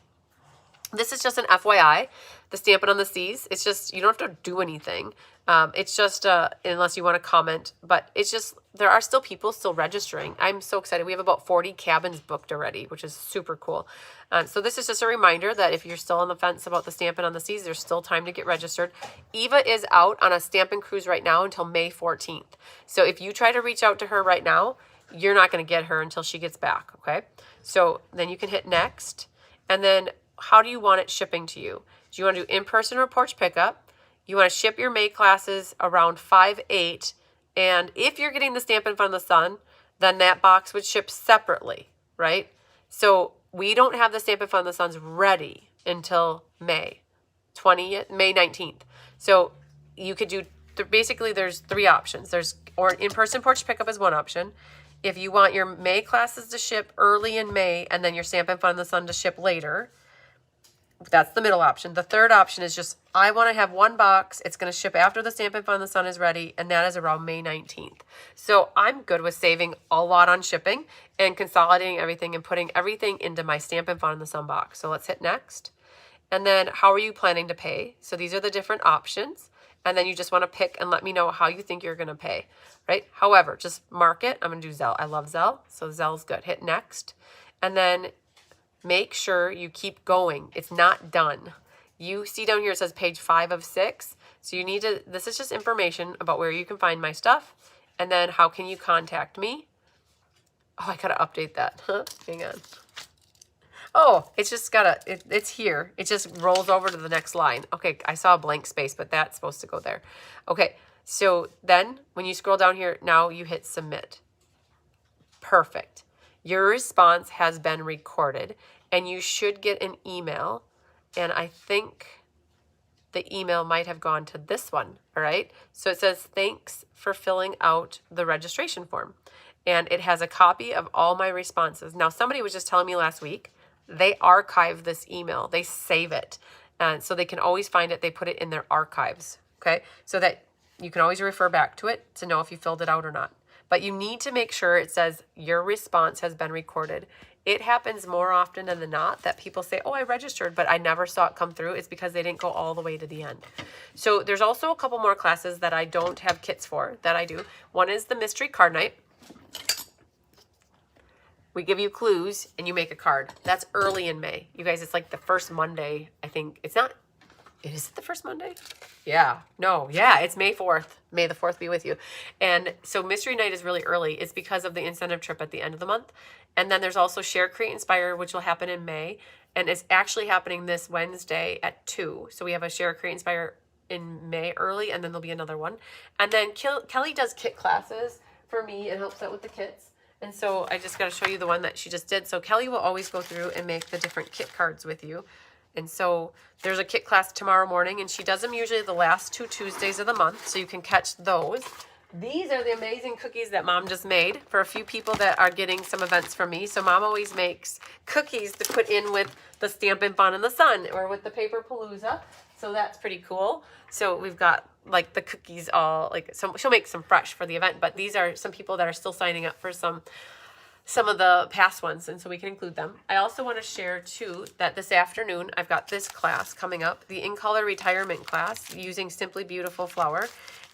This is just an FYI, the Stampin' on the Seas. It's just, you don't have to do anything. It's just, unless you want to comment, but it's just, there are still people still registering. I'm so excited. We have about 40 cabins booked already, which is super cool. So this is just a reminder that if you're still on the fence about the Stampin' on the Seas, there's still time to get registered. Eva is out on a Stampin' cruise right now until May 14th. So if you try to reach out to her right now, you're not going to get her until she gets back, okay? So then you can hit next, and then how do you want it shipping to you? Do you want to do in-person or porch pickup? You want to ship your May classes around 5/8, and if you're getting the Stampin' Fun of the Sun, then that box would ship separately, right? So we don't have the Stampin' Fun of the Suns ready until May 20th, May 19th. So you could do, basically there's 3 options. Or in-person porch pickup is one option. If you want your May classes to ship early in May and then your Stampin' Fun of the Sun to ship later, That's the middle option. The third option is just, I want to have one box. It's going to ship after the Stampin' Fun in the Sun is ready, and that is around May 19th. So I'm good with saving a lot on shipping and consolidating everything and putting everything into my Stampin' Fun in the Sun box. So let's hit next. And then how are you planning to pay? So these are the different options. And then you just want to pick and let me know how you think you're going to pay, right? However, just mark it. I'm going to do Zelle. I love Zelle. So Zelle's good. Hit next. And then make sure you keep going. It's not done. You see down here it says page 5 of 6. So you need to, this is just information about where you can find my stuff. And then how can you contact me? Oh, I got to update that. Hang on. Oh, it's just got to, it's here. It just rolls over to the next line. Okay, I saw a blank space, but that's supposed to go there. Okay, so then when you scroll down here, now you hit submit. Perfect. Your response has been recorded, and you should get an email. And I think the email might have gone to this one, all right? So it says, thanks for filling out the registration form. And it has a copy of all my responses. Now, somebody was just telling me last week, they archive this email. They save it. And so they can always find it. They put it in their archives, okay? So that you can always refer back to it to know if you filled it out or not. But you need to make sure it says your response has been recorded. It happens more often than not that people say, oh, I registered, but I never saw it come through. It's because they didn't go all the way to the end. So there's also a couple more classes that I don't have kits for that I do. One is the mystery card night. We give you clues and you make a card. That's early in May. You guys, it's like the first Monday, I think. It's not, is it the first Monday? Yeah, no, yeah, it's May 4th. May the 4th be with you. And so Mystery Night is really early. It's because of the incentive trip at the end of the month. And then there's also Share, Create, Inspire, which will happen in May. And it's actually happening this Wednesday at 2. So we have a Share, Create, Inspire in May early, and then there'll be another one. And then Kelly does kit classes for me and helps out with the kits. And so I just got to show you the one that she just did. So Kelly will always go through and make the different kit cards with you. And so there's a kit class tomorrow morning, and she does them usually the last 2 Tuesdays of the month, so you can catch those. These are the amazing cookies that Mom just made for a few people that are getting some events from me. So Mom always makes cookies to put in with the Stampin' Fun in the Sun or with the Paper Palooza. So that's pretty cool. So we've got like the cookies all, like she'll make some fresh for the event, but these are some people that are still signing up for some of the past ones, and so we can include them. I also want to share too that this afternoon I've got this class coming up, the In Color Retirement class using Simply Beautiful Flower.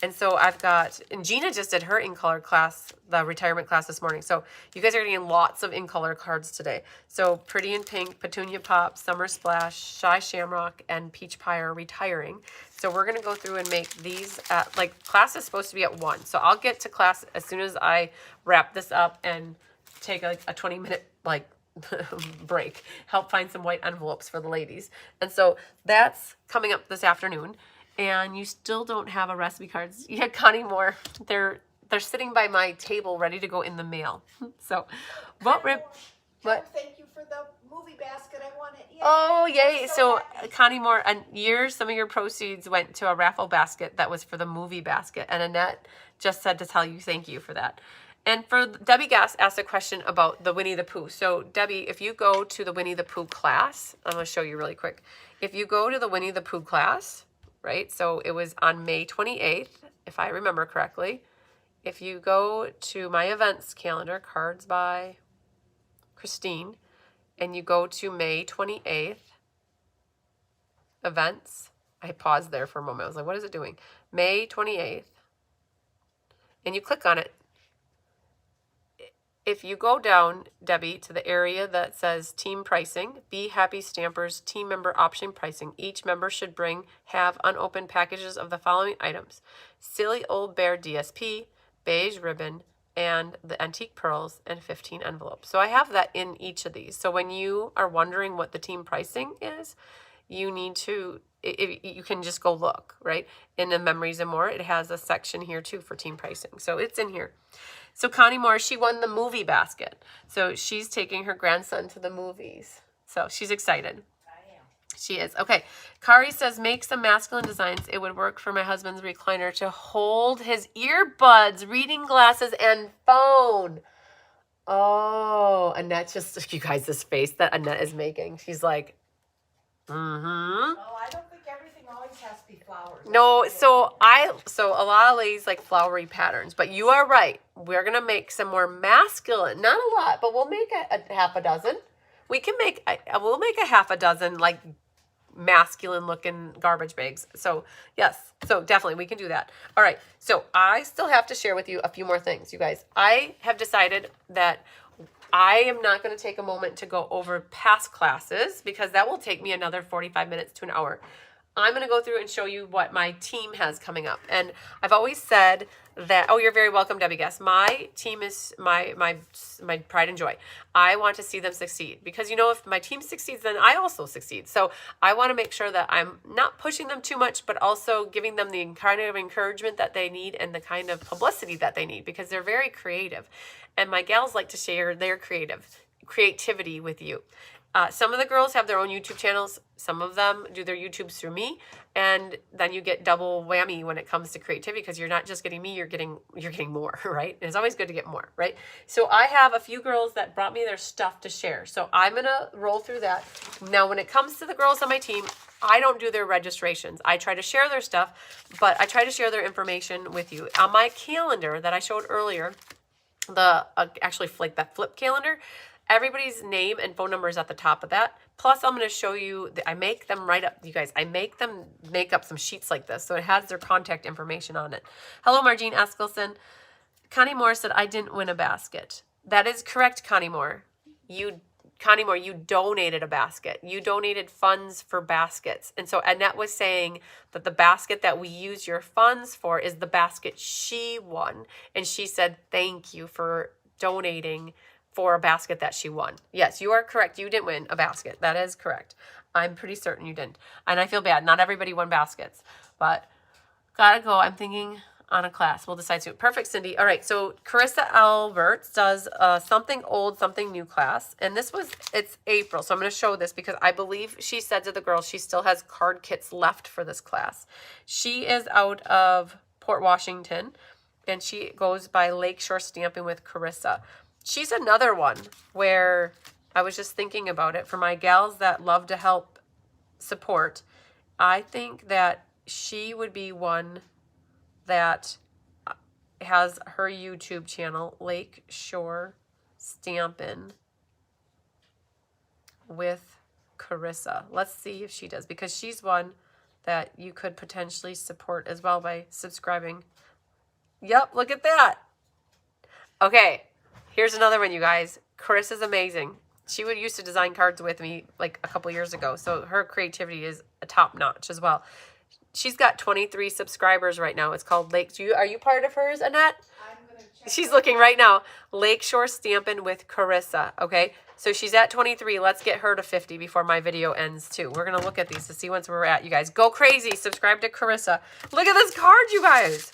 And so I've got, and Gina just did her In Color class, the retirement class this morning. So you guys are getting lots of In Color cards today. So Pretty in Pink, Petunia Pop, Summer Splash, Shy Shamrock, and Peach Pie are retiring. So we're going to go through and make these, like class is supposed to be at 1. So I'll get to class as soon as I wrap this up and take a 20-minute like break, help find some white envelopes for the ladies. And so that's coming up this afternoon. And you still don't have a recipe cards. Yeah, Connie Moore, they're sitting by my table ready to go in the mail. So what thank you for the movie basket. I want it. Yay. Oh, yay. So happy. Connie Moore, and some of your proceeds went to a raffle basket that was for the movie basket. And Annette just said to tell you thank you for that. And for Debbie Gass asked a question about the Winnie the Pooh. So Debbie, if you go to the Winnie the Pooh class, I'm going to show you really quick. If you go to the Winnie the Pooh class, right? So it was on May 28th, if I remember correctly. If you go to my events calendar, cards by Christine, and you go to May 28th, events, I paused there for a moment. I was like, what is it doing? May 28th, and you click on it. If you go down, Debbie, to the area that says team pricing, Be Happy Stampers team member option pricing, each member should have unopened packages of the following items: Silly Old Bear DSP, beige ribbon, and the antique pearls, and 15 envelopes. So I have that in each of these. So when you are wondering what the team pricing is, you need to, you can just go look, right? In the Memories and More, it has a section here too for team pricing. So it's in here. So Connie Moore, she won the movie basket. So she's taking her grandson to the movies. So she's excited. I am. She is. Okay. Kari says, make some masculine designs. It would work for my husband's recliner to hold his earbuds, reading glasses, and phone. Oh, Annette just, you guys, this face that Annette is making. She's like, Mm-hmm. Oh, I don't think everything always has to be flowers. No, so a lot of ladies like flowery patterns, but you are right. We're gonna make some more masculine, not a lot, but we'll make a half a dozen. We'll make a half a dozen like masculine looking garbage bags. So yes, so definitely we can do that. All right, so I still have to share with you a few more things, you guys. I have decided that I am not going to take a moment to go over past classes because that will take me another 45 minutes to an hour. I'm going to go through and show you what my team has coming up. And I've always said that, oh, you're very welcome, Debbie Guest. My team is my pride and joy. I want to see them succeed because, you know, if my team succeeds, then I also succeed. So I want to make sure that I'm not pushing them too much, but also giving them the kind of encouragement that they need and the kind of publicity that they need because they're very creative. And my gals like to share their creativity with you. Some of the girls have their own YouTube channels. Some of them do their YouTubes through me. And then you get double whammy when it comes to creativity because you're not just getting me, you're getting more, right? It's always good to get more, right? So I have a few girls that brought me their stuff to share. So I'm going to roll through that. Now, when it comes to the girls on my team, I don't do their registrations. I try to share their stuff, but I try to share their information with you. On my calendar that I showed earlier, actually like that flip calendar, everybody's name and phone number is at the top of that. Plus, I'm going to show you, I make them write up, you guys, I make them make up some sheets like this. So it has their contact information on it. Hello, Margene Eskelson. Connie Moore said, I didn't win a basket. That is correct, Connie Moore. Connie Moore, you donated a basket. You donated funds for baskets. And so Annette was saying that the basket that we use your funds for is the basket she won. And she said, thank you for donating for a basket that she won. Yes, you are correct. You didn't win a basket. That is correct. I'm pretty certain you didn't. And I feel bad. Not everybody won baskets. But gotta go. I'm thinking on a class. We'll decide soon. Perfect, Cindy. All right, so Carissa Alberts does something old, something new class. And it's April. So I'm going to show this because I believe she said to the girls she still has card kits left for this class. She is out of Port Washington, and she goes by Lakeshore Stampin' with Carissa. She's another one where I was just thinking about it. For my gals that love to help support, I think that she would be one that has her YouTube channel, Lakeshore Stampin' with Carissa. Let's see if she does, because she's one that you could potentially support as well by subscribing. Yep, look at that. Okay, here's another one, you guys. Carissa's amazing. She used to design cards with me like a couple years ago, so her creativity is a top notch as well. She's got 23 subscribers right now. It's called Are you part of hers, Annette? I'm gonna check. She's looking right now. Lakeshore Stampin' with Carissa. Okay, so she's at 23. Let's get her to 50 before my video ends too. We're gonna look at these to see once we're at. You guys, go crazy. Subscribe to Carissa. Look at this card, you guys.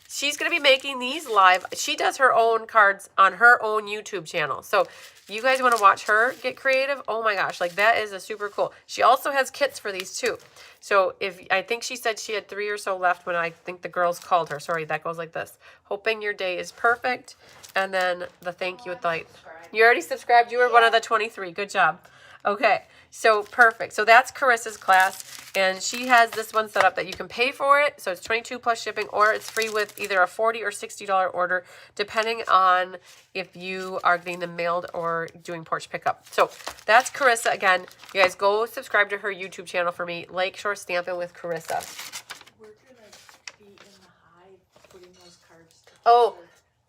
She's going to be making these live. She does her own cards on her own YouTube channel. So you guys want to watch her get creative? Oh my gosh, like that is a super cool. She also has kits for these too. So I think she said she had 3 or so left when I think the girls called her. Sorry, that goes like this. Hoping your day is perfect. And then the thank you with the light. You already subscribed? You were one of the 23. Good job. Okay, so perfect. So that's Carissa's class, and she has this one set up that you can pay for it. So it's $22 plus shipping, or it's free with either a $40 or $60 order, depending on if you are getting them mailed or doing porch pickup. So that's Carissa. Again, you guys go subscribe to her YouTube channel for me, Lakeshore Stampin' with Carissa. We're gonna be in the hive putting those cards together. Oh.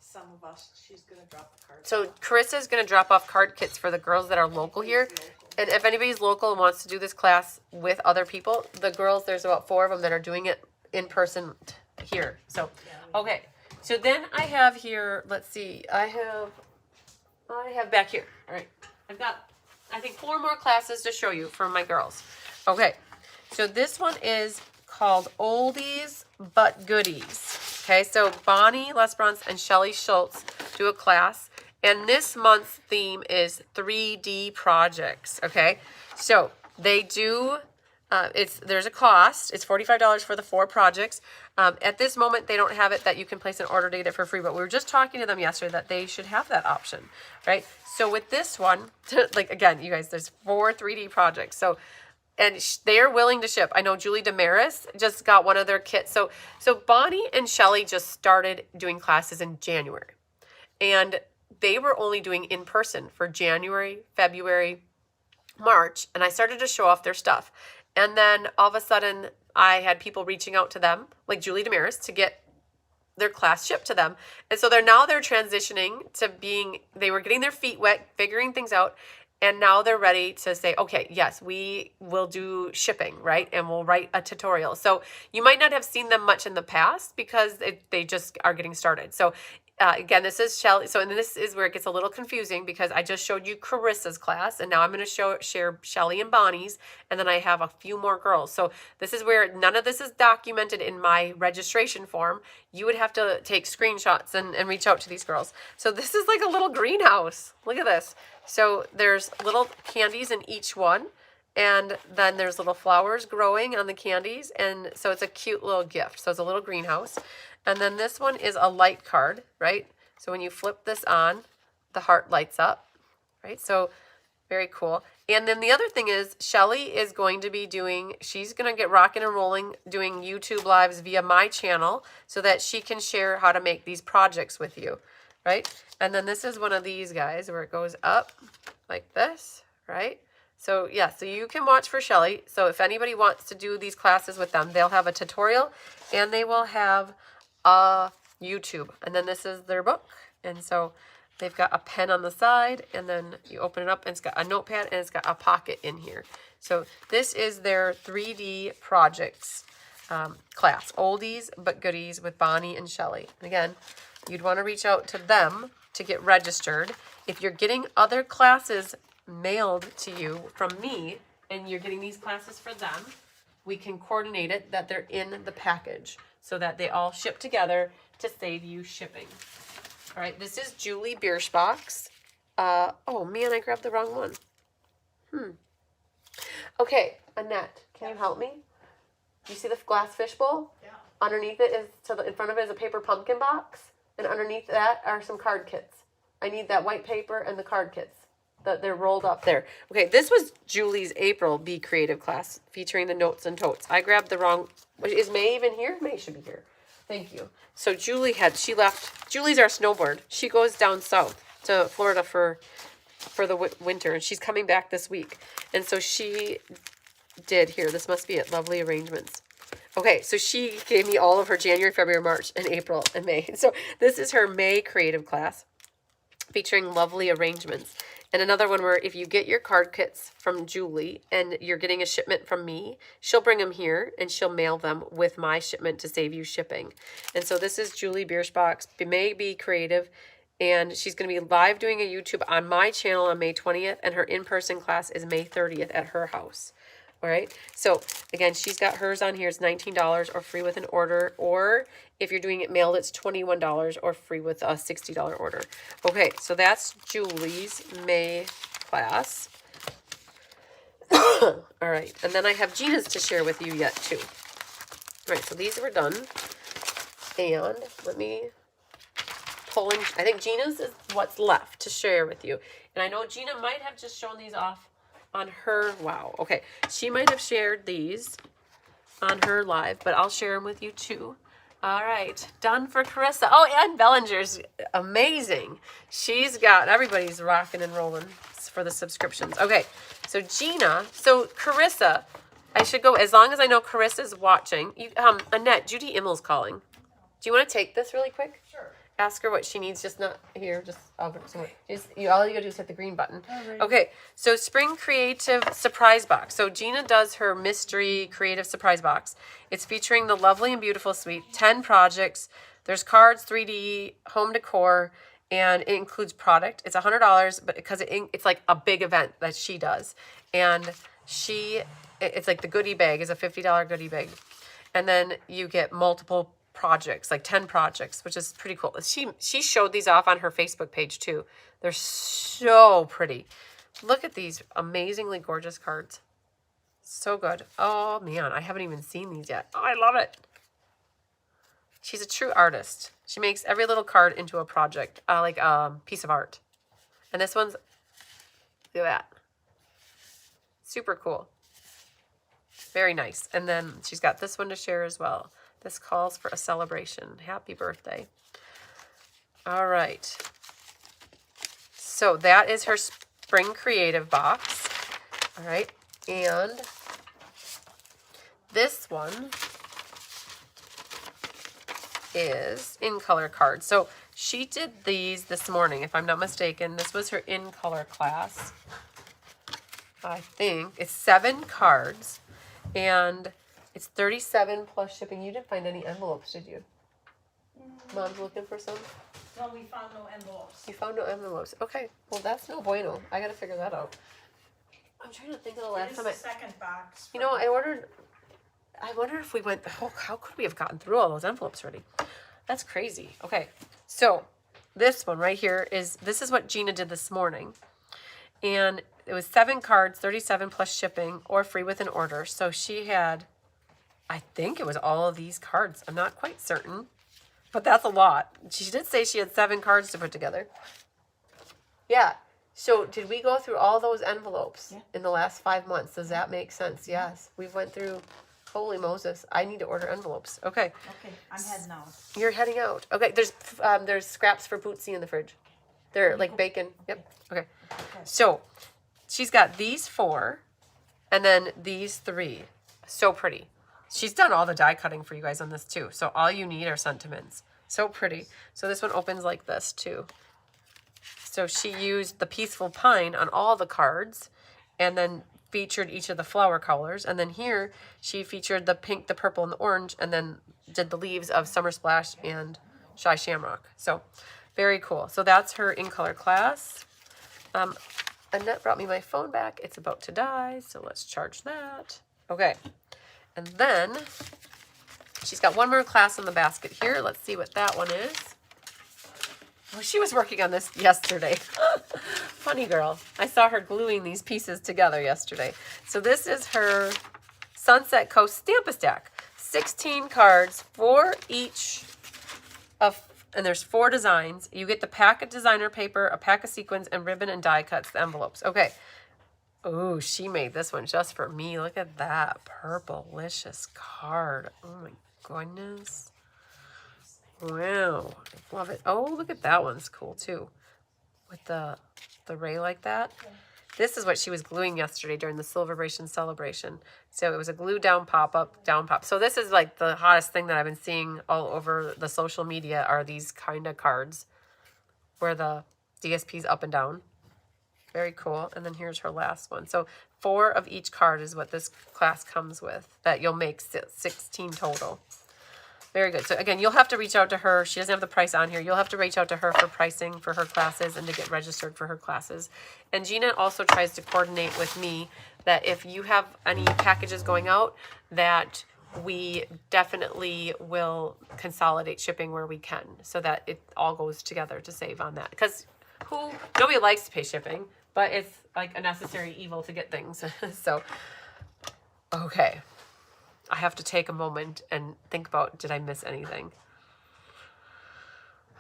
Some of us, she's gonna drop the cards. So Carissa is going to drop off card kits for the girls that are local here. And if anybody's local and wants to do this class with other people, the girls, there's about 4 of them that are doing it in person here. So, okay. So then I have here, let's see, I have back here. All right. I've got, I think, 4 more classes to show you for my girls. Okay. So this one is called Oldies But Goodies. Okay. So Bonnie Lesbrunce and Shelly Schultz do a class. And this month's theme is 3D projects, okay? So they do, there's a cost. It's $45 for the 4 projects. At this moment, they don't have it that you can place an order to get it for free, but we were just talking to them yesterday that they should have that option, right? So with this one, like again, you guys, there's 4 3D projects. So and they are willing to ship. I know Julie Damaris just got one of their kits. So Bonnie and Shelly just started doing classes in January. And they were only doing in person for January, February, March, and I started to show off their stuff. And then all of a sudden, I had people reaching out to them, like Julie Damaris, to get their class shipped to them. And so they're transitioning to they were getting their feet wet, figuring things out. And now they're ready to say, okay, yes, we will do shipping, right? And we'll write a tutorial. So you might not have seen them much in the past because they just are getting started. So again, this is Shelly. So, and this is where it gets a little confusing because I just showed you Carissa's class, and now I'm going to share Shelly and Bonnie's, and then I have a few more girls. So this is where none of this is documented in my registration form. You would have to take screenshots and reach out to these girls. So this is like a little greenhouse. Look at this. So there's little candies in each one, and then there's little flowers growing on the candies, and so it's a cute little gift. So it's a little greenhouse. And then this one is a light card, right? So when you flip this on, the heart lights up, right? So very cool. And then the other thing is Shelly is going to be she's going to get rocking and rolling doing YouTube lives via my channel so that she can share how to make these projects with you, right? And then this is one of these guys where it goes up like this, right? So yeah, so you can watch for Shelly. So if anybody wants to do these classes with them, they'll have a tutorial and they will have YouTube, and then this is their book, and so they've got a pen on the side, and then you open it up and it's got a notepad and it's got a pocket in here. So this is their 3D projects class, oldies but goodies with Bonnie and Shelly. And again, you'd want to reach out to them to get registered. If you're getting other classes mailed to you from me and you're getting these classes for them, we can coordinate it that they're in the package so that they all ship together to save you shipping. All right, this is Julie Bierschbach's. Oh man, I grabbed the wrong one. Okay, Annette, can you help me? You see the glass fishbowl? Yeah. Underneath it is, in front of it is a paper pumpkin box, and underneath that are some card kits. I need that white paper and the card kits. They're rolled up there. Okay, this was Julie's April Be Creative class featuring the notes and totes. I grabbed the wrong. Is May even here? May should be here. Thank you. So Julie left. Julie's our snowboard. She goes down south to Florida for the winter, and she's coming back this week. And so she did here. This must be it. Lovely arrangements. Okay, so she gave me all of her January, February, March, and April, and May. So this is her May creative class featuring lovely arrangements. And another one where if you get your card kits from Julie and you're getting a shipment from me, she'll bring them here and she'll mail them with my shipment to save you shipping. And so this is Julie Bierschbach's May Be Creative, and she's going to be live doing a YouTube on my channel on May 20th, and her in-person class is May 30th at her house. All right. So again, she's got hers on here. It's $19 or free with an order, or if you're doing it mailed, it's $21 or free with a $60 order. Okay. So that's Julie's May class. All right. And then I have Gina's to share with you yet too. All right. So these were done. And let me pull in. I think Gina's is what's left to share with you. And I know Gina might have just shown these off on her, wow, okay. She might have shared these on her live, but I'll share them with you too. All right, done for Carissa. Oh, and Bellinger's amazing. She's got, everybody's rocking and rolling for the subscriptions. Okay, so Gina, so Carissa, I should go, as long as I know Carissa's watching. Annette, Judy Immel's calling. Do you want to take this really quick? Sure. Ask her what she needs, just not here, just over somewhere. All you gotta do is hit the green button. Alright. Okay, so Spring Creative Surprise Box. So Gina does her mystery creative surprise box. It's featuring the lovely and beautiful suite, 10 projects. There's cards, 3D, home decor, and it includes product. It's $100, but because it's like a big event that she does. And it's like the goodie bag is a $50 goodie bag. And then you get multiple projects, like 10 projects, which is pretty cool. She showed these off on her Facebook page too. They're so pretty. Look at these amazingly gorgeous cards. So good. Oh man, I haven't even seen these yet. Oh, I love it. She's a true artist. She makes every little card into a project, like a piece of art. And this one's, look at that. Super cool. Very nice. And then she's got this one to share as well. This calls for a celebration. Happy birthday. All right. So that is her spring creative box. All right. And this one is in color cards. So she did these this morning, if I'm not mistaken. This was her in color class. I think it's 7 cards and it's 37 plus shipping. You didn't find any envelopes, did you? Mom's looking for some? No, we found no envelopes. You found no envelopes. Okay. Well, that's no bueno. I got to figure that out. I'm trying to think of the last time the second box. You know, I wonder if we went, oh, how could we have gotten through all those envelopes already? That's crazy. Okay. So this one right here this is what Gina did this morning. And it was 7 cards, 37 plus shipping, or free with an order. So she had, I think it was all of these cards. I'm not quite certain, but that's a lot. She did say she had 7 cards to put together. Yeah. So did we go through all those envelopes in the last 5 months? Does that make sense? Yes. We went through, holy Moses, I need to order envelopes. Okay. Okay, I'm heading out. You're heading out. Okay, there's scraps for Bootsy in the fridge. They're like bacon. Yep. Okay. So she's got these 4 and then these 3. So pretty. She's done all the die cutting for you guys on this too. So all you need are sentiments. So pretty. So this one opens like this too. So she used the Peaceful Pine on all the cards and then featured each of the flower colors. And then here she featured the pink, the purple, and the orange, and then did the leaves of Summer Splash and Shy Shamrock. So very cool. So that's her in color class. Annette brought me my phone back. It's about to die, so let's charge that. Okay. And then she's got one more class in the basket here. Let's see what that one is. Oh, she was working on this yesterday. Funny girl. I saw her gluing these pieces together yesterday. So this is her Sunset Coast Stamp-A-Stack. 16 cards, 4 each of, and there's 4 designs. You get the pack of designer paper, a pack of sequins, and ribbon and die cuts, the envelopes. Okay. Oh, she made this one just for me. Look at that purple-licious card. Oh my goodness. Wow, I love it. Oh, look at that one's cool too, with the ray like that. This is what she was gluing yesterday during the sale-a-bration celebration. So it was a glue down pop-up, down pop. So this is like the hottest thing that I've been seeing all over the social media are these kind of cards where the DSP's up and down. Very cool. And then here's her last one. So 4 of each card is what this class comes with, that you'll make 16 total. Very good. So again, you'll have to reach out to her. She doesn't have the price on here. You'll have to reach out to her for pricing for her classes and to get registered for her classes. And Gina also tries to coordinate with me that if you have any packages going out, that we definitely will consolidate shipping where we can so that it all goes together to save on that. Because nobody likes to pay shipping, but it's like a necessary evil to get things. So, okay. I have to take a moment and think about, did I miss anything?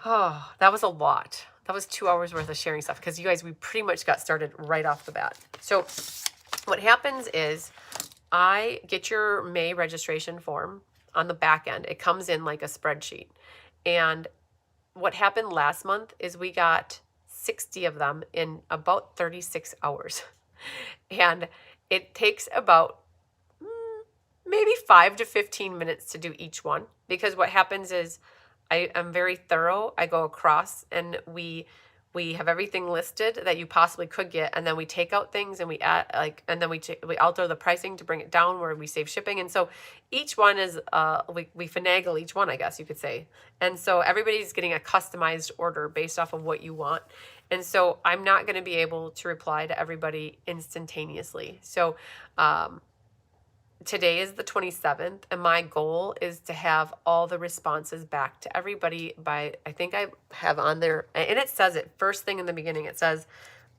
Oh, that was a lot. That was 2 hours worth of sharing stuff because you guys, we pretty much got started right off the bat. So what happens is I get your May registration form on the back end. It comes in like a spreadsheet. And what happened last month is we got 60 of them in about 36 hours. And it takes about maybe 5 to 15 minutes to do each one, because what happens is I am very thorough. I go across and we have everything listed that you possibly could get, and then we take out things and we add and then we alter the pricing to bring it down where we save shipping. And so each one is we finagle each one, I guess you could say. And so everybody's getting a customized order based off of what you want. And so I'm not going to be able to reply to everybody instantaneously. So today is the 27th, and my goal is to have all the responses back to everybody by, I think I have on there, and it says it first thing in the beginning, it says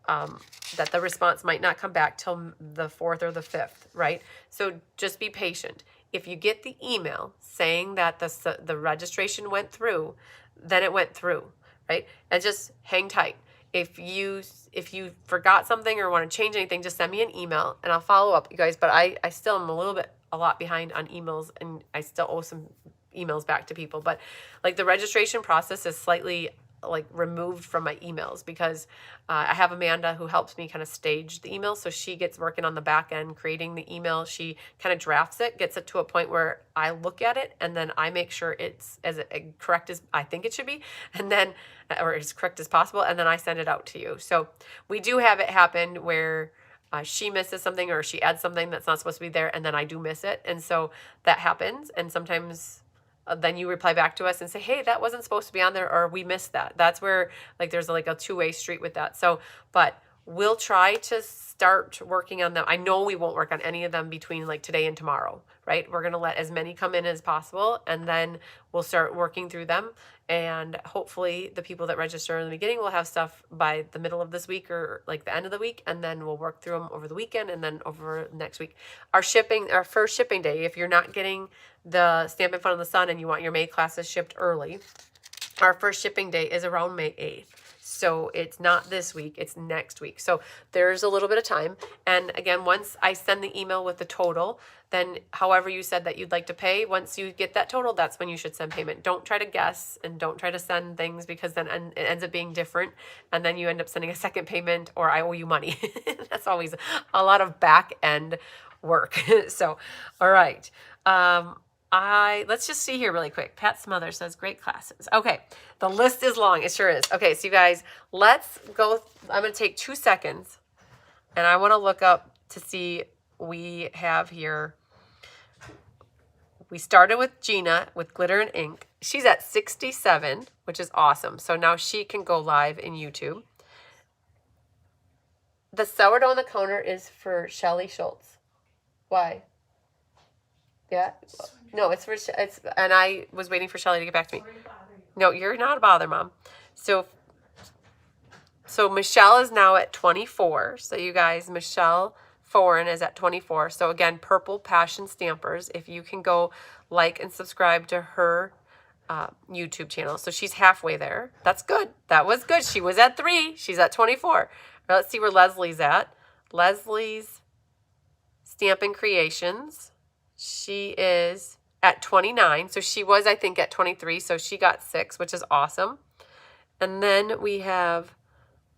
that the response might not come back till the 4th or the 5th, right? So just be patient. If you get the email saying that the registration went through, then it went through, right? And just hang tight. if you forgot something or want to change anything, just send me an email and I'll follow up, you guys. But I still am a lot behind on emails, and I still owe some emails back to people. But like the registration process is slightly like removed from my emails because I have Amanda who helps me kind of stage the email. So she gets working on the back end, creating the email. She kind of drafts it, gets it to a point where I look at it, and then I make sure it's as correct as I think it should be, and then, or as correct as possible, and then I send it out to you. So we do have it happen where she misses something or she adds something that's not supposed to be there, and then I do miss it. And so that happens. And sometimes then you reply back to us and say, hey, that wasn't supposed to be on there, or we missed that. That's where like there's like a two-way street with that. So, but we'll try to start working on them. I know we won't work on any of them between like today and tomorrow, right? We're going to let as many come in as possible, and then we'll start working through them. And hopefully the people that register in the beginning will have stuff by the middle of this week or like the end of the week, and then we'll work through them over the weekend and then over next week. Our first shipping day, if you're not getting the Stampin' Fun in the Sun and you want your May classes shipped early, our first shipping day is around May 8th. So it's not this week, it's next week. So there's a little bit of time. And again, once I send the email with the total, then however you said that you'd like to pay, once you get that total, that's when you should send payment. Don't try to guess and don't try to send things, because then it ends up being different. And then you end up sending a second payment, or I owe you money. That's always a lot of back end work. So, all right. Let's just see here really quick. Pat Smother says, great classes. Okay. The list is long. It sure is. Okay. So you guys, let's go. I'm going to take 2 seconds and I want to look up to see we have here. We started with Gina with Glitter and Ink. She's at 67, which is awesome. So now she can go live in YouTube. The sourdough on the counter is for Shelly Schultz. Why? Yeah. No, it's and I was waiting for Shelly to get back to me. No, you're not a bother, Mom. So Michelle is now at 24. So you guys, Michelle Foreign is at 24. So again, Purple Passion Stampers, if you can go like and subscribe to her YouTube channel. So she's halfway there. That's good. That was good. She was at 3. She's at 24. Now let's see where Leslie's at. Leslie's Stampin' Creations. She is at 29. So she was, I think, at 23. So she got 6, which is awesome. And then we have,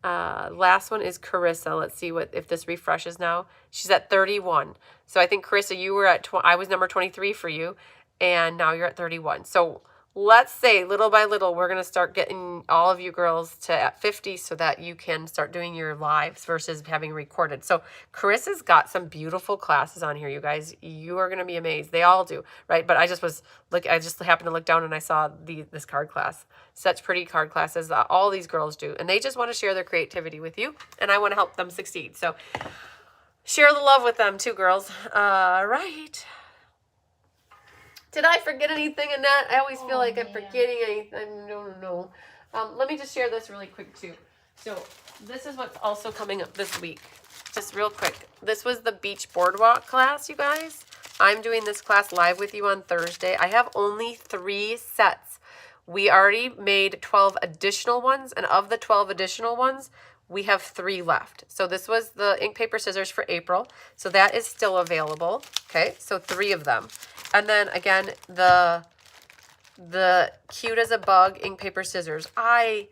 last one is Carissa. Let's see if this refreshes now. She's at 31. So I think, Carissa, you were at, I was number 23 for you. And now you're at 31. So let's say little by little, we're going to start getting all of you girls to at 50 so that you can start doing your lives versus having recorded. So Carissa's got some beautiful classes on here, you guys. You are going to be amazed. They all do, right? But I just happened to look down and I saw this card class. Such pretty card classes. All these girls do. And they just want to share their creativity with you. And I want to help them succeed. So share the love with them too, girls. Right. Did I forget anything, Annette? I always feel like I'm forgetting anything. No. Let me just share this really quick, too. So this is what's also coming up this week. Just real quick. This was the Beach Boardwalk class, you guys. I'm doing this class live with you on Thursday. I have only 3 sets. We already made 12 additional ones, and of the 12 additional ones, we have 3 left. So this was the ink, paper, scissors for April. So that is still available. Okay, so 3 of them. And then again, the Cute as a Bug ink, paper, scissors. I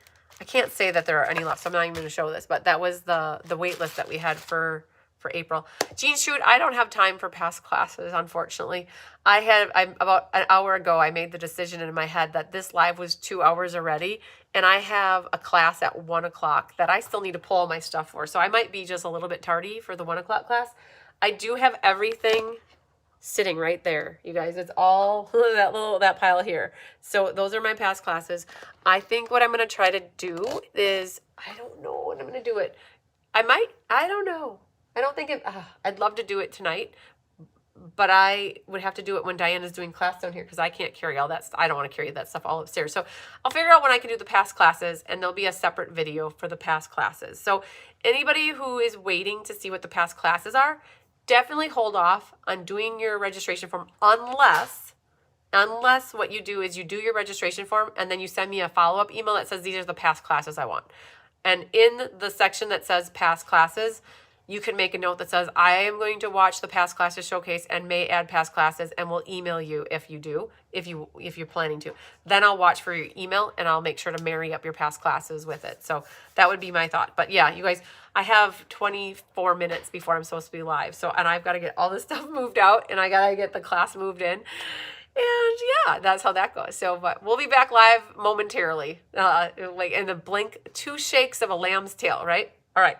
can't say that there are any left, so I'm not even going to show this, but that was the wait list that we had for April. Jean Shoot, I don't have time for past classes, unfortunately. About an hour ago, I made the decision in my head that this live was 2 hours already, and I have a class at 1 o'clock that I still need to pull all my stuff for. So I might be just a little bit tardy for the 1 o'clock class. I do have everything sitting right there, you guys. It's all that pile here. So those are my past classes. I think what I'm going to try to do is, I don't know when I'm going to do it. I don't know. I don't think I'd love to do it tonight, but I would have to do it when Diana's doing class down here because I can't carry all that stuff. I don't want to carry that stuff all upstairs. So I'll figure out when I can do the past classes, and there'll be a separate video for the past classes. So anybody who is waiting to see what the past classes are, definitely hold off on doing your registration form unless what you do is you do your registration form and then you send me a follow-up email that says these are the past classes I want. And in the section that says past classes, you can make a note that says, I am going to watch the past classes showcase and may add past classes, and we'll email you if you do, if you're planning to. Then I'll watch for your email and I'll make sure to marry up your past classes with it. So that would be my thought. But yeah, you guys, I have 24 minutes before I'm supposed to be live. So, and I've got to get all this stuff moved out and I got to get the class moved in. And yeah, that's how that goes. So, but we'll be back live momentarily, like in the blink, 2 shakes of a lamb's tail, right? All right.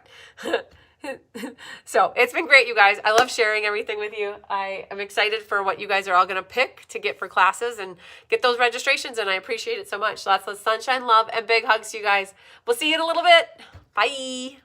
So it's been great, you guys. I love sharing everything with you. I am excited for what you guys are all going to pick to get for classes and get those registrations. And I appreciate it so much. Lots of sunshine, love, and big hugs to you guys. We'll see you in a little bit. Bye.